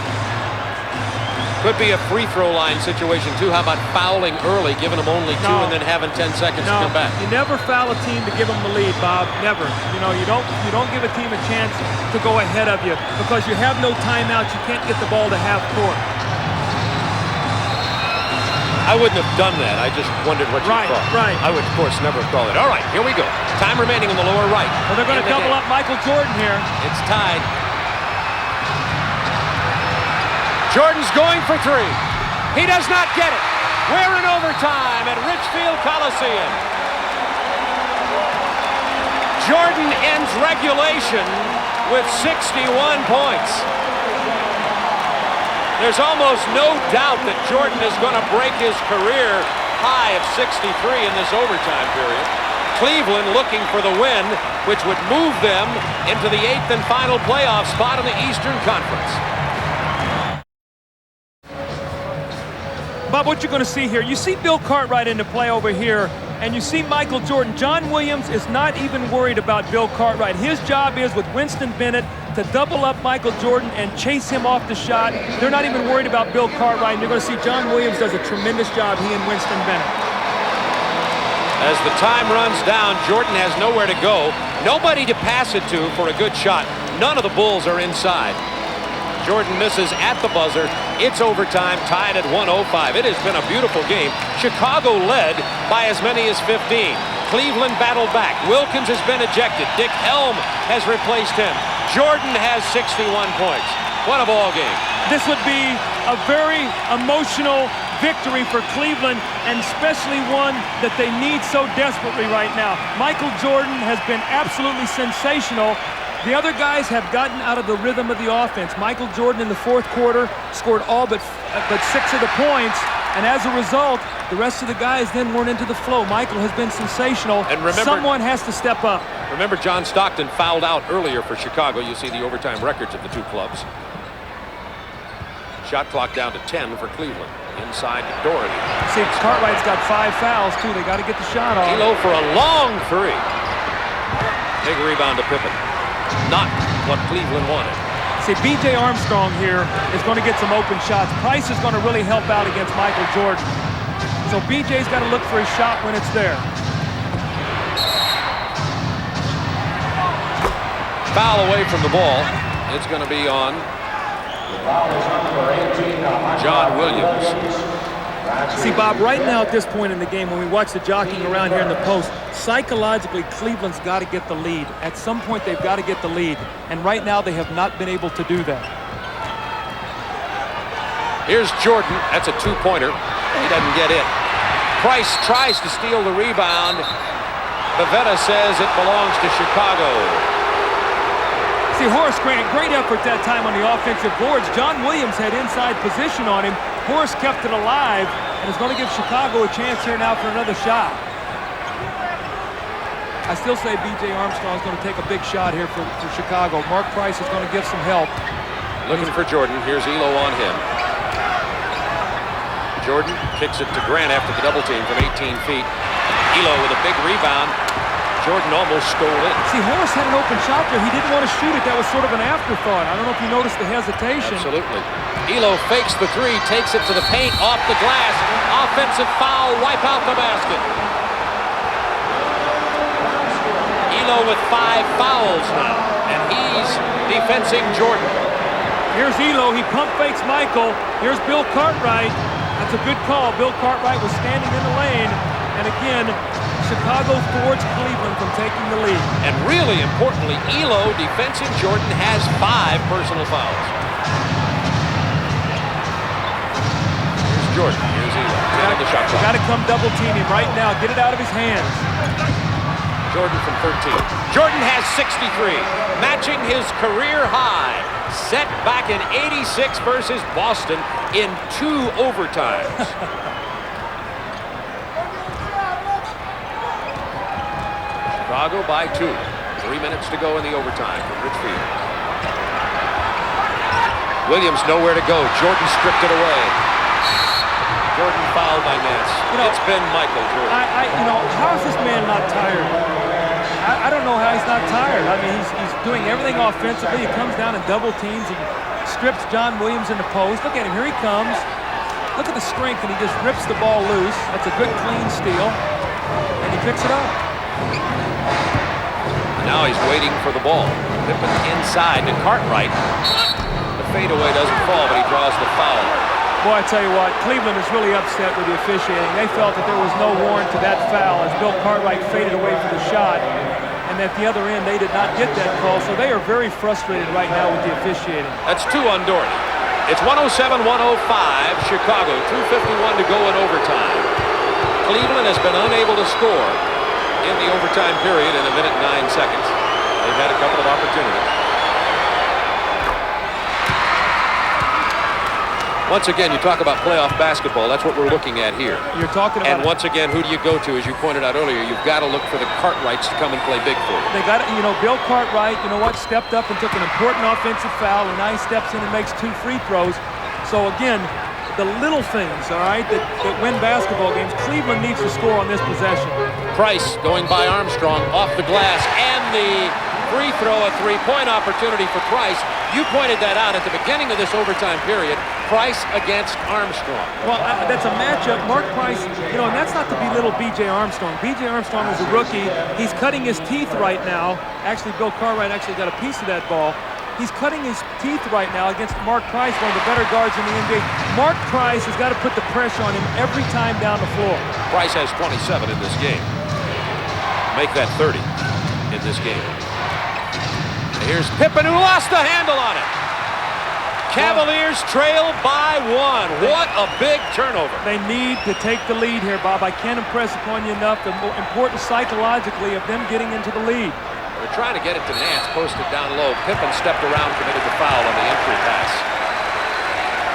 A: Could be a free throw line situation, too. How about fouling early, giving them only 2 and then having 10 seconds to come back?
B: You never foul a team to give them the lead, Bob. Never. You know, you don't give a team a chance to go ahead of you because you have no timeouts. You can't get the ball to half court.
A: I wouldn't have done that. I just wondered what you thought.
B: Right.
A: I would, of course, never have called it. All right, here we go. Time remaining in the lower right.
B: Well, they're going to double up Michael Jordan here.
A: It's tied. Jordan's going for 3. He does not get it. We're in overtime at Richfield Coliseum. Jordan ends regulation with 61 points. There's almost no doubt that Jordan is going to break his career high of 63 in this overtime period. Cleveland looking for the win, which would move them into the 8th and final playoff spot in the Eastern Conference.
B: Bob, what you're going to see here, you see Bill Cartwright into play over here, and you see Michael Jordan. John Williams is not even worried about Bill Cartwright. His job is with Winston Bennett to double up Michael Jordan and chase him off the shot. They're not even worried about Bill Cartwright, and you're going to see John Williams does a tremendous job, he and Winston Bennett.
A: As the time runs down, Jordan has nowhere to go. Nobody to pass it to for a good shot. None of the Bulls are inside. Jordan misses at the buzzer. It's overtime, tied at 105. It has been a beautiful game. Chicago led by as many as 15. Cleveland battled back. Wilkins has been ejected. Dick Helm has replaced him. Jordan has 61 points. What a ball game.
B: This would be a very emotional victory for Cleveland, and especially one that they need so desperately right now. Michael Jordan has been absolutely sensational. The other guys have gotten out of the rhythm of the offense. Michael Jordan in the fourth quarter scored all but 6 of the points, and as a result, the rest of the guys then weren't into the flow. Michael has been sensational, and remember, someone has to step up.
A: Remember, John Stockton fouled out earlier for Chicago. You see the overtime records of the two clubs. Shot clock down to 10 for Cleveland. Inside to Doherty.
B: See, Cartwright's got 5 fouls, too. They got to get the shot off.
A: Elo for a long 3. Big rebound to Pippen. Not what Cleveland wanted.
B: See, B.J. Armstrong here is going to get some open shots. Price is going to really help out against Michael Jordan. So B.J.'s got to look for his shot when it's there.
A: Foul away from the ball. It's going to be on John Williams.
B: See, Bob, right now at this point in the game, when we watch the jockeying around here in the post, psychologically, Cleveland's got to get the lead. At some point, they've got to get the lead. And right now, they have not been able to do that.
A: Here's Jordan. That's a 2-pointer. He doesn't get it. Price tries to steal the rebound. Bavetta says it belongs to Chicago.
B: See, Horace Grant, great effort that time on the offensive boards. John Williams had inside position on him. Horace kept it alive and is going to give Chicago a chance here now for another shot. I still say B.J. Armstrong is going to take a big shot here for Chicago. Mark Price is going to give some help.
A: Looking for Jordan. Here's Elo on him. Jordan kicks it to Grant after the double team from 18 feet. Elo with a big rebound. Jordan almost stole it.
B: See, Horace had an open shot there. He didn't want to shoot it. That was sort of an afterthought. I don't know if you noticed the hesitation.
A: Absolutely. Elo fakes the 3, takes it to the paint, off the glass. Offensive foul, wipe out the basket. Elo with 5 fouls now, and he's defensing Jordan.
B: Here's Elo. He pump fakes Michael. Here's Bill Cartwright. That's a good call. Bill Cartwright was standing in the lane, and again, Chicago thwarts Cleveland from taking the lead.
A: And really importantly, Elo, defensing Jordan, has 5 personal fouls. Here's Jordan. Here's Elo. The shot clock.
B: Got to come double team him right now. Get it out of his hands.
A: Jordan from 13. Jordan has 63, matching his career high, set back in '86 versus Boston in 2 overtimes. Chicago by 2. 3 minutes to go in the overtime from Richfield. Williams nowhere to go. Jordan stripped it away. Jordan fouled by Nance. It's been Michael Jordan.
B: How is this man not tired? I don't know how he's not tired. I mean, he's doing everything offensively. He comes down and double teams. He strips John Williams in the post. Look at him. Here he comes. Look at the strength, and he just rips the ball loose. That's a good, clean steal. And he picks it up.
A: Now he's waiting for the ball. Pippen inside to Cartwright. The fadeaway doesn't fall, but he draws the foul.
B: Boy, I tell you what, Cleveland is really upset with the officiating. They felt that there was no warrant to that foul as Bill Cartwright faded away for the shot. And at the other end, they did not get that call, so they are very frustrated right now with the officiating.
A: That's 2 on Doherty. It's 107-105, Chicago. 2:51 to go in overtime. Cleveland has been unable to score in the overtime period in 1 minute and 9 seconds. They've had a couple of opportunities. Once again, you talk about playoff basketball. That's what we're looking at here.
B: You're talking about.
A: And once again, who do you go to? As you pointed out earlier, you've got to look for the Cartwrights to come and play big for you.
B: They got, Bill Cartwright, stepped up and took an important offensive foul, and now he steps in and makes 2 free throws. So again, the little things, all right, that win basketball games. Cleveland needs to score on this possession.
A: Price going by Armstrong off the glass, and the free throw, a 3-point opportunity for Price. You pointed that out at the beginning of this overtime period. Price against Armstrong.
B: Well, that's a matchup. Mark Price, and that's not to belittle B.J. Armstrong. B.J. Armstrong is a rookie. He's cutting his teeth right now. Actually, Bill Cartwright actually got a piece of that ball. He's cutting his teeth right now against Mark Price, one of the better guards in the NBA. Mark Price has got to put the pressure on him every time down the floor.
A: Price has 27 in this game. Make that 30 in this game. And here's Pippen, who lost the handle on it. Cavaliers trail by 1. What a big turnover.
B: They need to take the lead here, Bob. I can't impress upon you enough the importance psychologically of them getting into the lead.
A: They're trying to get it to Nance, posted down low. Pippen stepped around, committed the foul on the entry pass.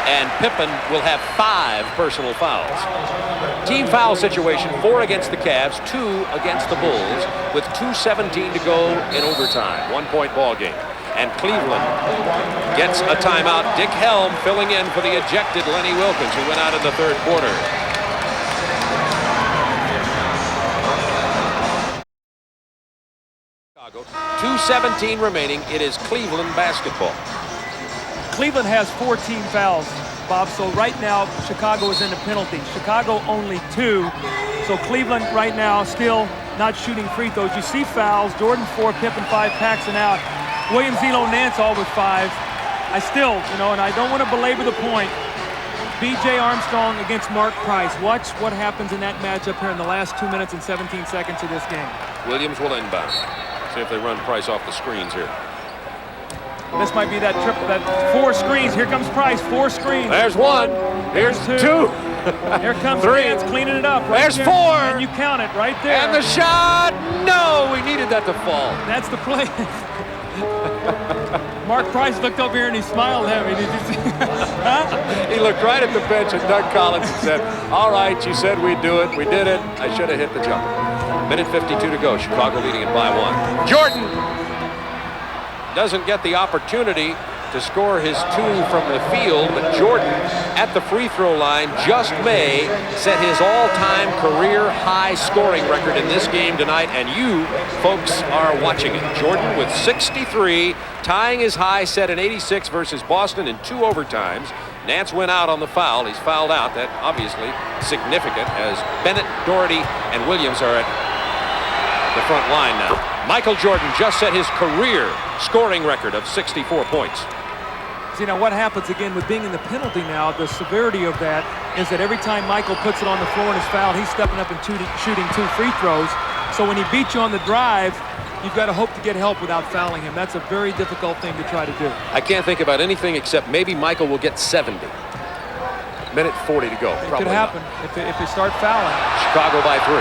A: And Pippen will have 5 personal fouls. Team foul situation, 4 against the Cavs, 2 against the Bulls, with 2:17 to go in overtime. 1-point ball game. And Cleveland gets a timeout. Dick Helm filling in for the ejected Lenny Wilkins, who went out in the 3rd quarter. Chicago, 2:17 remaining. It is Cleveland basketball.
B: Cleveland has 4 team fouls, Bob, so right now Chicago is in the penalty. Chicago only 2, so Cleveland right now still not shooting free throws. You see fouls, Jordan 4, Pippen 5, Paxson out. Williams, Zeno, Nance all with 5. I still, and I don't want to belabor the point, B.J. Armstrong against Mark Price. Watch what happens in that matchup here in the last 2 minutes and 17 seconds of this game.
A: Williams will inbound. See if they run Price off the screens here.
B: This might be that triple, that 4 screens. Here comes Price, 4 screens.
A: There's 1. Here's 2.
B: Here comes
A: 3.
B: Nance cleaning it up. Right
A: There's
B: there.
A: 4.
B: And you count it right there.
A: And the shot. No, we needed that to fall.
B: That's the play. Mark Price looked over here and he smiled at me. Did you see? Huh?
A: He looked right at the bench at Doug Collins and said, all right, you said we'd do it. We did it. I should have hit the jumper. Minute 52 to go. Chicago leading it by 1. Jordan doesn't get the opportunity to score his 2 from the field, but Jordan at the free throw line just may set his all-time career high scoring record in this game tonight, and you folks are watching it. Jordan with 63, tying his high set in '86 versus Boston in 2 overtimes. Nance went out on the foul. He's fouled out. That obviously significant, as Bennett, Doherty, and Williams are at the front line now. Michael Jordan just set his career scoring record of 64 points.
B: See, now what happens again with being in the penalty now, the severity of that is that every time Michael puts it on the floor and is fouled, he's stepping up and shooting 2 free throws. So when he beats you on the drive, you've got to hope to get help without fouling him. That's a very difficult thing to try to do.
A: I can't think about anything except maybe Michael will get 70. Minute 40 to go.
B: It
A: Probably
B: could happen if they start fouling.
A: Chicago by 3.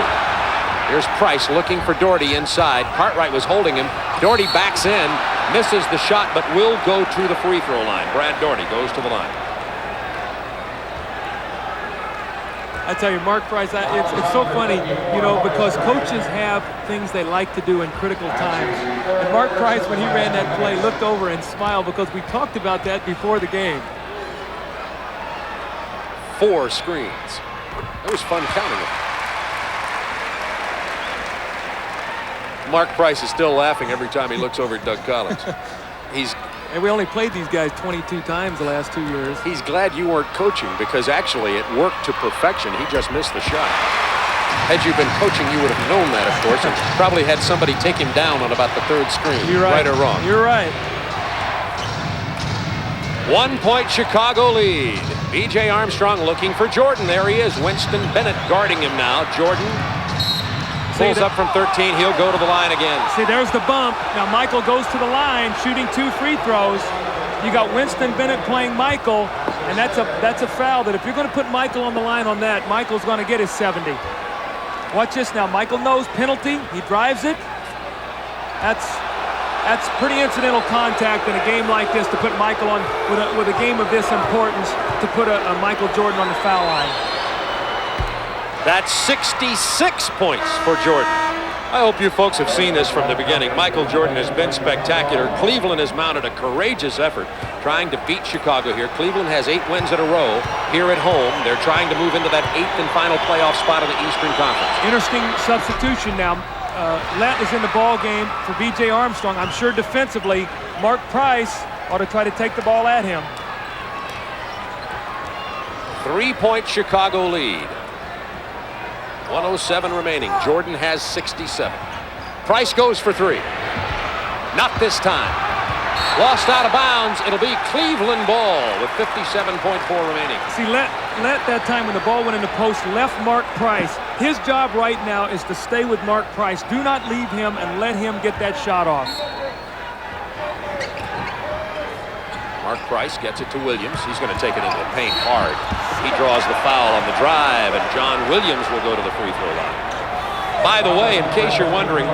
A: Here's Price looking for Doherty inside. Cartwright was holding him. Doherty backs in, misses the shot, but will go to the free throw line. Brad Doherty goes to the line.
B: I tell you, Mark Price, it's so funny, because coaches have things they like to do in critical times. And Mark Price, when he ran that play, looked over and smiled because we talked about that before the game.
A: 4 screens. It was fun counting them. Mark Price is still laughing every time he looks over at Doug Collins.
B: And we only played these guys 22 times the last 2 years.
A: He's glad you weren't coaching, because actually it worked to perfection. He just missed the shot. Had you been coaching, you would have known that, of course, and probably had somebody take him down on about the 3rd screen.
B: You're right.
A: Right or wrong.
B: You're right.
A: 1-point Chicago lead. B.J. Armstrong looking for Jordan. There he is. Winston Bennett guarding him now. Jordan pulls up from 13. He'll go to the line again.
B: See, there's the bump. Now Michael goes to the line, shooting 2 free throws. You got Winston Bennett playing Michael, and that's a foul that if you're going to put Michael on the line on that, Michael's going to get his 70. Watch this now. Michael knows penalty. He drives it. That's pretty incidental contact in a game like this to put Michael on, with a game of this importance, to put a Michael Jordan on the foul line.
A: That's 66 points for Jordan. I hope you folks have seen this from the beginning. Michael Jordan has been spectacular. Cleveland has mounted a courageous effort trying to beat Chicago here. Cleveland has 8 wins in a row here at home. They're trying to move into that 8th and final playoff spot of the Eastern Conference.
B: Interesting substitution now. Lett is in the ball game for B.J. Armstrong. I'm sure defensively, Mark Price ought to try to take the ball at him.
A: 3-point Chicago lead. 1:07 remaining. Jordan has 67. Price goes for 3. Not this time. Lost out of bounds. It'll be Cleveland ball with 57.4 remaining.
B: See, Lett that time when the ball went in the post left Mark Price. His job right now is to stay with Mark Price. Do not leave him and let him get that shot off.
A: Mark Price gets it to Williams. He's going to take it into the paint hard. He draws the foul on the drive, and John Williams will go to the free throw line. By the way, in case you're wondering,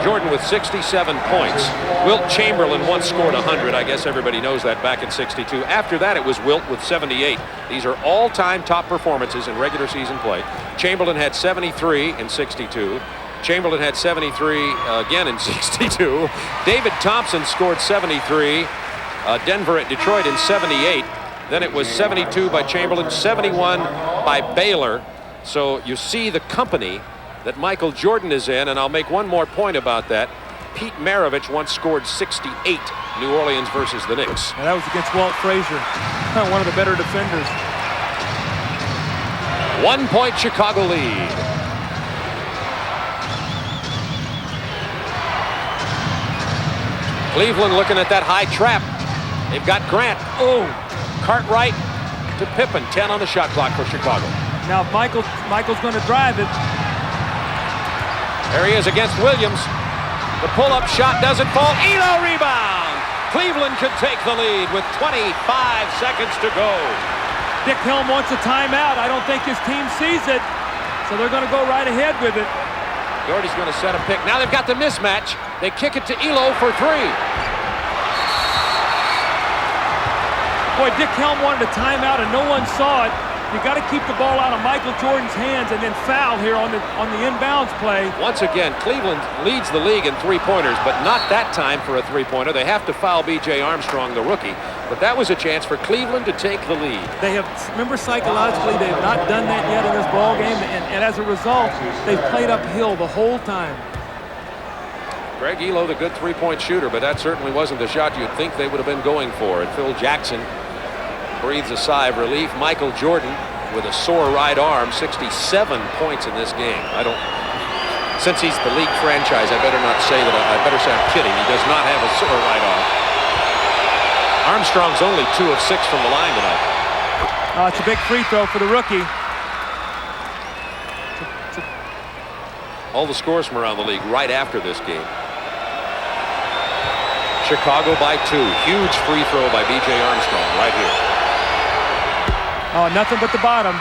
A: Jordan with 67 points. Wilt Chamberlain once scored 100. I guess everybody knows that back in '62. After that, it was Wilt with 78. These are all-time top performances in regular season play. Chamberlain had 73 in '62. Chamberlain had 73 again in '62. David Thompson scored 73. Denver at Detroit in '78. Then it was 72 by Chamberlain, 71 by Baylor. So you see the company that Michael Jordan is in, and I'll make one more point about that. Pete Maravich once scored 68, New Orleans versus the Knicks.
B: And that was against Walt Frazier, one of the better defenders.
A: 1 point Chicago lead. Cleveland looking at that high trap. They've got Grant. Oh, Cartwright to Pippen. 10 on the shot clock for Chicago.
B: Now Michael's going to drive it.
A: There he is against Williams. The pull-up shot doesn't fall. Elo rebound. Cleveland could take the lead with 25 seconds to go.
B: Dick Helm wants a timeout. I don't think his team sees it, so they're going to go right ahead with it.
A: Doherty's going to set a pick. Now they've got the mismatch. They kick it to Elo for three.
B: Boy, Dick Helm wanted a timeout and no one saw it. You got to keep the ball out of Michael Jordan's hands and then foul here on the inbounds play.
A: Once again, Cleveland leads the league in three-pointers, but not that time for a three-pointer. They have to foul B.J. Armstrong, the rookie. But that was a chance for Cleveland to take the lead.
B: They have, remember, psychologically, they have not done that yet in this ball game, and as a result, they've played uphill the whole time.
A: Greg Elo, the good three-point shooter, but that certainly wasn't the shot you'd think they would have been going for. And Phil Jackson breathes a sigh of relief. Michael Jordan with a sore right arm, 67 points in this game. Since he's the league franchise, I better not say that. I better say I'm kidding. He does not have a sore right arm. Armstrong's only 2 of 6 from the line tonight.
B: It's a big free throw for the rookie.
A: All the scores from around the league right after this game. Chicago by 2. Huge free throw by B.J. Armstrong right here.
B: Oh, nothing but the bottom.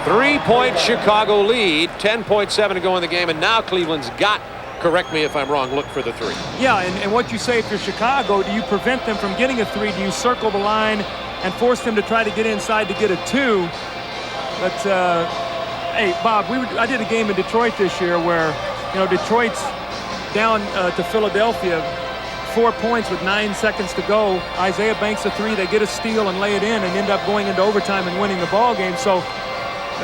A: 3-point Chicago lead. 10.7 to go in the game, and now Cleveland's got, correct me if I'm wrong, look for the three.
B: Yeah, and what you say if you're Chicago, do you prevent them from getting a three? Do you circle the line and force them to try to get inside to get a 2? But, hey, Bob, I did a game in Detroit this year where, Detroit's down to Philadelphia, 4 points with 9 seconds to go. Isaiah banks a 3, they get a steal and lay it in and end up going into overtime and winning the ball game. So,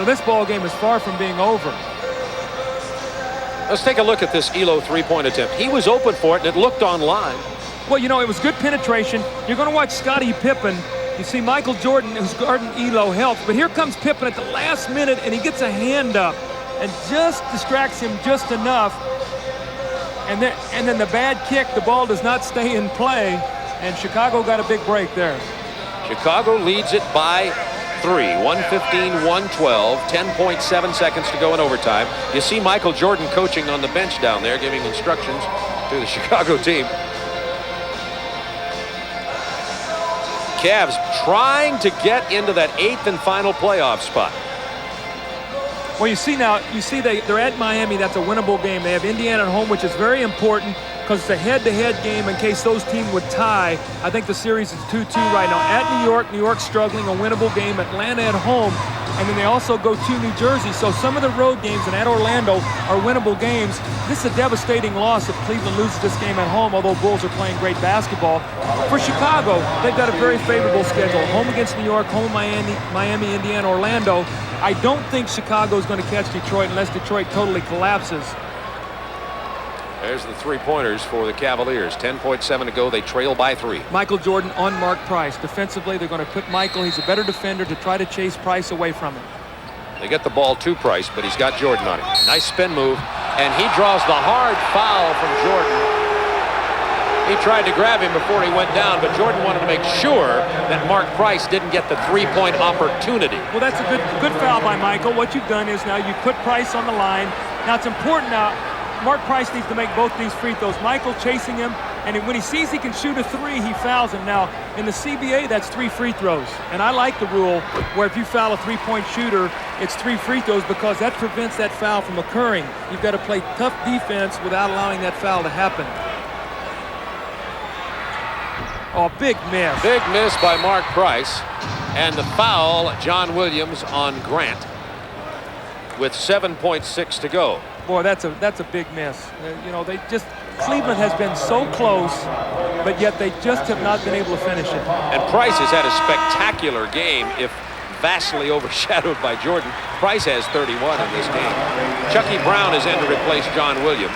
B: this ball game is far from being over.
A: Let's take a look at this Elo three-point attempt. He was open for it, and it looked on line.
B: Well, it was good penetration. You're going to watch Scottie Pippen. You see Michael Jordan, who's guarding Elo, help. But here comes Pippen at the last minute, and he gets a hand up and just distracts him just enough. And then the bad kick, the ball does not stay in play, and Chicago got a big break there.
A: Chicago leads it by 3, 115-112, 10.7 seconds to go in overtime. You see Michael Jordan coaching on the bench down there, giving instructions to the Chicago team. Cavs trying to get into that 8th and final playoff spot.
B: Well, you see they're at Miami. That's a winnable game. They have Indiana at home, which is very important because it's a head-to-head game in case those teams would tie. I think the series is 2-2 right now. At New York struggling, a winnable game. Atlanta at home, and then they also go to New Jersey. So some of the road games and at Orlando are winnable games. This is a devastating loss if Cleveland loses this game at home, although Bulls are playing great basketball. For Chicago, they've got a very favorable schedule. Home against New York, home Miami, Indiana, Orlando. I don't think Chicago is going to catch Detroit unless Detroit totally collapses.
A: There's the three-pointers for the Cavaliers. 10.7 to go. They trail by 3.
B: Michael Jordan on Mark Price. Defensively, they're going to put Michael. He's a better defender to try to chase Price away from him.
A: They get the ball to Price, but he's got Jordan on him. Nice spin move, and he draws the hard foul from Jordan. He tried to grab him before he went down, but Jordan wanted to make sure that Mark Price didn't get the three-point opportunity.
B: Well, that's a good foul by Michael. What you've done is now you put Price on the line. Now it's important now. Mark Price needs to make both these free throws. Michael chasing him And when he sees he can shoot a 3, he fouls him. Now, in the CBA, that's 3 free throws. And I like the rule where if you foul a 3-point shooter, it's 3 free throws because that prevents that foul from occurring. You've got to play tough defense without allowing that foul to happen. Oh, big miss.
A: Big miss by Mark Price. And the foul, John Williams on Grant with 7.6 to go.
B: Boy, that's a big miss. You know, Cleveland has been so close, but yet they just have not been able to finish it.
A: And Price has had a spectacular game, if vastly overshadowed by Jordan. Price has 31 in this game. Chucky Brown is in to replace John Williams.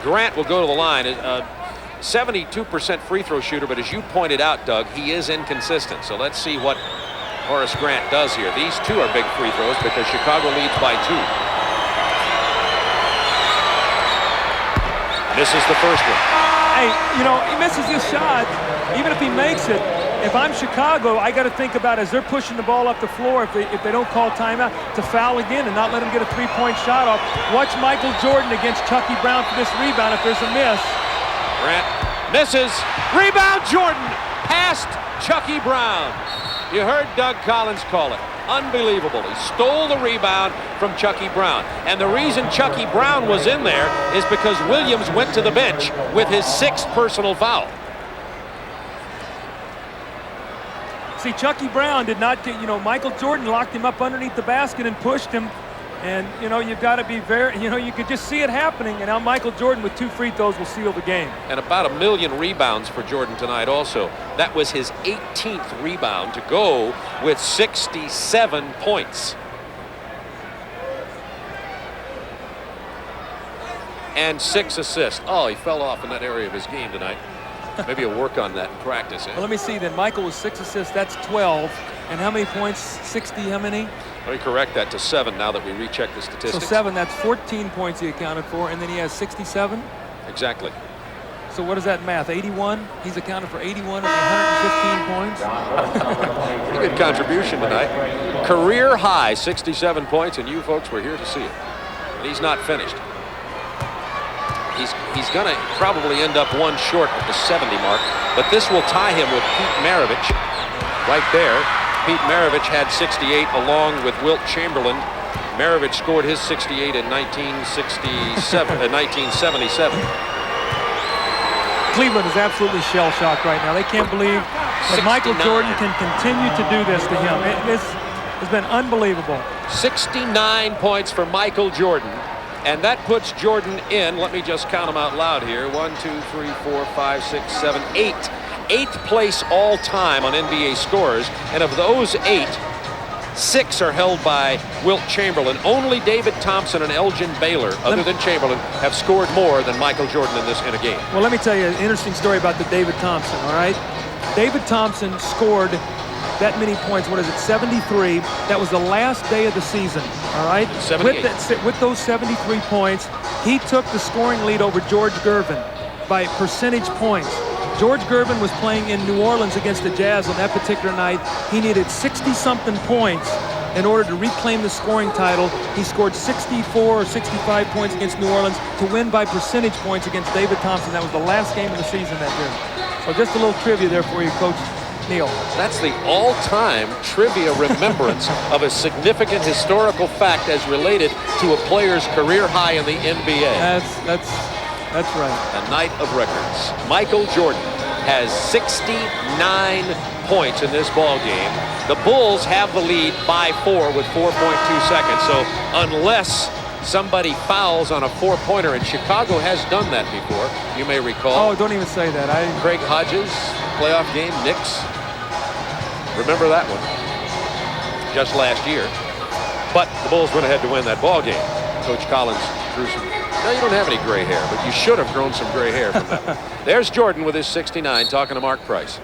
A: Grant will go to the line. 72% free throw shooter, but as you pointed out, Doug, he is inconsistent. So let's see what Horace Grant does here. These two are big free throws because Chicago leads by 2. Misses the first one.
B: Hey, you know, he misses this shot. Even if he makes it, if I'm Chicago, I got to think about as they're pushing the ball up the floor, if they don't call timeout, to foul again and not let him get a 3-point shot off. Watch Michael Jordan against Chucky Brown for this rebound if there's a miss.
A: Grant misses. Rebound Jordan past Chucky Brown. You heard Doug Collins call it. Unbelievable. He stole the rebound from Chucky Brown. And the reason Chucky Brown was in there is because Williams went to the bench with his 6th personal foul.
B: See, Chucky Brown did not get, you know, Michael Jordan locked him up underneath the basket and pushed him. And, you know, you've got to be very, you know, you could just see it happening. And now Michael Jordan with 2 free throws will seal the game.
A: And about 1 million rebounds for Jordan tonight also. That was his 18th rebound to go with 67 points. And 6 assists. Oh, he fell off in that area of his game tonight. Maybe he'll work on that in practice.
B: Well, let me see then. Michael was 6 assists. That's 12. And how many points? 60, how many?
A: Let me correct that to 7 now that we recheck the statistics.
B: So 7, that's 14 points he accounted for, and then he has 67?
A: Exactly.
B: So what is that math, 81? He's accounted for 81 of the 115 points?
A: Pretty good contribution tonight. Career high, 67 points, and you folks were here to see it. And he's not finished. He's going to probably end up 1 short of the 70 mark, but this will tie him with Pete Maravich right there. Pete Maravich had 68 along with Wilt Chamberlain. Maravich scored his 68 in 1977.
B: Cleveland is absolutely shell-shocked right now. They can't believe that Michael Jordan can continue to do this to him. This has been unbelievable.
A: 69 points for Michael Jordan. And that puts Jordan in, let me just count them out loud here, 1, 2, 3, 4, 5, 6, 7, 8. 8th place all time on NBA scorers, and of those 8, 6 are held by Wilt Chamberlain. Only David Thompson and Elgin Baylor, other than Chamberlain, have scored more than Michael Jordan in a game.
B: Well, let me tell you an interesting story about the David Thompson, all right? David Thompson scored that many points, 73. That was the last day of the season, all right?
A: 78.
B: With those 73 points, he took the scoring lead over George Gervin by percentage points. George Gervin was playing in New Orleans against the Jazz on that particular night. He needed 60-something points in order to reclaim the scoring title. He scored 64 or 65 points against New Orleans to win by percentage points against David Thompson. That was the last game of the season that year. So just a little trivia there for you, Coach Neal.
A: That's the all-time trivia remembrance of a significant historical fact as related to a player's career high in the NBA.
B: That's right.
A: A night of records. Michael Jordan has 69 points in this ball game. The Bulls have the lead by 4 with 4.2 seconds. So unless somebody fouls on a 4-pointer, and Chicago has done that before, you may recall.
B: Oh, don't even say that.
A: Craig Hodges, playoff game, Knicks. Remember that one? Just last year. But the Bulls went ahead to win that ball game. Coach Collins drew some. No, you don't have any gray hair, but you should have grown some gray hair from that one. There's Jordan with his 69 talking to Mark Price.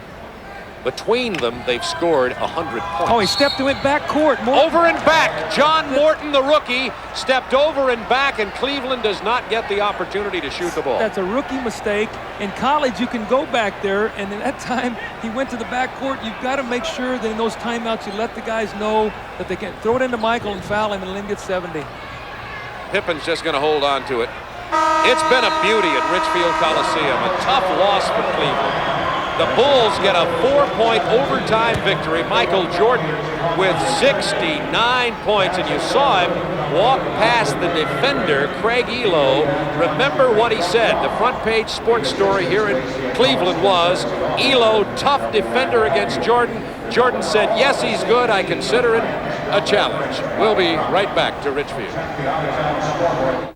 A: Between them, they've scored 100 points.
B: Oh, he stepped and went back court.
A: Over and back. John Morton, the rookie, stepped over and back, and Cleveland does not get the opportunity to shoot the ball.
B: That's a rookie mistake. In college, you can go back there, and at that time, he went to the back court. You've got to make sure that in those timeouts, you let the guys know that they can throw it into Michael and foul him and let him get 70.
A: Pippen's just going to hold on to it. It's been a beauty at Richfield Coliseum. A tough loss for Cleveland. The Bulls get a 4-point overtime victory. Michael Jordan with 69 points, and you saw him walk past the defender, Craig Elo. Remember what he said. The front page sports story here in Cleveland was, Elo, tough defender against Jordan. Jordan said, yes, he's good. I consider it a challenge. We'll be right back to Richfield.